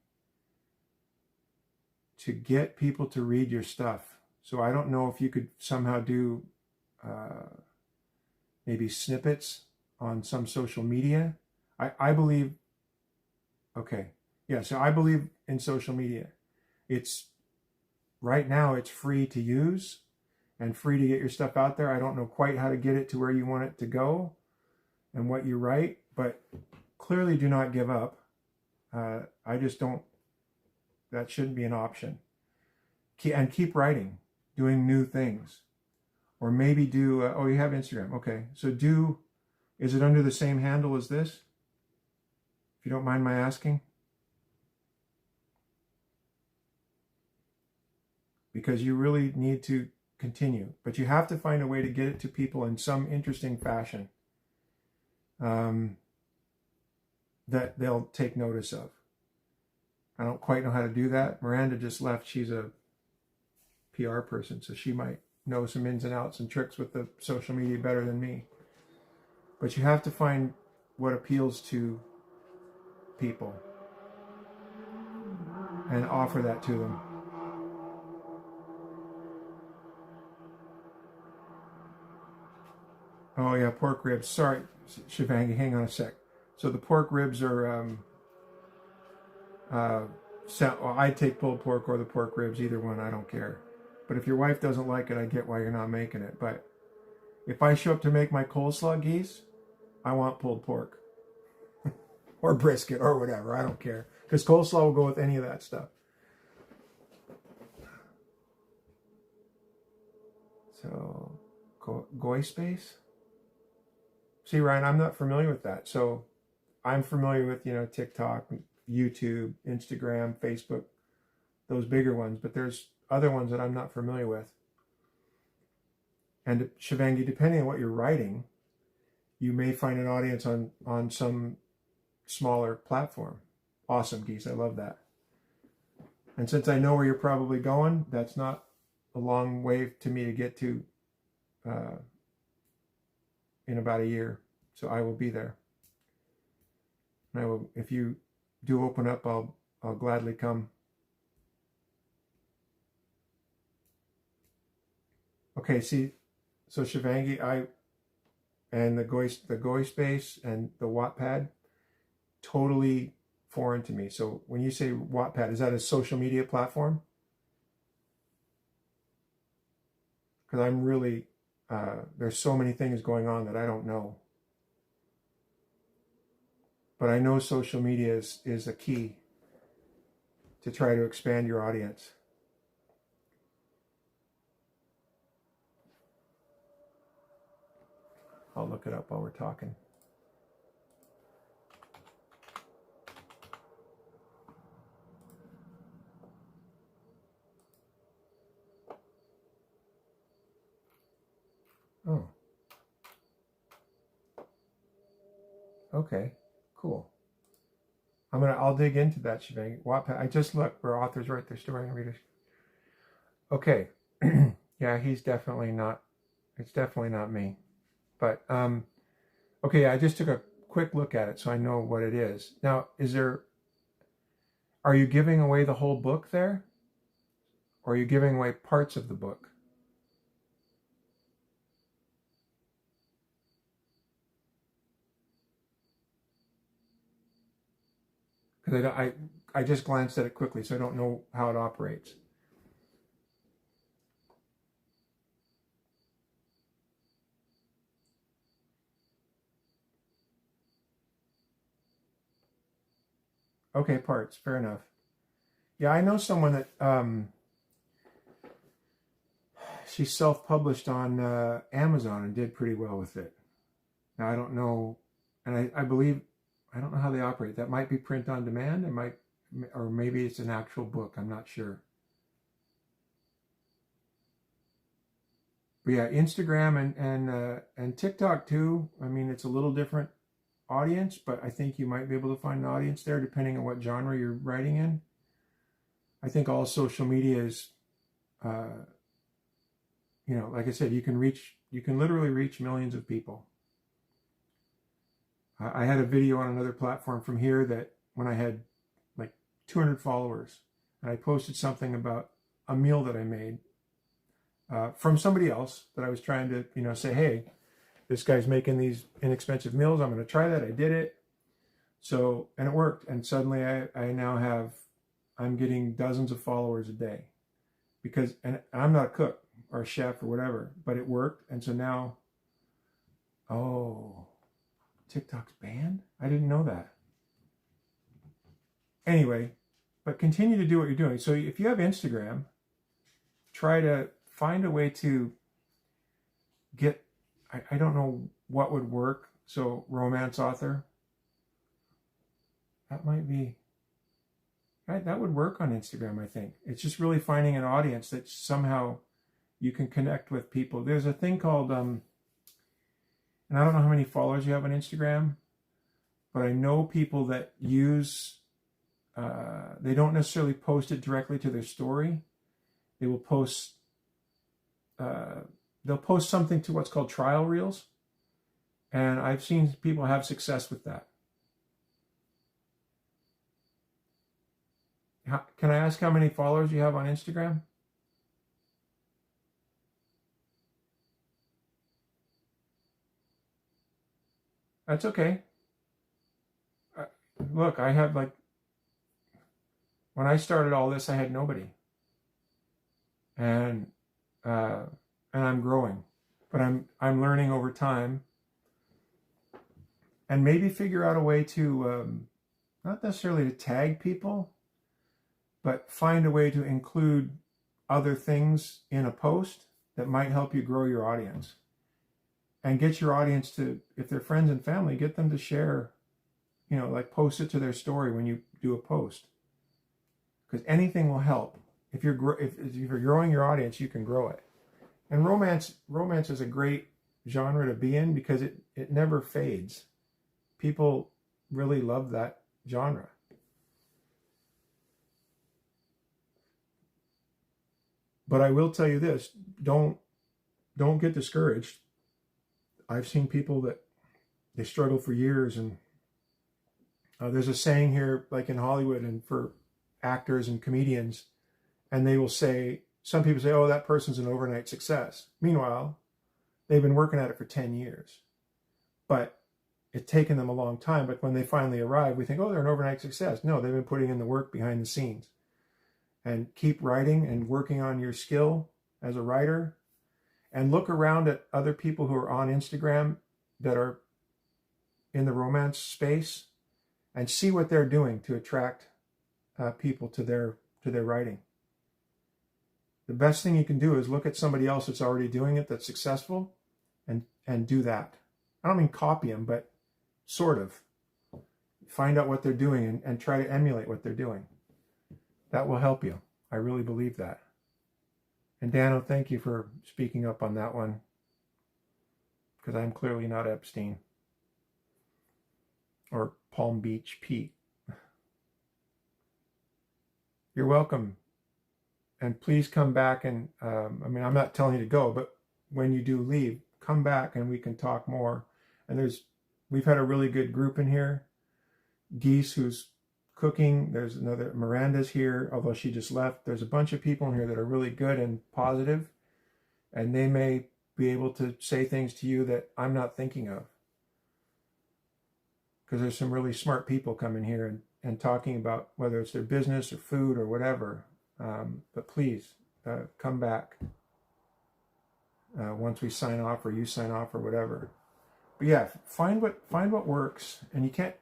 to get people to read your stuff. So I don't know if you could somehow do maybe snippets on some social media. I believe, okay, yeah, so I believe in social media. It's, right now it's free to use and free to get your stuff out there. I don't know quite how to get it to where you want it to go and what you write, but clearly do not give up. I just don't, that shouldn't be an option. And keep writing, doing new things. Or maybe do, oh, you have Instagram. Okay, so do, is it under the same handle as this? If you don't mind my asking. Because you really need to continue. But you have to find a way to get it to people in some interesting fashion that they'll take notice of. I don't quite know how to do that. Miranda just left. She's a PR person, so she might know some ins and outs and tricks with the social media better than me. But you have to find what appeals to people and offer that to them. Oh yeah, pork ribs. Sorry, Shivangi, hang on a sec. So the pork ribs are, well, I'd take pulled pork or the pork ribs, either one, I don't care. But if your wife doesn't like it, I get why you're not making it. But if I show up to make my coleslaw geese, I want pulled pork. Or brisket or whatever, I don't care. Because coleslaw will go with any of that stuff. So, Goy Space? See, Ryan, I'm not familiar with that. So I'm familiar with, TikTok, YouTube, Instagram, Facebook, those bigger ones. But there's other ones that I'm not familiar with. And Shivangi, depending on what you're writing, you may find an audience on some smaller platform. Awesome, Geese. I love that. And since I know where you're probably going, that's not a long way to me to get to in about a year. So I will be there. And I will, if you do open up, I'll gladly come. Okay, see, so Shivangi, and the Goy Space and the Wattpad, totally foreign to me. So when you say Wattpad, is that a social media platform? Because I'm really, there's so many things going on that I don't know. But I know social media is a key to try to expand your audience. I'll look it up while we're talking. Oh. Okay, cool. I'll dig into that, Shivangi. Wattpad. I just looked where authors write their story and readers. Okay. Yeah, he's definitely not, it's definitely not me. But, okay, I just took a quick look at it so I know what it is. Now, are you giving away the whole book there? Or are you giving away parts of the book? Because I just glanced at it quickly, so I don't know how it operates. Okay, parts, fair enough. Yeah, I know someone that she self-published on Amazon and did pretty well with it. Now I don't know, and I believe, I don't know how they operate. That might be print on demand. It might, or maybe it's an actual book. I'm not sure. But yeah, Instagram and TikTok too. I mean, it's a little different audience, but I think you might be able to find an audience there depending on what genre you're writing in. I think all social media is, like I said, you can literally reach millions of people. I had a video on another platform from here that when I had like 200 followers, and I posted something about a meal that I made from somebody else that I was trying to, say, hey, this guy's making these inexpensive meals. I'm going to try that. I did it. So, and it worked. And suddenly I now I'm getting dozens of followers a day because, and I'm not a cook or a chef or whatever, but it worked. And so now, oh, TikTok's banned? I didn't know that. Anyway, but continue to do what you're doing. So if you have Instagram, try to find a way to get, I don't know what would work. So romance author, that might be, right? That would work on Instagram, I think. It's just really finding an audience that somehow you can connect with people. There's a thing called, and I don't know how many followers you have on Instagram, but I know people that use, they don't necessarily post it directly to their story. They will post, they'll post something to what's called trial reels. And I've seen people have success with that. Can I ask how many followers you have on Instagram? That's okay. Look, I have when I started all this, I had nobody. And I'm growing, but I'm learning over time, and maybe figure out a way to not necessarily to tag people, but find a way to include other things in a post that might help you grow your audience, and get your audience to, if they're friends and family, get them to share, post it to their story when you do a post, because anything will help. If you're growing your audience, you can grow it. And romance is a great genre to be in because it never fades. People really love that genre. But I will tell you this, don't get discouraged. I've seen people that they struggle for years, and there's a saying here, like in Hollywood and for actors and comedians, and they will say, some people say, oh, that person's an overnight success. Meanwhile, they've been working at it for 10 years. But it's taken them a long time. But when they finally arrive, we think, oh, they're an overnight success. No, they've been putting in the work behind the scenes. And keep writing and working on your skill as a writer. And look around at other people who are on Instagram that are in the romance space and see what they're doing to attract people to their writing. The best thing you can do is look at somebody else that's already doing it, that's successful, and do that. I don't mean copy them, but sort of. Find out what they're doing and try to emulate what they're doing. That will help you. I really believe that. And Dano, thank you for speaking up on that one, because I'm clearly not Epstein or Palm Beach Pete. You're welcome. And please come back and, I'm not telling you to go, but when you do leave, come back and we can talk more. And we've had a really good group in here. Geese, who's cooking. There's another, Miranda's here, although she just left. There's a bunch of people in here that are really good and positive, and they may be able to say things to you that I'm not thinking of. Because there's some really smart people coming here and talking about whether it's their business or food or whatever. But please come back once we sign off, or you sign off, or whatever. But yeah, find what works. And you can't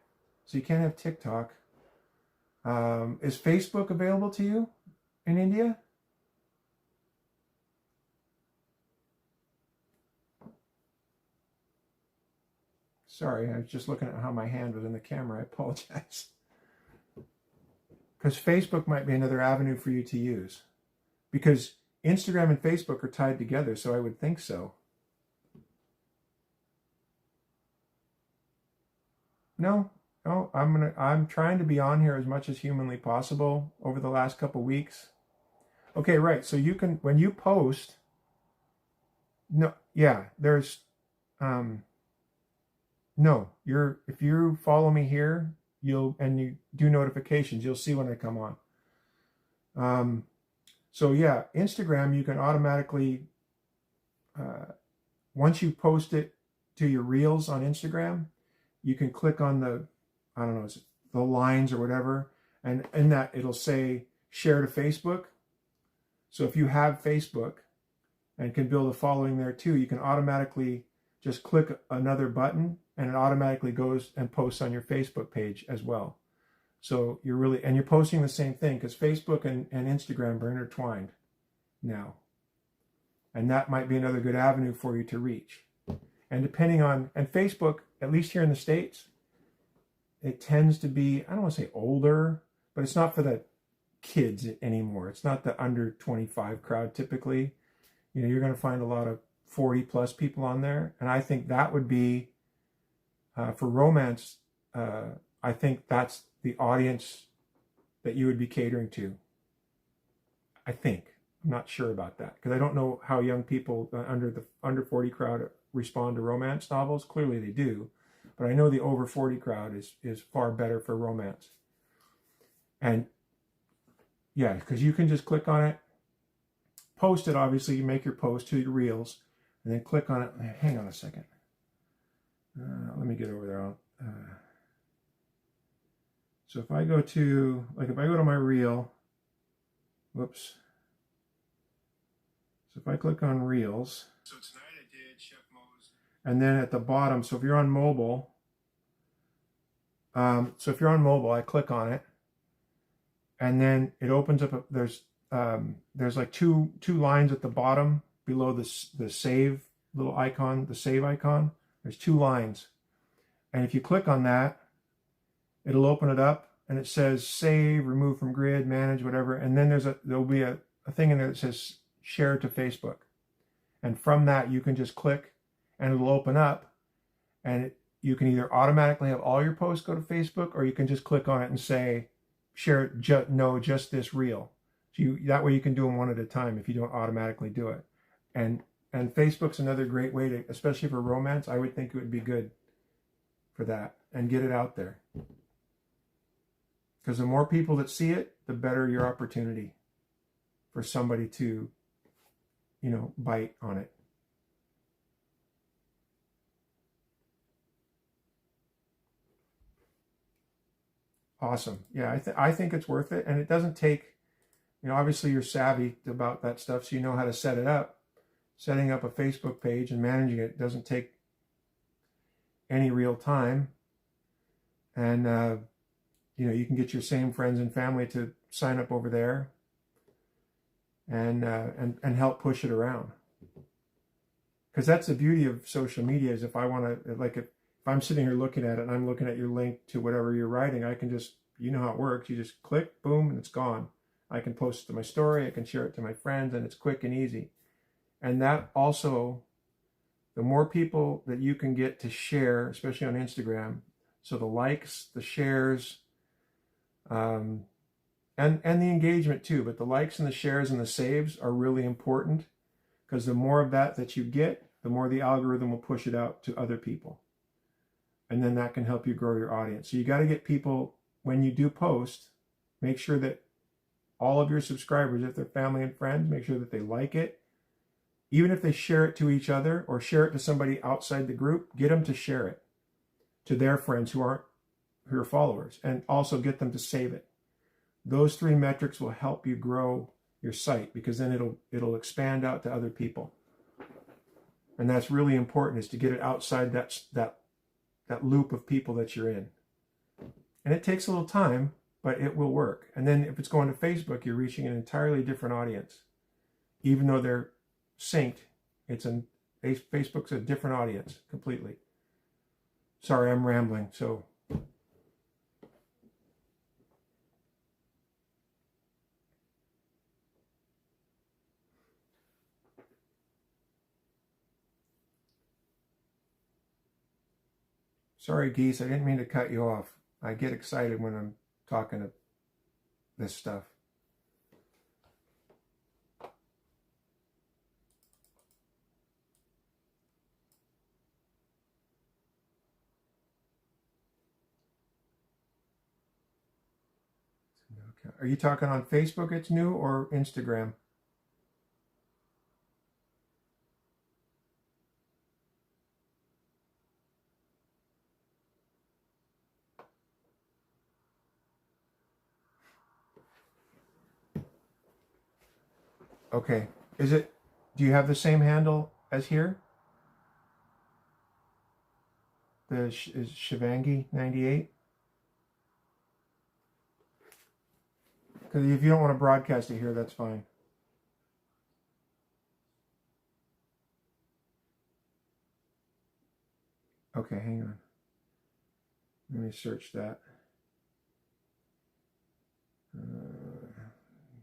have TikTok. Is Facebook available to you in India? Sorry, I was just looking at how my hand was in the camera. I apologize. Because Facebook might be another avenue for you to use. Because Instagram and Facebook are tied together, so I would think so. No, I'm trying to be on here as much as humanly possible over the last couple weeks. Okay, right. So you can, when you post, no, yeah, there's, no, if you follow me here, you do notifications, you'll see when I come on. So yeah, Instagram, you can automatically, once you post it to your reels on Instagram, you can click on the, I don't know, the lines or whatever, and in that it'll say share to Facebook. So if you have Facebook and can build a following there too, you can automatically just click another button and it automatically goes and posts on your Facebook page as well. So you're posting the same thing, because Facebook and Instagram are intertwined now. And that might be another good avenue for you to reach. And and Facebook, at least here in the States, it tends to be, I don't want to say older, but it's not for the kids anymore. It's not the under 25 crowd typically. You're going to find a lot of 40 plus people on there. And I think that would be, for romance, I think that's the audience that you would be catering to. I think. I'm not sure about that, because I don't know how young people under 40 crowd respond to romance novels. Clearly they do, but I know the over 40 crowd is far better for romance. And yeah, because you can just click on it, post it. Obviously, you make your post to your reels, and then click on it. Hang on a second. Let me get over there. So if I go to my reel, whoops. So if I click on Reels, so tonight I did Chef Mo's, and then at the bottom, so if you're on mobile, I click on it, and then it opens up. There's like two lines at the bottom below the save little icon, the save icon. There's two lines, and if you click on that, it'll open it up, and it says save, remove from grid, manage, whatever, and then there'll be a thing in there that says share to Facebook, and from that you can just click and it'll open up, and you can either automatically have all your posts go to Facebook, or you can just click on it and say share just this reel. So that way you can do them one at a time if you don't automatically do it. And Facebook's another great way to, especially for romance, I would think it would be good for that, and get it out there, because the more people that see it, the better your opportunity for somebody to bite on it. Awesome. Yeah, I think it's worth it, and it doesn't take, obviously you're savvy about that stuff, so you know how to set it up. Setting up a Facebook page and managing it doesn't take any real time, and you can get your same friends and family to sign up over there, and help push it around. Because that's the beauty of social media, is if I want to, if I'm sitting here looking at it and I'm looking at your link to whatever you're writing, I can just, how it works. You just click, boom, and it's gone. I can post it to my story, I can share it to my friends, and it's quick and easy. And that also, the more people that you can get to share, especially on Instagram, so the likes, the shares, and the engagement too, but the likes and the shares and the saves are really important, because the more of that you get, the more the algorithm will push it out to other people. And then that can help you grow your audience. So you got to get people, when you do post, make sure that all of your subscribers, if they're family and friends, make sure that they like it. Even if they share it to each other or share it to somebody outside the group, get them to share it to their friends who are followers, and also get them to save it. Those three metrics will help you grow your site, because then it'll expand out to other people. And that's really important, is to get it outside that loop of people that you're in. And it takes a little time, but it will work. And then if it's going to Facebook, you're reaching an entirely different audience. Even though they're synced, Facebook's a different audience completely. Sorry, I'm rambling. So sorry, Geese, I didn't mean to cut you off. I get excited when I'm talking to this stuff. Okay. Are you talking on Facebook it's new or Instagram? Okay. Is it, do you have the same handle as here? The is Shivangi 98? Because if you don't want to broadcast it here, that's fine. Okay, hang on. Let me search that.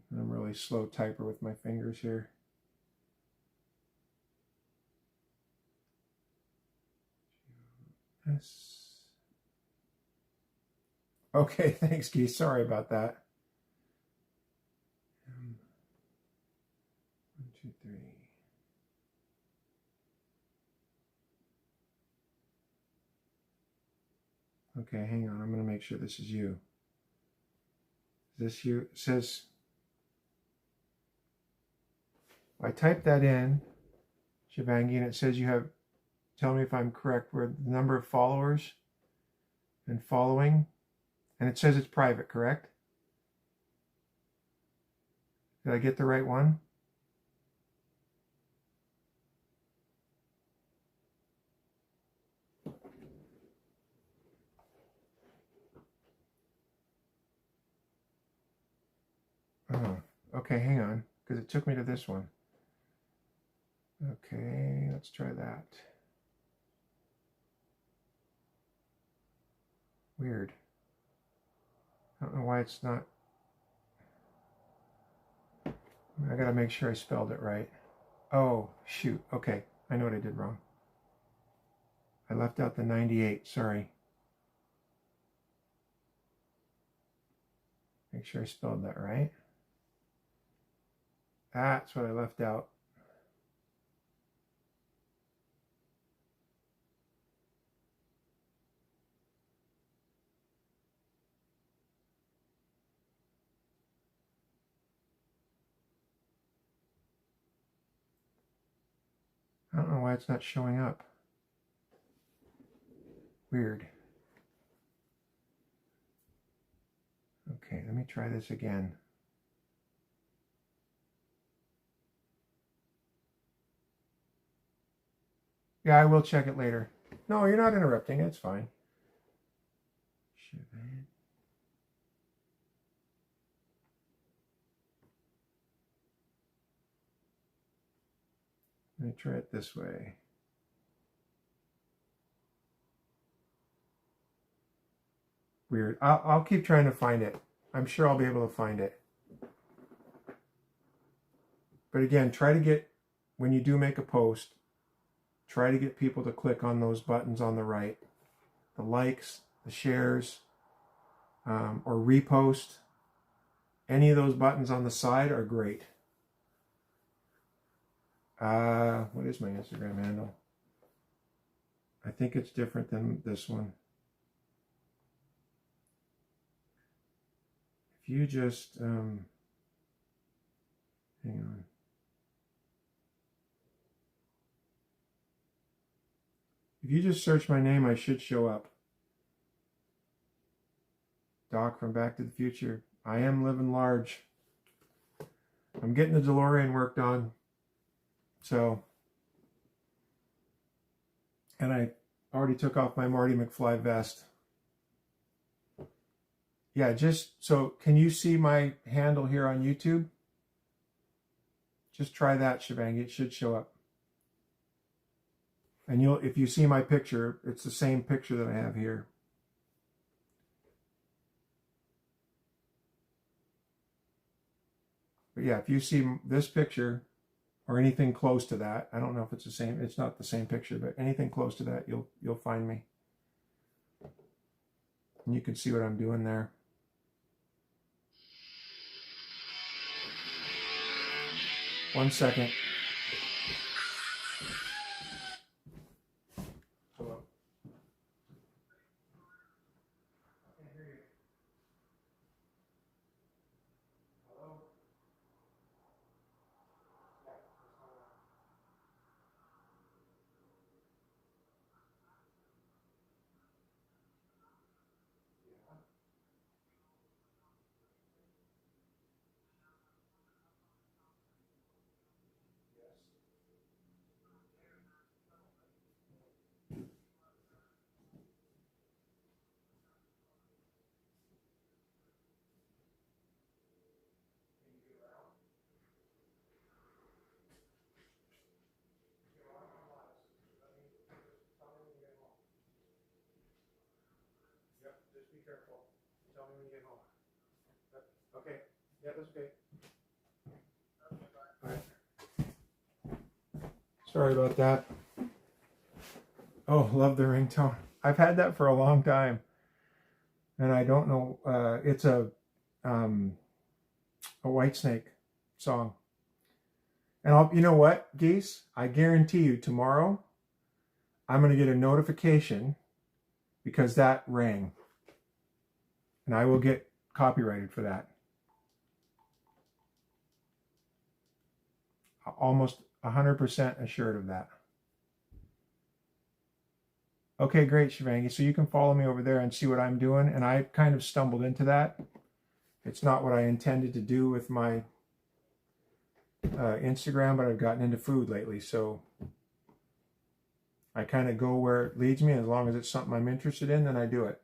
I'm really slow typer with my fingers here. Yes. Okay, thanks, Keith. Sorry about that. 1, 2, 3. Okay, hang on. I'm going to make sure this is you. Is this you? It says, I typed that in, Shivangi, and it says you have, tell me if I'm correct, where the number of followers and following, and it says it's private, correct? Did I get the right one? Oh, okay, hang on, because it took me to this one. Okay, let's try that. Weird. I don't know why it's not. I gotta make sure I spelled it right. Oh, shoot. Okay, I know what I did wrong. I left out the 98, sorry. Make sure I spelled that right. That's what I left out. I don't know why it's not showing up. Weird. Okay, let me try this again. Yeah, I will check it later. No, you're not interrupting. It's fine. Let me try it this way. Weird. I'll keep trying to find it. I'm sure I'll be able to find it. But again, try to get, when you do make a post, try to get people to click on those buttons on the right. The likes, the shares, or repost. Any of those buttons on the side are great. What is my Instagram handle? I think it's different than this one. If you just, hang on. If you just search my name, I should show up. Doc from Back to the Future. I am living large. I'm getting the DeLorean worked on. So, and I already took off my Marty McFly vest. Yeah, just, so can you see my handle here on YouTube? Just try that, Shivangi. It should show up. And you'll, if you see my picture, it's the same picture that I have here. But yeah, if you see this picture or anything close to that, I don't know if it's the same, it's not the same picture, but anything close to that, you'll find me. And you can see what I'm doing there. One second. Hello. careful. Tell me when you get home. Okay. Yeah, that's okay. All right. Sorry about that. Oh, love the ringtone. I've had that for a long time, and I don't know. It's a Whitesnake song. And you know what, Geese? I guarantee you tomorrow I'm going to get a notification because that rang. And I will get copyrighted for that. Almost 100% assured of that. Okay, great, Shivangi. So you can follow me over there and see what I'm doing. And I kind of stumbled into that. It's not what I intended to do with my Instagram, but I've gotten into food lately. So I kind of go where it leads me. As long as it's something I'm interested in, then I do it.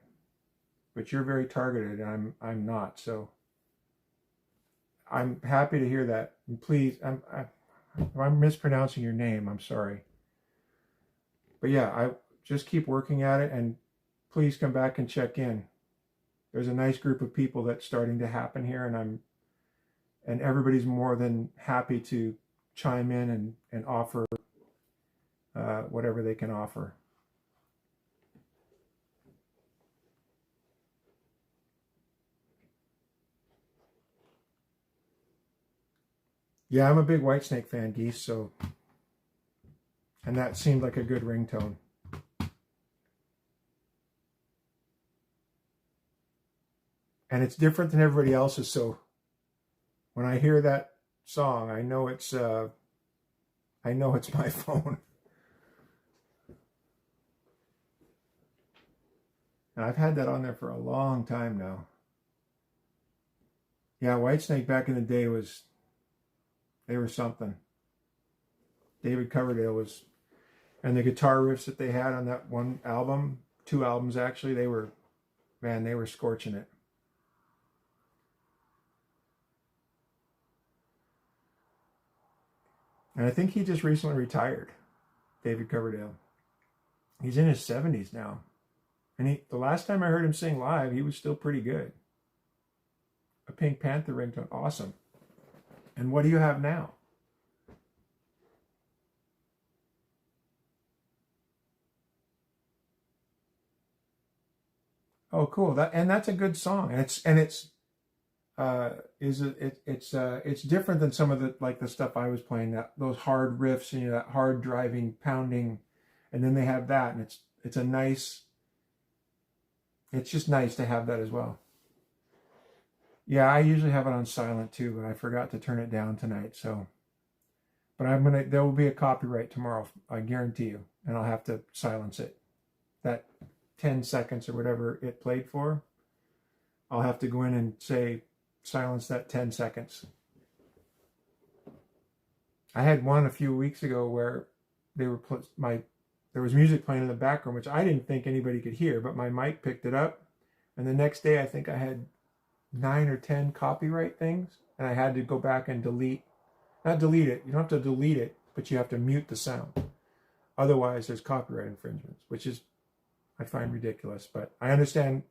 But you're very targeted, and I'm not. So I'm happy to hear that. And please, if I'm mispronouncing your name, I'm sorry. But yeah, I just keep working at it, and please come back and check in. There's a nice group of people that's starting to happen here, and everybody's more than happy to chime in and offer whatever they can offer. Yeah, I'm a big Whitesnake fan, Geese, so, and that seemed like a good ringtone. And it's different than everybody else's, so when I hear that song, I know it's my phone. And I've had that on there for a long time now. Yeah, Whitesnake back in the day they were something. David Coverdale was, and the guitar riffs that they had on that one album, 2 albums actually, they were scorching it. And I think he just recently retired, David Coverdale. He's in his 70s now. And the last time I heard him sing live, he was still pretty good. A Pink Panther ringtone, awesome. And what do you have now? Oh, cool. That's a good song. And it's different than some of the stuff I was playing, those hard riffs, that hard driving, pounding, and then they have that, and it's just nice to have that as well. Yeah, I usually have it on silent too, but I forgot to turn it down tonight. So, but there will be a copyright tomorrow, I guarantee you, and I'll have to silence it. That 10 seconds or whatever it played for, I'll have to go in and say, silence that 10 seconds. I had one a few weeks ago where there was music playing in the background, which I didn't think anybody could hear, but my mic picked it up. And the next day, I think I had 9 or 10 copyright things, and I had to go back and not delete it. You don't have to delete it, but you have to mute the sound. Otherwise, there's copyright infringements, which is, I find ridiculous. But I understand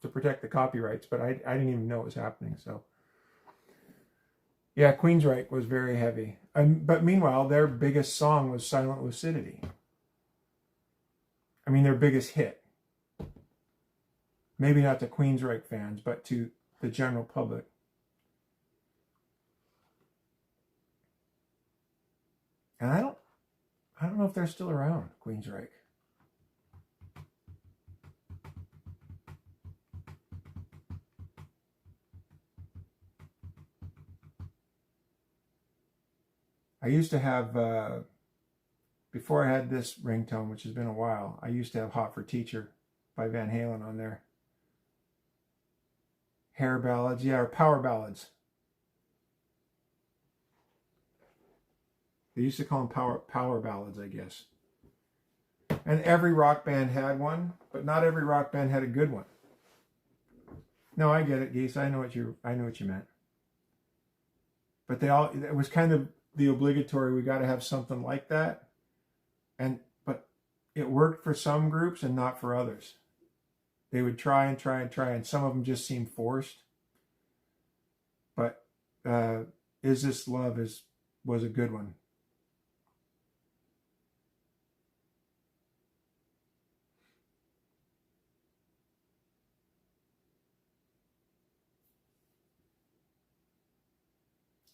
to protect the copyrights, but I didn't even know it was happening. So, yeah, Queensryche was very heavy. But meanwhile, their biggest song was Silent Lucidity. I mean, their biggest hit. Maybe not to Queensryche fans, but to the general public. And I don't know if they're still around, Queensryche. I used to have, before I had this ringtone, which has been a while, I used to have Hot for Teacher by Van Halen on there. Hair ballads, yeah, or power ballads. They used to call them power ballads, I guess. And every rock band had one, but not every rock band had a good one. No, I get it, Geese. I know what you meant. But it was kind of the obligatory, we got to have something like that. But it worked for some groups and not for others. they would try and try and try, and some of them just seemed forced. But Is This Love was a good one.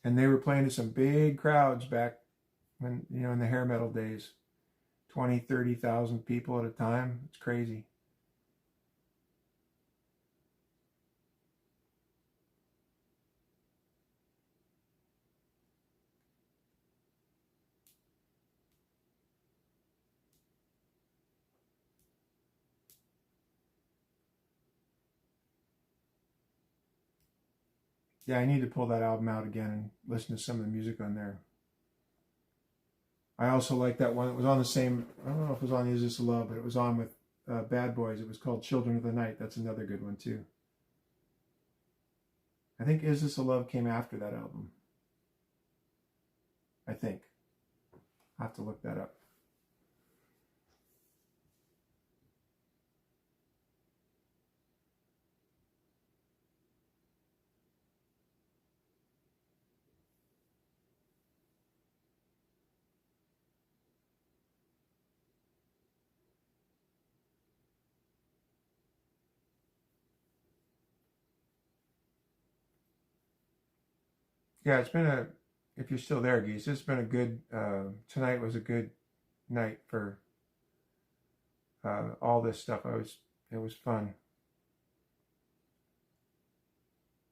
And they were playing to some big crowds back when, in the hair metal days. 20, 30,000 people at a time. It's crazy. Yeah, I need to pull that album out again and listen to some of the music on there. I also like that one. It was on the same, I don't know if it was on Is This Love, but it was on with Bad Boys. It was called Children of the Night. That's another good one too. I think Is This a Love came after that album. I think. I'll have to look that up. Yeah, if you're still there, Geese, it's been a good, tonight was a good night for all this stuff. It was fun.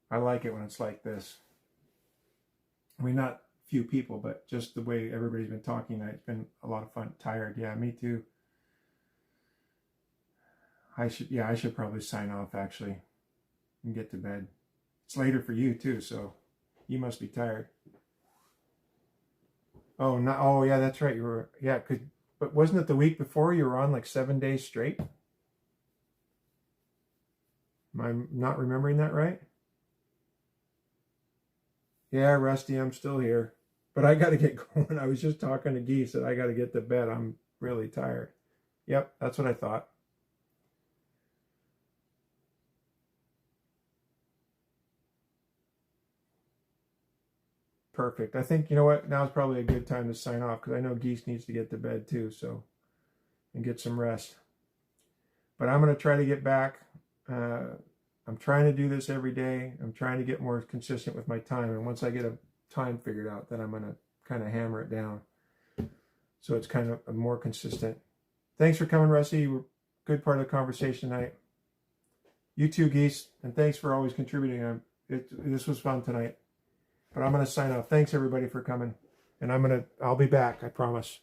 I like it when it's like this. I mean, not few people, but just the way everybody's been talking tonight. It's been a lot of fun. Tired. Yeah, me too. I should probably sign off actually and get to bed. It's later for you too, so you must be tired. Oh, no, oh yeah, that's right. But wasn't it the week before you were on like 7 days straight? Am I not remembering that right? Yeah, Rusty, I'm still here. But I got to get going. I was just talking to Geese that I got to get to bed. I'm really tired. Yep, that's what I thought. Perfect. I think, you know what, now's probably a good time to sign off because I know Geese needs to get to bed too, so, and get some rest. But I'm going to try to get back. I'm trying to do this every day. I'm trying to get more consistent with my time. And once I get a time figured out, then I'm going to kind of hammer it down. So it's kind of a more consistent. Thanks for coming, Rusty. You were a good part of the conversation tonight. You too, Geese. And thanks for always contributing. This was fun tonight. But I'm going to sign off. Thanks, everybody, for coming. And I'll be back, I promise.